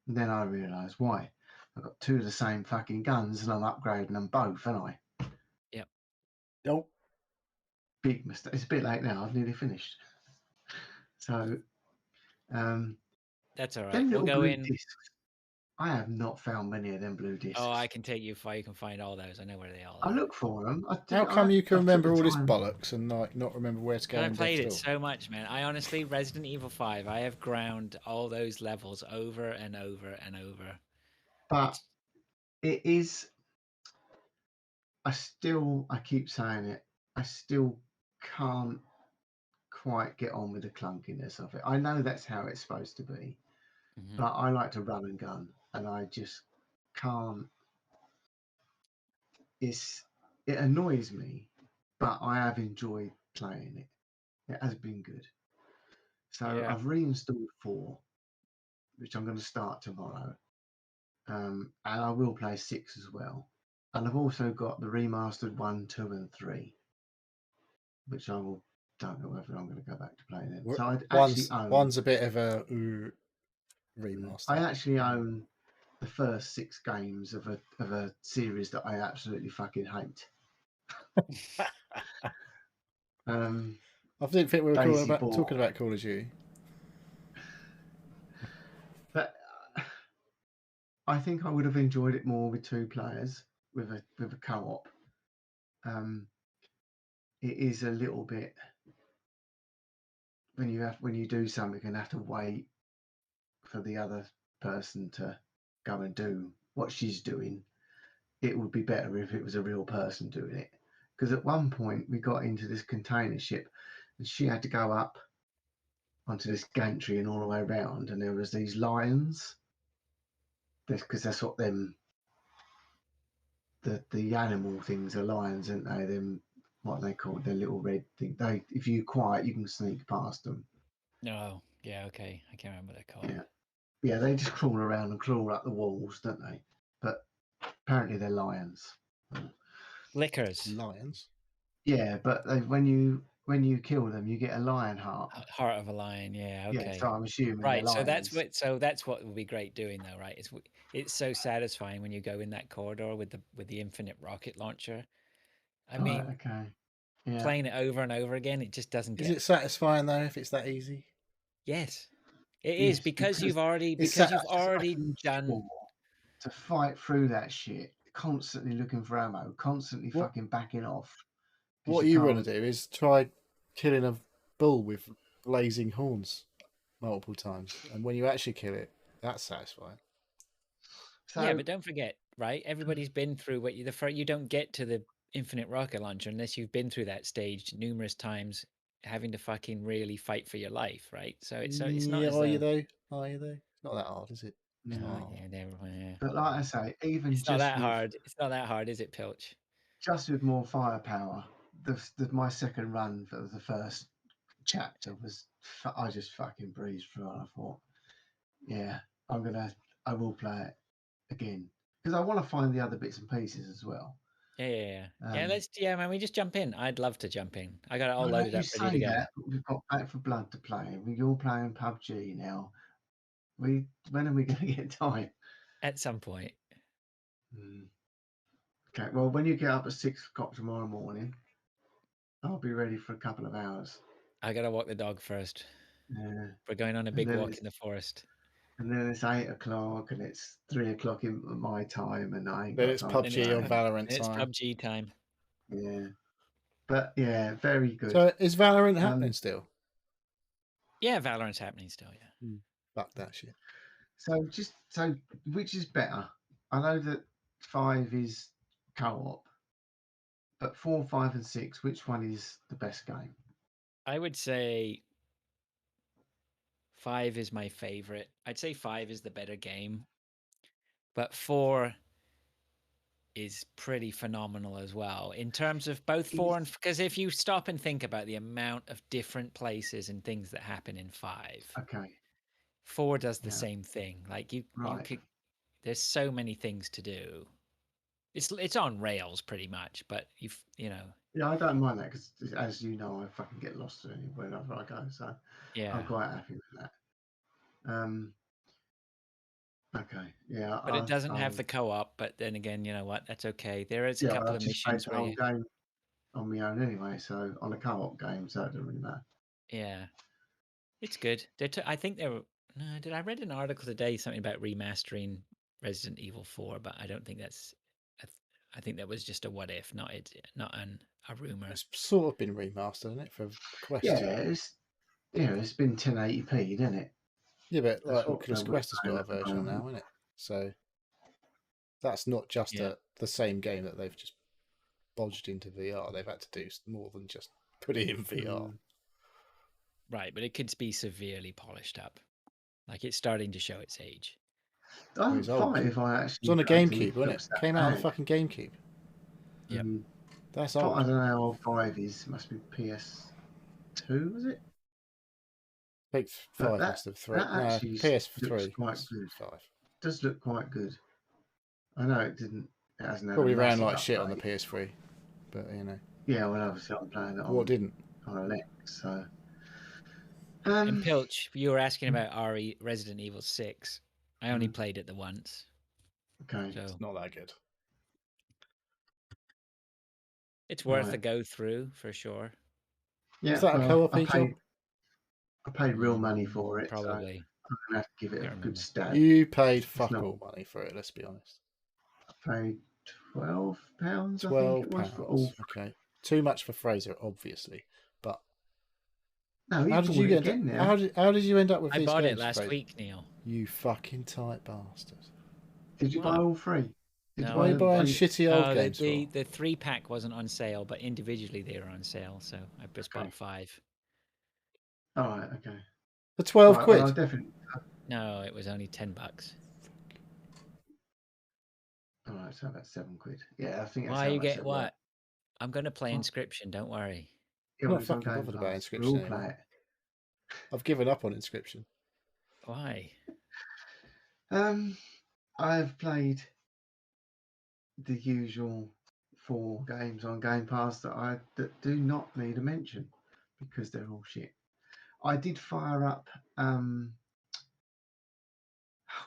And then I realised why. I've got two of the same fucking guns and I'm upgrading them both, haven't I? Yep. Nope. Big mistake. It's a bit late now. I've nearly finished. So, That's all right. them We'll little go blue in. discs. I have not found many of them blue discs. Oh, I can take you far. You can find all those. I know where they all I are. look for them. How come you can remember all this time. bollocks and like not remember where to go I in played it Gtfo? so much, man. I honestly, Resident Evil 5, I have ground all those levels over and over and over. But it is. I keep saying it. I still can't quite get on with the clunkiness of it. I know that's how it's supposed to be, Mhm. but I like to run and gun, and I just can't. It annoys me, but I have enjoyed playing it. It has been good. So Yeah. I've reinstalled 4, which I'm going to start tomorrow, and I will play 6 as well. And I've also got the remastered 1, 2, and 3, which I will. Don't know whether I'm going to go back to playing them. So I actually own. One's a bit of a remaster. I actually own the first 6 games of a series that I absolutely fucking hate. I didn't think we were talking about Call of Duty. But I think I would have enjoyed it more with 2 players with a co-op. It is a little bit when you do something and have to wait for the other person to go and do what she's doing. It would be better if it was a real person doing it. Because at one point we got into this container ship and she had to go up onto this gantry and all the way around, and there was these lions. Because that's what them the animal things are, lions, aren't they? Them, what are they called? They're little red thing. If you're quiet, you can sneak past them. No. Yeah. Okay. I can't remember what they're called. Yeah. They just crawl around and crawl up the walls, don't they? But apparently they're lions. Lickers. Lions. Yeah, but when you kill them, you get a lion heart. Heart of a lion. Yeah. Okay. Yeah, so I'm assuming Right. they're So lions. that's what would be great doing, though, right? It's so satisfying when you go in that corridor with the infinite rocket launcher. I mean, okay. Yeah. playing it over and over again, it just doesn't get. Is it satisfying though if it's that easy? Yes, it is, because you've already done. To fight through that shit, constantly looking for ammo, constantly fucking backing off. What you want to do is try killing a bull with blazing horns multiple times, and when you actually kill it, that's satisfying. So, yeah, but don't forget, right? Everybody's been through what you don't get to the infinite rocket launcher unless you've been through that stage numerous times, having to fucking really fight for your life, right? So it's not. Yeah, are you though? It's not that hard, is it? no. Yeah. But like I say, even It's just not that hard. It's not that hard, is it, Pilch? Just with more firepower, my second run for the first chapter was I just fucking breezed through, and I thought, yeah, I will play it again because I want to find the other bits and pieces as well. Yeah. Man, we just jump in. I'd love to jump in. I got it all loaded up, ready to go. That, but we've got Back for Blood to play. We're all playing PUBG now. When are we going to get time? At some point. Okay, well, when you get up at 6 o'clock tomorrow morning, I'll be ready for a couple of hours. I gotta walk the dog first. Yeah. We're going on a And big then walk it's- in the forest. And then it's 8 o'clock, and it's 3 o'clock in my time, and I ain't Then got it's time. Then PUBG or Valorant it's time. PUBG time. Yeah, but yeah, very good. So is Valorant happening still? Yeah, Valorant's happening still. Yeah. Fuck that shit. So which is better? I know that 5 is co-op, but 4, 5, and 6, which one is the best game? I would say 5 is my favorite. I'd say 5 is the better game, but 4 is pretty phenomenal as well in terms of both 4 and because if you stop and think about the amount of different places and things that happen in 5, Okay, 4 does the Yeah. same thing. Like you Right. could. There's so many things to do. It's on rails pretty much, but you know. Yeah, I don't mind that because, as you know, I fucking get lost wherever I go, so Yeah. I'm quite happy with that. Okay, yeah, But it doesn't have the co-op. But then again, you know what? That's okay. There is a couple I've of just played missions the where whole you, game on my own anyway, so on a co-op game, so it doesn't really matter. yeah, it's good. I think they were. No, I read an article today something about remastering Resident Evil 4, but I don't think that's. I think that was just a what if, not a rumor. It's sort of been remastered, isn't it, for Quest? Yeah, it's been 1080p, isn't it? Yeah, but That's like what Oculus we're Quest has playing got a at the version moment. now, isn't it? So that's not just Yeah. the same game that they've just bodged into VR. They've had to do more than just put it in VR. Right, but it could be severely polished up. Like it's starting to show its age. Oh, It's old. 5, I It actually. was on the I didn't GameCube, think wasn't it it? was that Came out on the bad. fucking GameCube. Yep. That's I old. don't know how old 5 is. Must be PS2, was it? I think 5 must have 3. That No, actually PS3 looks quite was good. 5. Does look quite good. I know it hasn't had Probably a ran massive like shit on the update. PS3, but you know. Yeah, well, obviously I'm playing it What didn't? on a Lex, so. And Pilch, you were asking about Resident Evil 6. I only played it the once. Okay. So It's not that good. it's worth a go through for sure. Yeah, Is that a co-op job? I paid real money for it, Probably. so I'm gonna have to give it a good stab. You paid fuck all money for it, let's be honest. I paid £12, I think it was, for all. Okay. Too much for Fraser, obviously. But no, how did you get again now. how did you end up with I these bought games, it last Fraser? week, Neil. You fucking tight bastard. Did you buy all 3? No, Why are you buying shitty old games the 3-pack wasn't on sale, but individually they were on sale, so I just bought 5. All right, okay. For 12 right, quid? Well, I'll definitely. No, it was only $10. All right, so that's £7. Yeah, I think that's Why how you much get it what? was. I'm going to play Inscription, don't worry. Yeah, I'm well, not it's on fucking Game bothered about Pass. Inscription We'll all anymore. play it. I've given up on Inscription. Why? I've played the usual 4 games on Game Pass that do not need a mention because they're all shit. I did fire up. Oh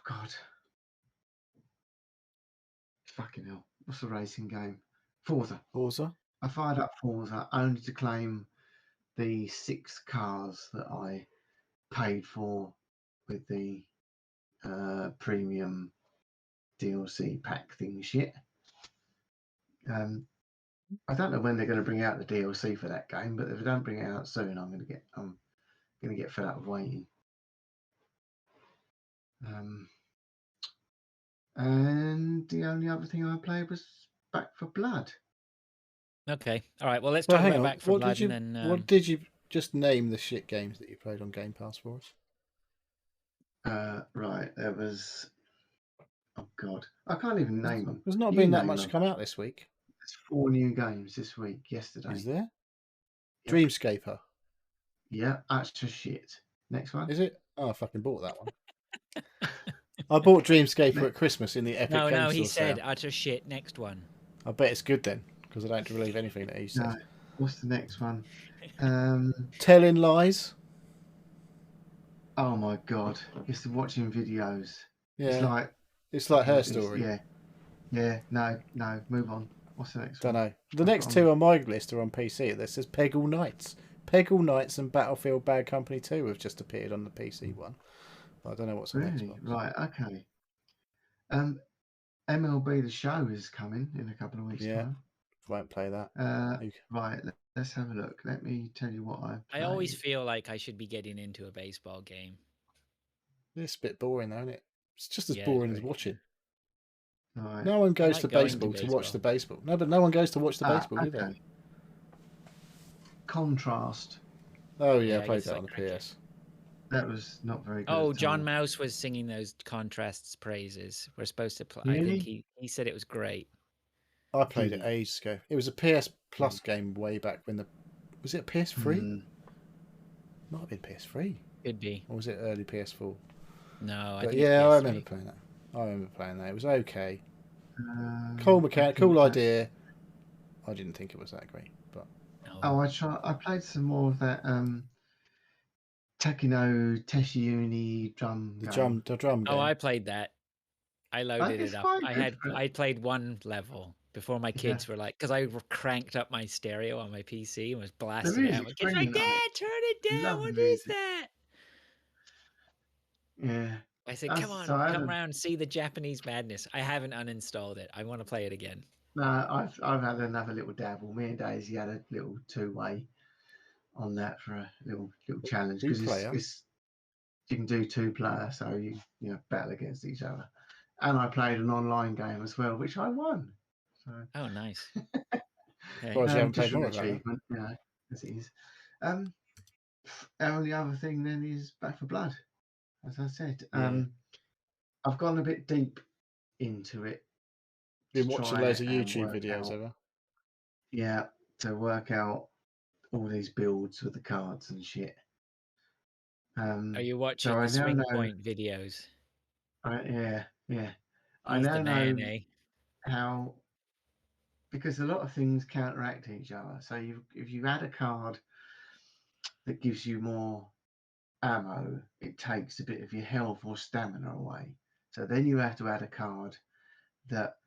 God, fucking hell! What's the racing game? Forza. I fired up Forza only to claim the 6 cars that I paid for with the premium DLC pack thing shit. I don't know when they're going to bring out the DLC for that game, but if they don't bring it out soon, I'm going to get fed up of waiting. And the only other thing I played was Back for Blood. Okay. All right. Well, let's talk about Back 4 Blood and then. What did you just name the shit games that you played on Game Pass for us? Right. There was. Oh God, I can't even name them. There's not been that much to come out this week. There's 4 new games this week. Yesterday. Is there? Yep. Dreamscaper. Yeah, that's just shit. Next one. Is it? Oh, I fucking bought that one. I bought Dreamscaper at Christmas in the Epic Games Store. No, he said utter shit. Next one. I bet it's good then, because I don't believe anything that he says. No. What's the next one? Telling Lies. Oh my God! It's watching videos. Yeah. It's like her story. Yeah. No. Move on. What's the next Don't one? know. The I've next got two on my list are on PC. This says Peggle Knights. Peggle Knights and Battlefield Bad Company 2 have just appeared on the PC one. But I don't know what's on Really? Xbox. Right. Okay. MLB The Show is coming in a couple of weeks' Yeah, time. won't play that. Right. Let's have a look. Let me tell you what I've I played. always feel like I should be getting into a baseball game. It's a bit boring, though, isn't it? It's just as Yeah, boring as very- watching. Right. No one I goes like to going to baseball to watch the baseball. baseball. No, but no one goes to watch the baseball, do they? Okay. Contrast. Oh yeah, Yeah, I I played guess that like on the cricket. PS. That was not very good Oh, at John all. Mouse was singing those contrasts praises. We're supposed to play. I Really? think he said it was great. I played Did it he? ages ago. It was a PS Plus game way back when the was it a PS3? Hmm. Might have been PS3, Could be. or was it early PS4? No, I But think it's yeah, PS3. I remember playing that. It was okay. I Cool mechanic, think cool that- idea. I didn't think it was that great, but No. Oh, I played some more of that Tekino Teshiuni drum the game. drum game. Oh, I played that. I loaded It's it up. quite good for it. I played one level before my kids were like, because I cranked up my stereo on my PC and was blasting it out. My music's kids were like, brilliant on Dad, it. turn it down. Love the What is music. that? Yeah. I said, come So on, I come haven't- around, see the Japanese madness. I haven't uninstalled it. I want to play it again. No, I've had another little dabble. Me and Daisy had a little two-way on that for a little challenge because Two-player? it's you can do two-player, so you battle against each other. And I played an online game as well, which I won. So Oh, nice. Okay. Well, you haven't just played for more an of that, then? achievement, as it is. And the other thing then is Back for Blood, as I said. Yeah. I've gone a bit deep into it. Been to watching try loads of and YouTube work videos out- ever. Yeah, to work out all these builds with the cards and shit. Are you watching I the now swing know- point videos? Yeah. I He's now the man, know eh? how, because a lot of things counteract each other. So if you add a card that gives you more ammo, it takes a bit of your health or stamina away. So then you have to add a card that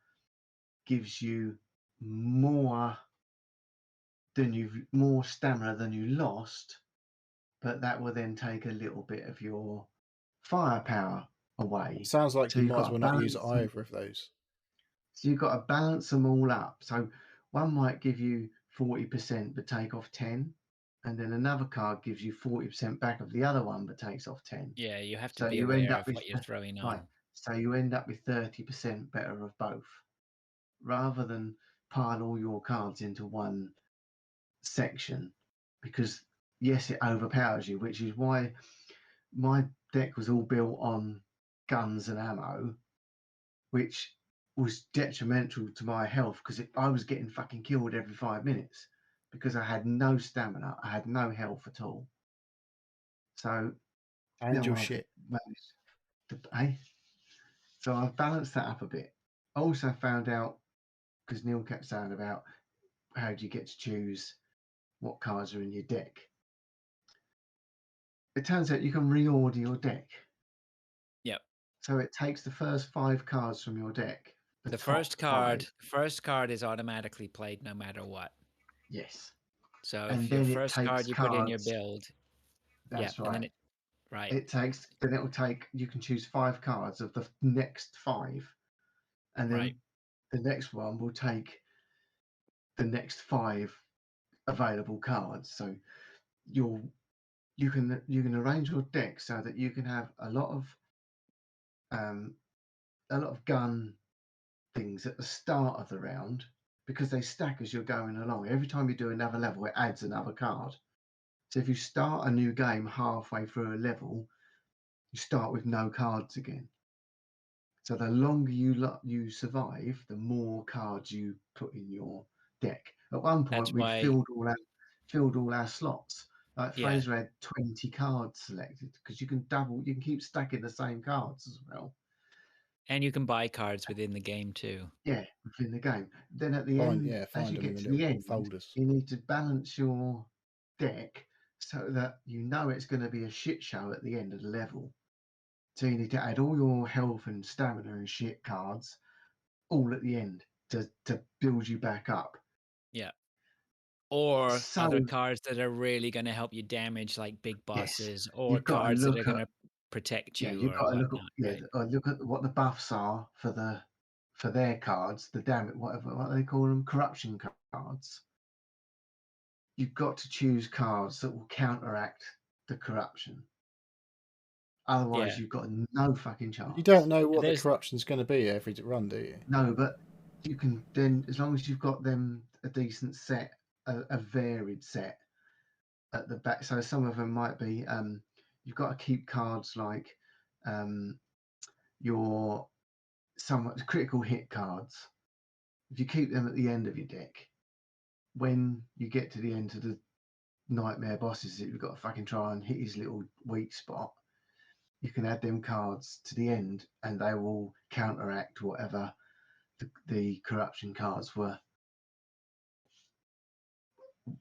gives you more stamina than you lost, but that will then take a little bit of your firepower away. Sounds like So you you've might as got well to not use balance them. either of those. So you've got to balance them all up. So one might give you 40% but take off 10, and then another card gives you 40% back of the other one but takes off 10. Yeah, you have to So be you end aware up of with what you're throwing on. right. So you end up with 30% better of both, rather than pile all your cards into one section, because yes, it overpowers you, which is why my deck was all built on guns and ammo, which was detrimental to my health because I was getting fucking killed every 5 minutes because I had no stamina, I had no health at all. So And your I've shit. managed to, so I've balanced that up a bit. I also found out, because Neil kept saying about how do you get to choose what cards are in your deck. It turns out you can reorder your deck. Yep. So it takes the first 5 cards from your deck. The top first card, 5. first card is automatically played no matter what. Yes. So And if your then it first takes card you put in your cards. build, That's yeah, right. and then right. Then it will take, you can choose 5 cards of the next 5. And then Right. the next one will take the next 5 available cards. So you can arrange your deck so that you can have a lot of gun things at the start of the round, because they stack as you're going along. Every time you do another level, it adds another card. So if you start a new game halfway through a level, you start with no cards again. So the longer you survive, the more cards you put in your deck. At one point, That's we why- filled all our slots. Like Yeah. Fraser had 20 cards selected, because you can keep stacking the same cards as well. And you can buy cards within the game too. Yeah, within the game. Then at the Find end, as them you in get the to the little end, folders. you need to balance your deck so that you know it's going to be a shit show at the end of the level. So you need to add all your health and stamina and shit cards all at the end. to build you back up. Yeah. Or So other cards that are really going to help you damage like big yes, bosses, or you've got to cards that are look going at to protect yeah, you you've or got to look at whatnot, right? what the buffs are for their cards, the damage, what they call them, corruption cards. You've got to choose cards that will counteract the corruption. Otherwise, Yeah. you've got no fucking chance. You don't know what the There's corruption's going to be every run, do you? No, but you can then, as long as you've got them a decent set, a varied set at the back. So some of them might be you've got to keep cards like your somewhat critical hit cards. If you keep them at the end of your deck, when you get to the end of the nightmare bosses that you've got to fucking try and hit his little weak spot, you can add them cards to the end and they will counteract whatever the corruption cards were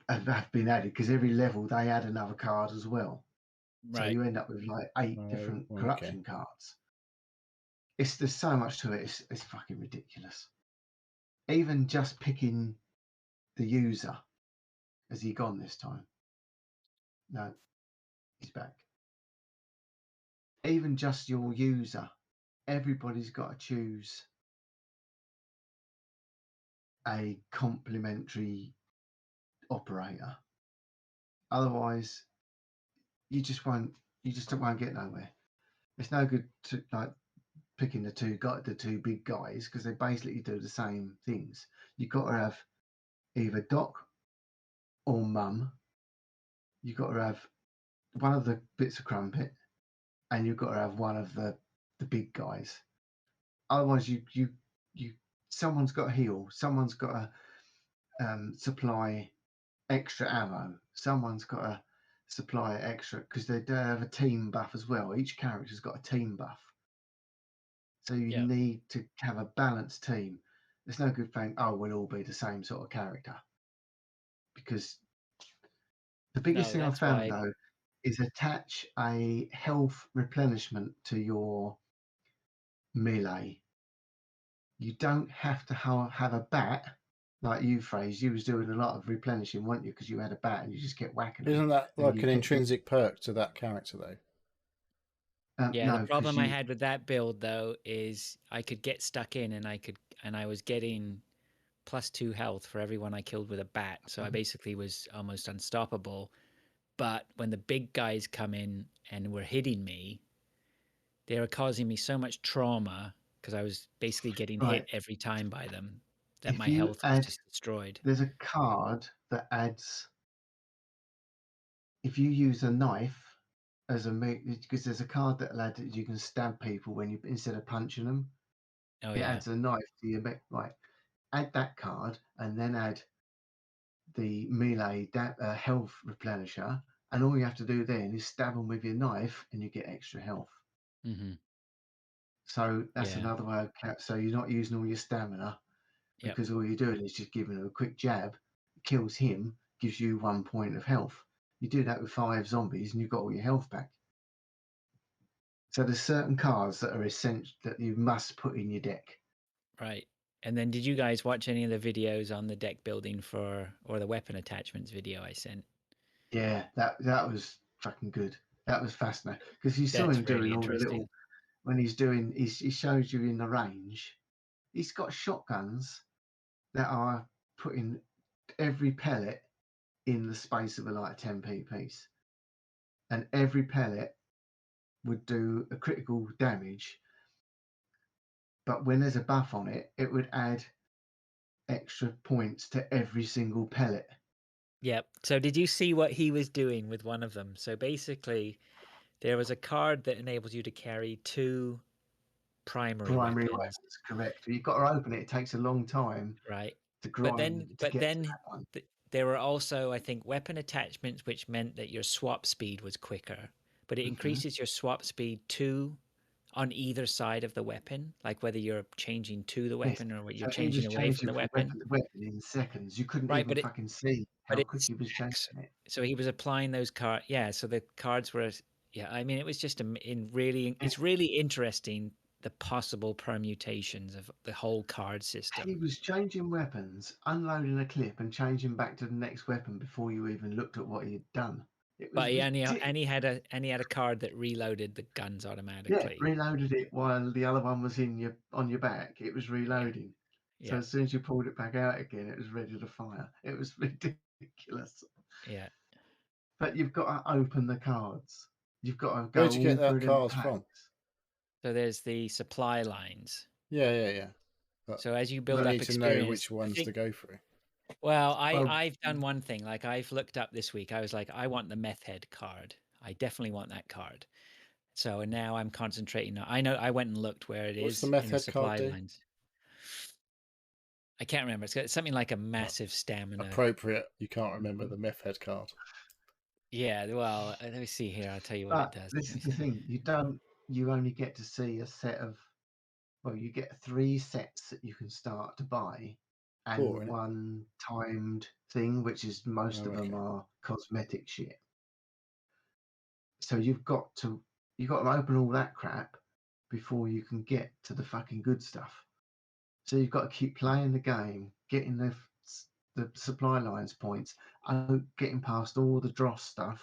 have been added, because every level they add another card as well. So right. you end up with like 8 different corruption cards. There's so much to it. It's fucking ridiculous. Even just picking the user. Has he gone this time? No, he's back. Even just your user, everybody's got to choose a complementary operator. Otherwise, you just won't get nowhere. It's no good to like picking the two big guys, because they basically do the same things. You've got to have either Doc or Mum. You've got to have one of the bits of Crumpet, and you've got to have one of the big guys. Otherwise, you someone's got to heal. Someone's got to supply extra ammo. Someone's got to supply extra, because they do have a team buff as well. Each character's got a team buff. So you Yeah. need to have a balanced team. There's no good thing, oh, we'll all be the same sort of character. Because the biggest No, thing I that's found, why. though, is attach a health replenishment to your melee. You don't have to have a bat like you, Phrase. You was doing a lot of replenishing, weren't you? Because you had a bat and you just kept whacking them. Isn't that And like you an kept intrinsic perk to that character, though? Yeah, the no, because problem I you had with that build though is I could get stuck in and I was getting +2 health for everyone I killed with a bat. So I basically was almost unstoppable. But when the big guys come in and were hitting me, they were causing me so much trauma because I was basically getting right. hit every time by them that If my you health was add, just destroyed. there's a card that adds. If you use a knife as a because there's a card that you can stab people when you, instead of punching them, Oh it yeah. adds a knife to your right. Add that card and then add the melee health replenisher, and all you have to do then is stab them with your knife, and you get extra health. Mm-hmm. So that's Yeah. another way of so you're not using all your stamina, Yep. because all you're doing is just giving him a quick jab, kills him, gives you 1 point of health. You do that with 5 zombies, and you've got all your health back. So there's certain cards that are essential that you must put in your deck. Right. And then did you guys watch any of the videos on the deck building or the weapon attachments video I sent? Yeah, that was fucking good. That was fascinating, because you saw That's him doing really all the interesting. little, when he's doing, he shows you in the range. He's got shotguns that are putting every pellet in the space of a 10p piece, and every pellet would do a critical damage. But when there's a buff on it, it would add extra points to every single pellet. Yep. So did you see what he was doing with one of them? So basically, there was a card that enables you to carry 2 primary weapons, Weapons, correct. You've got to open it. It takes a long time right? to But grind then, to get to that one. there were also, I think, weapon attachments, which meant that your swap speed was quicker. But it increases your swap speed 2 on either side of the weapon, like whether you're changing to the Yes. weapon or what you're So he was changing away from changing the from weapon. weapon to weapon in seconds. You couldn't Right, even fucking see but how it quick he was changing stacks. it. So he was applying those cards. Yeah, so the cards were. Yeah, I mean, it was just it's really interesting the possible permutations of the whole card system. He was changing weapons, unloading a clip, and changing back to the next weapon before you even looked at what he had done. It was But he ridiculous. and he had a card that reloaded the guns Yeah, automatically. reloaded it while the other one was on your back. It was reloading. So Yeah. as soon as you pulled it back out again, it was ready to fire. It was ridiculous. Yeah. But you've got to open the cards. You've got to go Where'd you get all that through them cards packs. from? So there's the supply lines. Yeah. But So as you you build up need to experience, know which ones to go through. Well, Well- I've done one thing. Like I've looked up this week. I was like, I want the meth head card. I definitely want that card. So now I'm concentrating. I know I went and looked where it What's is the meth in head the card supply do? lines. I can't remember. It's got something like a massive stamina. Appropriate. You can't remember the meth head card. Yeah. Well, let me see here. I'll tell you what But it does. this is the thing: you only get to see a set of. Well, you get 3 sets that you can start to buy, and 4, innit? 1 timed thing, which is most Oh, of them okay. are cosmetic shit. So you've got to open all that crap before you can get to the fucking good stuff. So you've got to keep playing the game, getting the supply lines points, getting past all the dross stuff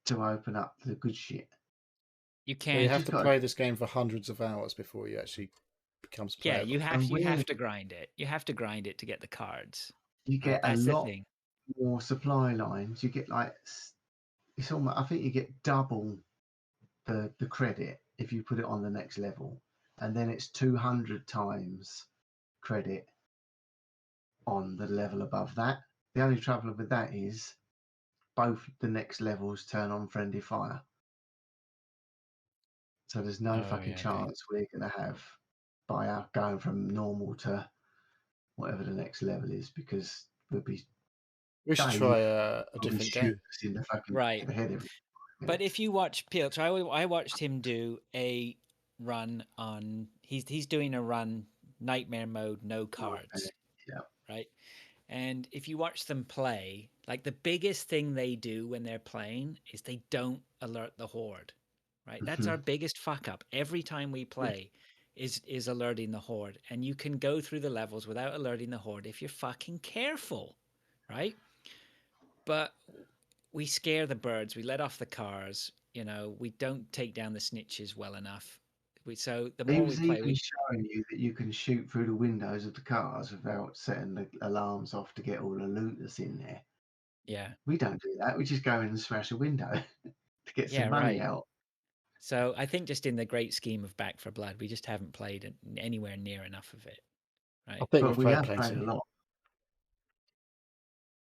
to open up the good shit. You So you can't. have to play this game for hundreds of hours before you actually becomes Yeah, playable. you have And you have we're- to grind it. You have to grind it to get the cards. You get a That's the lot thing. more supply lines. You get like it's almost. I think you get double the credit if you put it on the next level, and then it's 200 times credit on the level above that. The only trouble with that is both the next levels turn on friendly fire. So there's no fucking chance we're going to have by going from normal to whatever the next level is, because we'll be We should Dave try a probably different shoot game. us in the fucking Right. head every But if you watch Pilch, I watched him do a run on. He's doing a run nightmare mode, no cards. Yeah. Right. And if you watch them play, like the biggest thing they do when they're playing is they don't alert the horde. Right. That's our biggest fuck up every time we play. Is alerting the horde, and you can go through the levels without alerting the horde if you're fucking careful, right? But we scare the birds, we let off the cars, we don't take down the snitches well enough. So the He more we was play, even showing you that you can shoot through the windows of the cars without setting the alarms off to get all the loot that's in there. yeah, We don't do that. We just go in and smash a window to get some Yeah, money right. out. So I think just in the great scheme of Back for Blood, we just haven't played anywhere near enough of it, I right? think But we've we played have plenty. played a lot.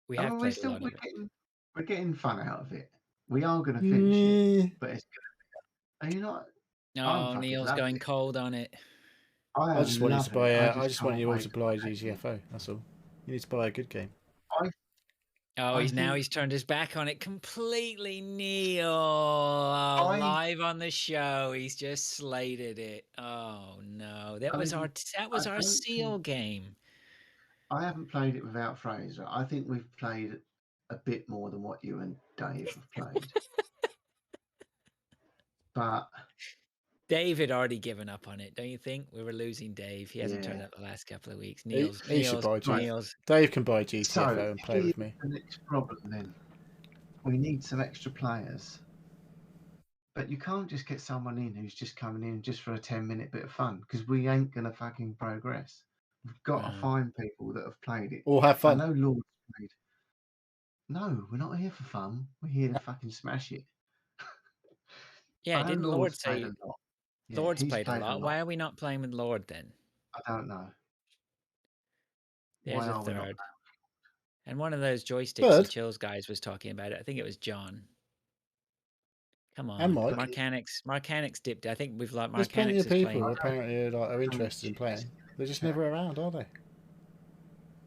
We I have mean, played a lot of it. we're getting fun out of it. We are going to finish it, but it's going to be. Are you not? I'm Oh, fucking Neil's loving going it. cold on it. I I just want you to buy. I just want can't you all wait to for buy the next one. Gtfo. That's all. You need to buy a good game. Oh, I he's think- turned his back on it completely. Neil, live on the show, he's just slated it. Oh no, that was our don't seal think- game. I haven't played it without Fraser. I think we've played a bit more than what you and Dave have played. But Dave had already given up on it, don't you think? We were losing Dave. He hasn't turned Yeah. up the last couple of weeks. He should buy Neil's. Dave can buy GTFO so and play with me. the next problem then. We need some extra players. But you can't just get someone in who's just coming in just for a 10-minute bit of fun, because we ain't going to fucking progress. We've got to find people that have played it. Or have fun. I know Lord's played. No, we're not here for fun. We're here to fucking smash it. Yeah, I know didn't Lord Lord's say played a lot. Yeah, Lord's he's played a lot? Why are we not playing with Lord then? I don't know. There's Why a are we not? third. And one of those joysticks Third? and chills guys was talking about it. I think it was John. Come on, And Mike. Marcanics dipped. I think we've like There's plenty Marcanics of is people playing. who apparently are interested in playing. They're just never around, are they?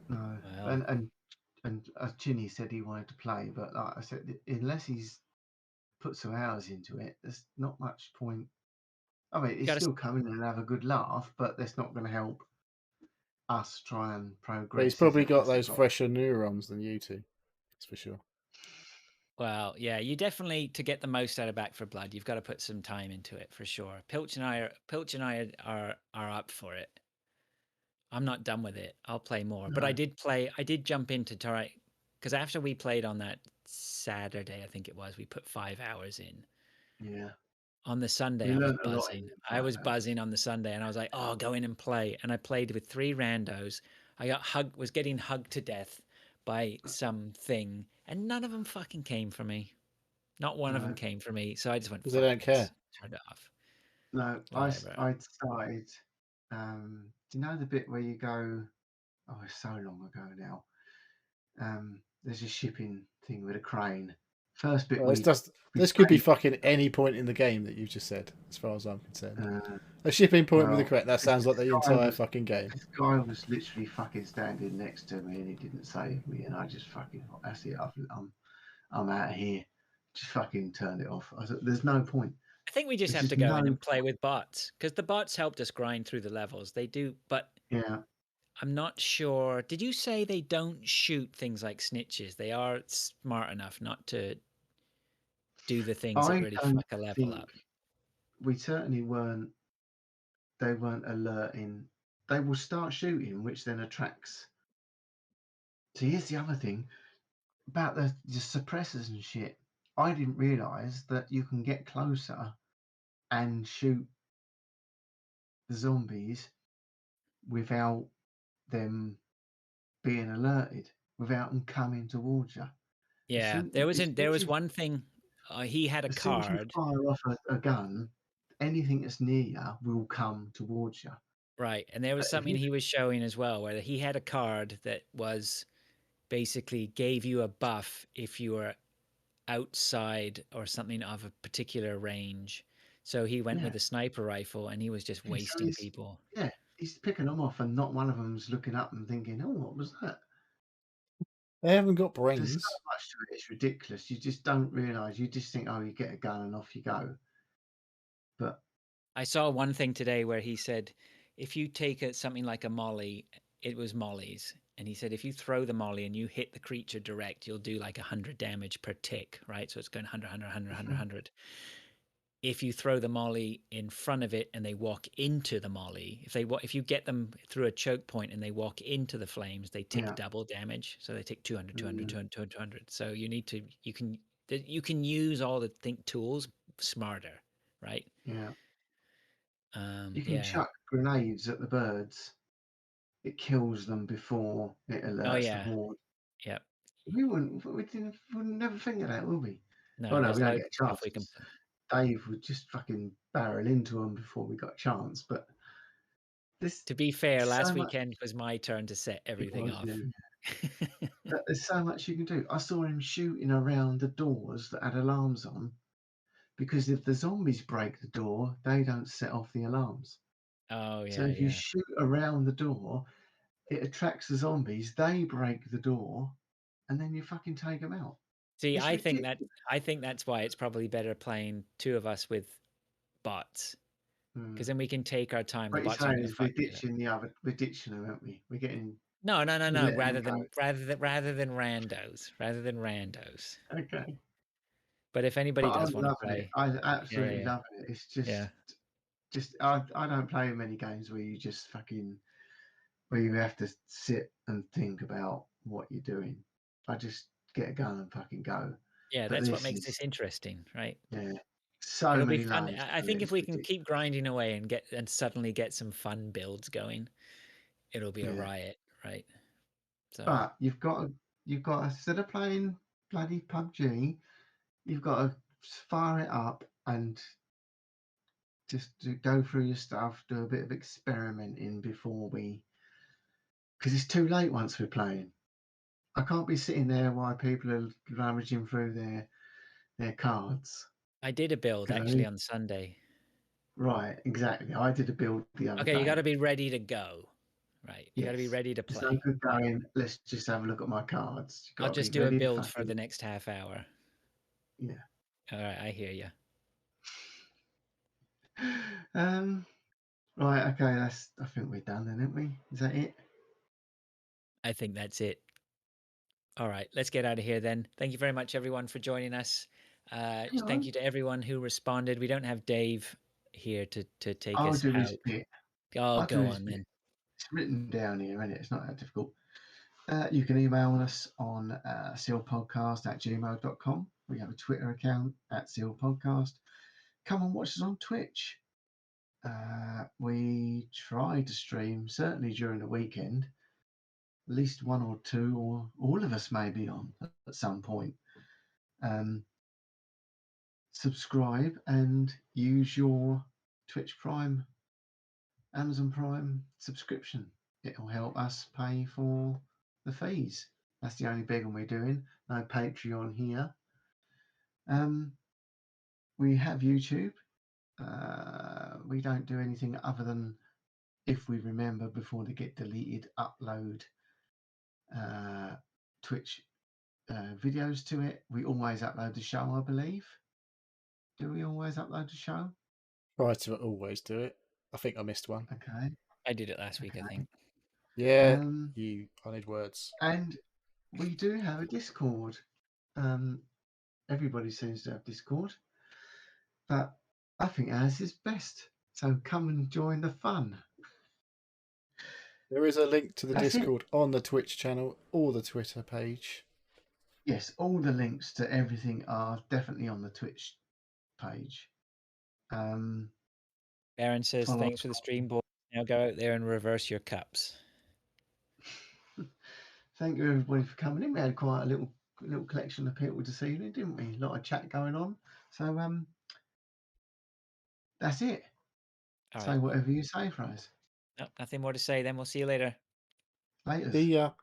No. Well. And Chinny said he wanted to play, but like I said, unless he's put some hours into it, there's not much point. I mean, it's still come in and have a good laugh, but that's not going to help us try and progress. But he's probably got those fresher neurons than you two. That's for sure. Well, yeah, you definitely, to get the most out of Back for Blood, you've got to put some time into it for sure. Pilch and I are up for it. I'm not done with it. I'll play more. But No. I did jump into try, because after we played on that Saturday, I think it was, we put 5 hours in. Yeah. On the Sunday, We I was learned a lot in buzzing. them I 5 was hours. buzzing on the Sunday, and I was like, "Oh, go in and play." And I played with 3 randos. I was getting hugged to death by something, and none of them fucking came for me. Not one of them No. came for me. So I just went, Because they "Fuck don't this." care. Turned it off. No, Whatever. I started. Do you know the bit where you go? Oh, it's so long ago now. There's a shipping thing with a crane. First bit Well, we this could be played. fucking any point in the game that you just said, as far as I'm concerned. Uh, A shipping point with a well, crate. That sounds like the this guy entire was fucking game. this guy was literally fucking standing next to me, and he didn't save me, and I just fucking that's it. I'm out of here. Just fucking turned it off. I said, there's no point. I think we just There's have to just go no in and play point. with bots, because the bots helped us grind through the levels. They do, but Yeah. I'm not sure. Did you say they don't shoot things like snitches? They are smart enough not to do the things that I really don't fuck a level think up. we certainly weren't. They weren't alerting. They will start shooting, which then attracts. So here's the other thing about the suppressors and shit. I didn't realise that you can get closer and shoot the zombies without them being alerted, without them coming towards you. Yeah, there was one thing. He had a As soon as you card, fire off a gun, anything that's near you will come towards you. right? And there was If something you, he was showing as well, where he had a card that was basically gave you a buff if you were outside or something of a particular range. So he went yeah, with a sniper rifle, and he was just yeah, so wasting people. he's picking them off, and not one of them's looking up and thinking, "Oh, what was that?" They haven't got There's so brains. much to it; it's ridiculous. You just don't realise. You just think, "Oh, you get a gun and off you go." But I saw one thing today where he said, if you take something like a molly, it was mollies, and he said if you throw the molly and you hit the creature direct, you'll do like 100 damage per tick, right? So it's going 100, 100, 100, 100, mhm, 100. If you throw the molly in front of it and they walk into the molly, if you get them through a choke point and they walk into the flames, they tick yeah, double damage. So they tick 200, 200, mm, 200, 200, 200. So you can use all the think tools smarter, right? yeah. You can Yeah. chuck grenades at the birds. It kills them before it Oh alerts the yeah. horde. Yep. We would never think of that, will we? Oh No, no, there's we don't loads get a of stuff chance we can because Dave would just fucking barrel into them before we got a chance. But this to be fair, there's last so much weekend was my turn to set it everything was, off. yeah. But there's so much you can do. I saw him shooting around the doors that had alarms on because if the zombies break the door, they don't set off the alarms. Oh So yeah, if you yeah. shoot around the door, it attracts the zombies. They break the door, and then you fucking take them out. See, It's ridiculous. I think that's why it's probably better playing two of us with bots, Hmm. because then we can take our time. The What you're bots aren't saying going to is fuck shit up. we're ditching them, aren't we? No, no, no, We're no. letting them go. Rather than randos. Okay. But if But anybody I'm does want to loving it. play, I'm yeah, yeah, absolutely yeah, loving it. It's yeah. just I don't play many games where you just fucking where you have to sit and think about what you're doing. I just get a gun and fucking go. Yeah, But that's what this makes is this interesting, right? yeah, so It'll be many fun. layers I to it. think if It's we can ridiculous. keep grinding away and suddenly get some fun builds going, it'll be a Yeah. riot, right? So But you've got instead of playing bloody PUBG, you've got to fire it up and just to go through your stuff, do a bit of experimenting before because it's too late once we're playing. I can't be sitting there while people are rummaging through their cards I did a build because I actually need on Sunday. right exactly. I did a build the other Okay, you got to day. be ready to go, right? You got to be Yes, ready to it's no play. good going. Let's just have a look at my cards. You've I'll got to be just do a ready to build for fucking the next half hour. yeah. All right, I hear you. Um. Right. Okay. I think we're done then, aren't we? Is that it? I think that's it. All right, let's get out of here then. Thank you very much, everyone, for joining us. Thank you to everyone who responded. We don't have Dave here to take I'll us do his out. bit. Oh, I'll do go his on bit. then. It's written down here, and it's not that difficult. You can email us on sealpodcast@gmail.com. We have a Twitter account @sealpodcast. Come and watch us on Twitch. We try to stream, certainly during the weekend, at least one or two, or all of us may be on at some point. Subscribe and use your Twitch Prime, Amazon Prime subscription. It will help us pay for the fees. That's the only big one we're doing. No Patreon here. We have YouTube. We don't do anything other than, if we remember before they get deleted, upload Twitch videos to it. We always upload the show, I believe. Do we always upload the show? Try to always do it. I think I missed one. Okay. I did it last week, I think. Yeah, I need words. And we do have a Discord. Everybody seems to have Discord, but I think ours is best. So come and join the fun. There is a link to the That's it. Discord on the Twitch channel or the Twitter page. Yes, all the links to everything are definitely on the Twitch page. Baron says, Follow- thanks for the stream, boys. Now go out there and reverse your cups. Thank you everybody for coming in. We had quite a little collection of people this evening, didn't we? A lot of chat going on. So that's it. All Say right. whatever you say, Fraz. No, nothing more to say then. We'll see you later. Later. See ya.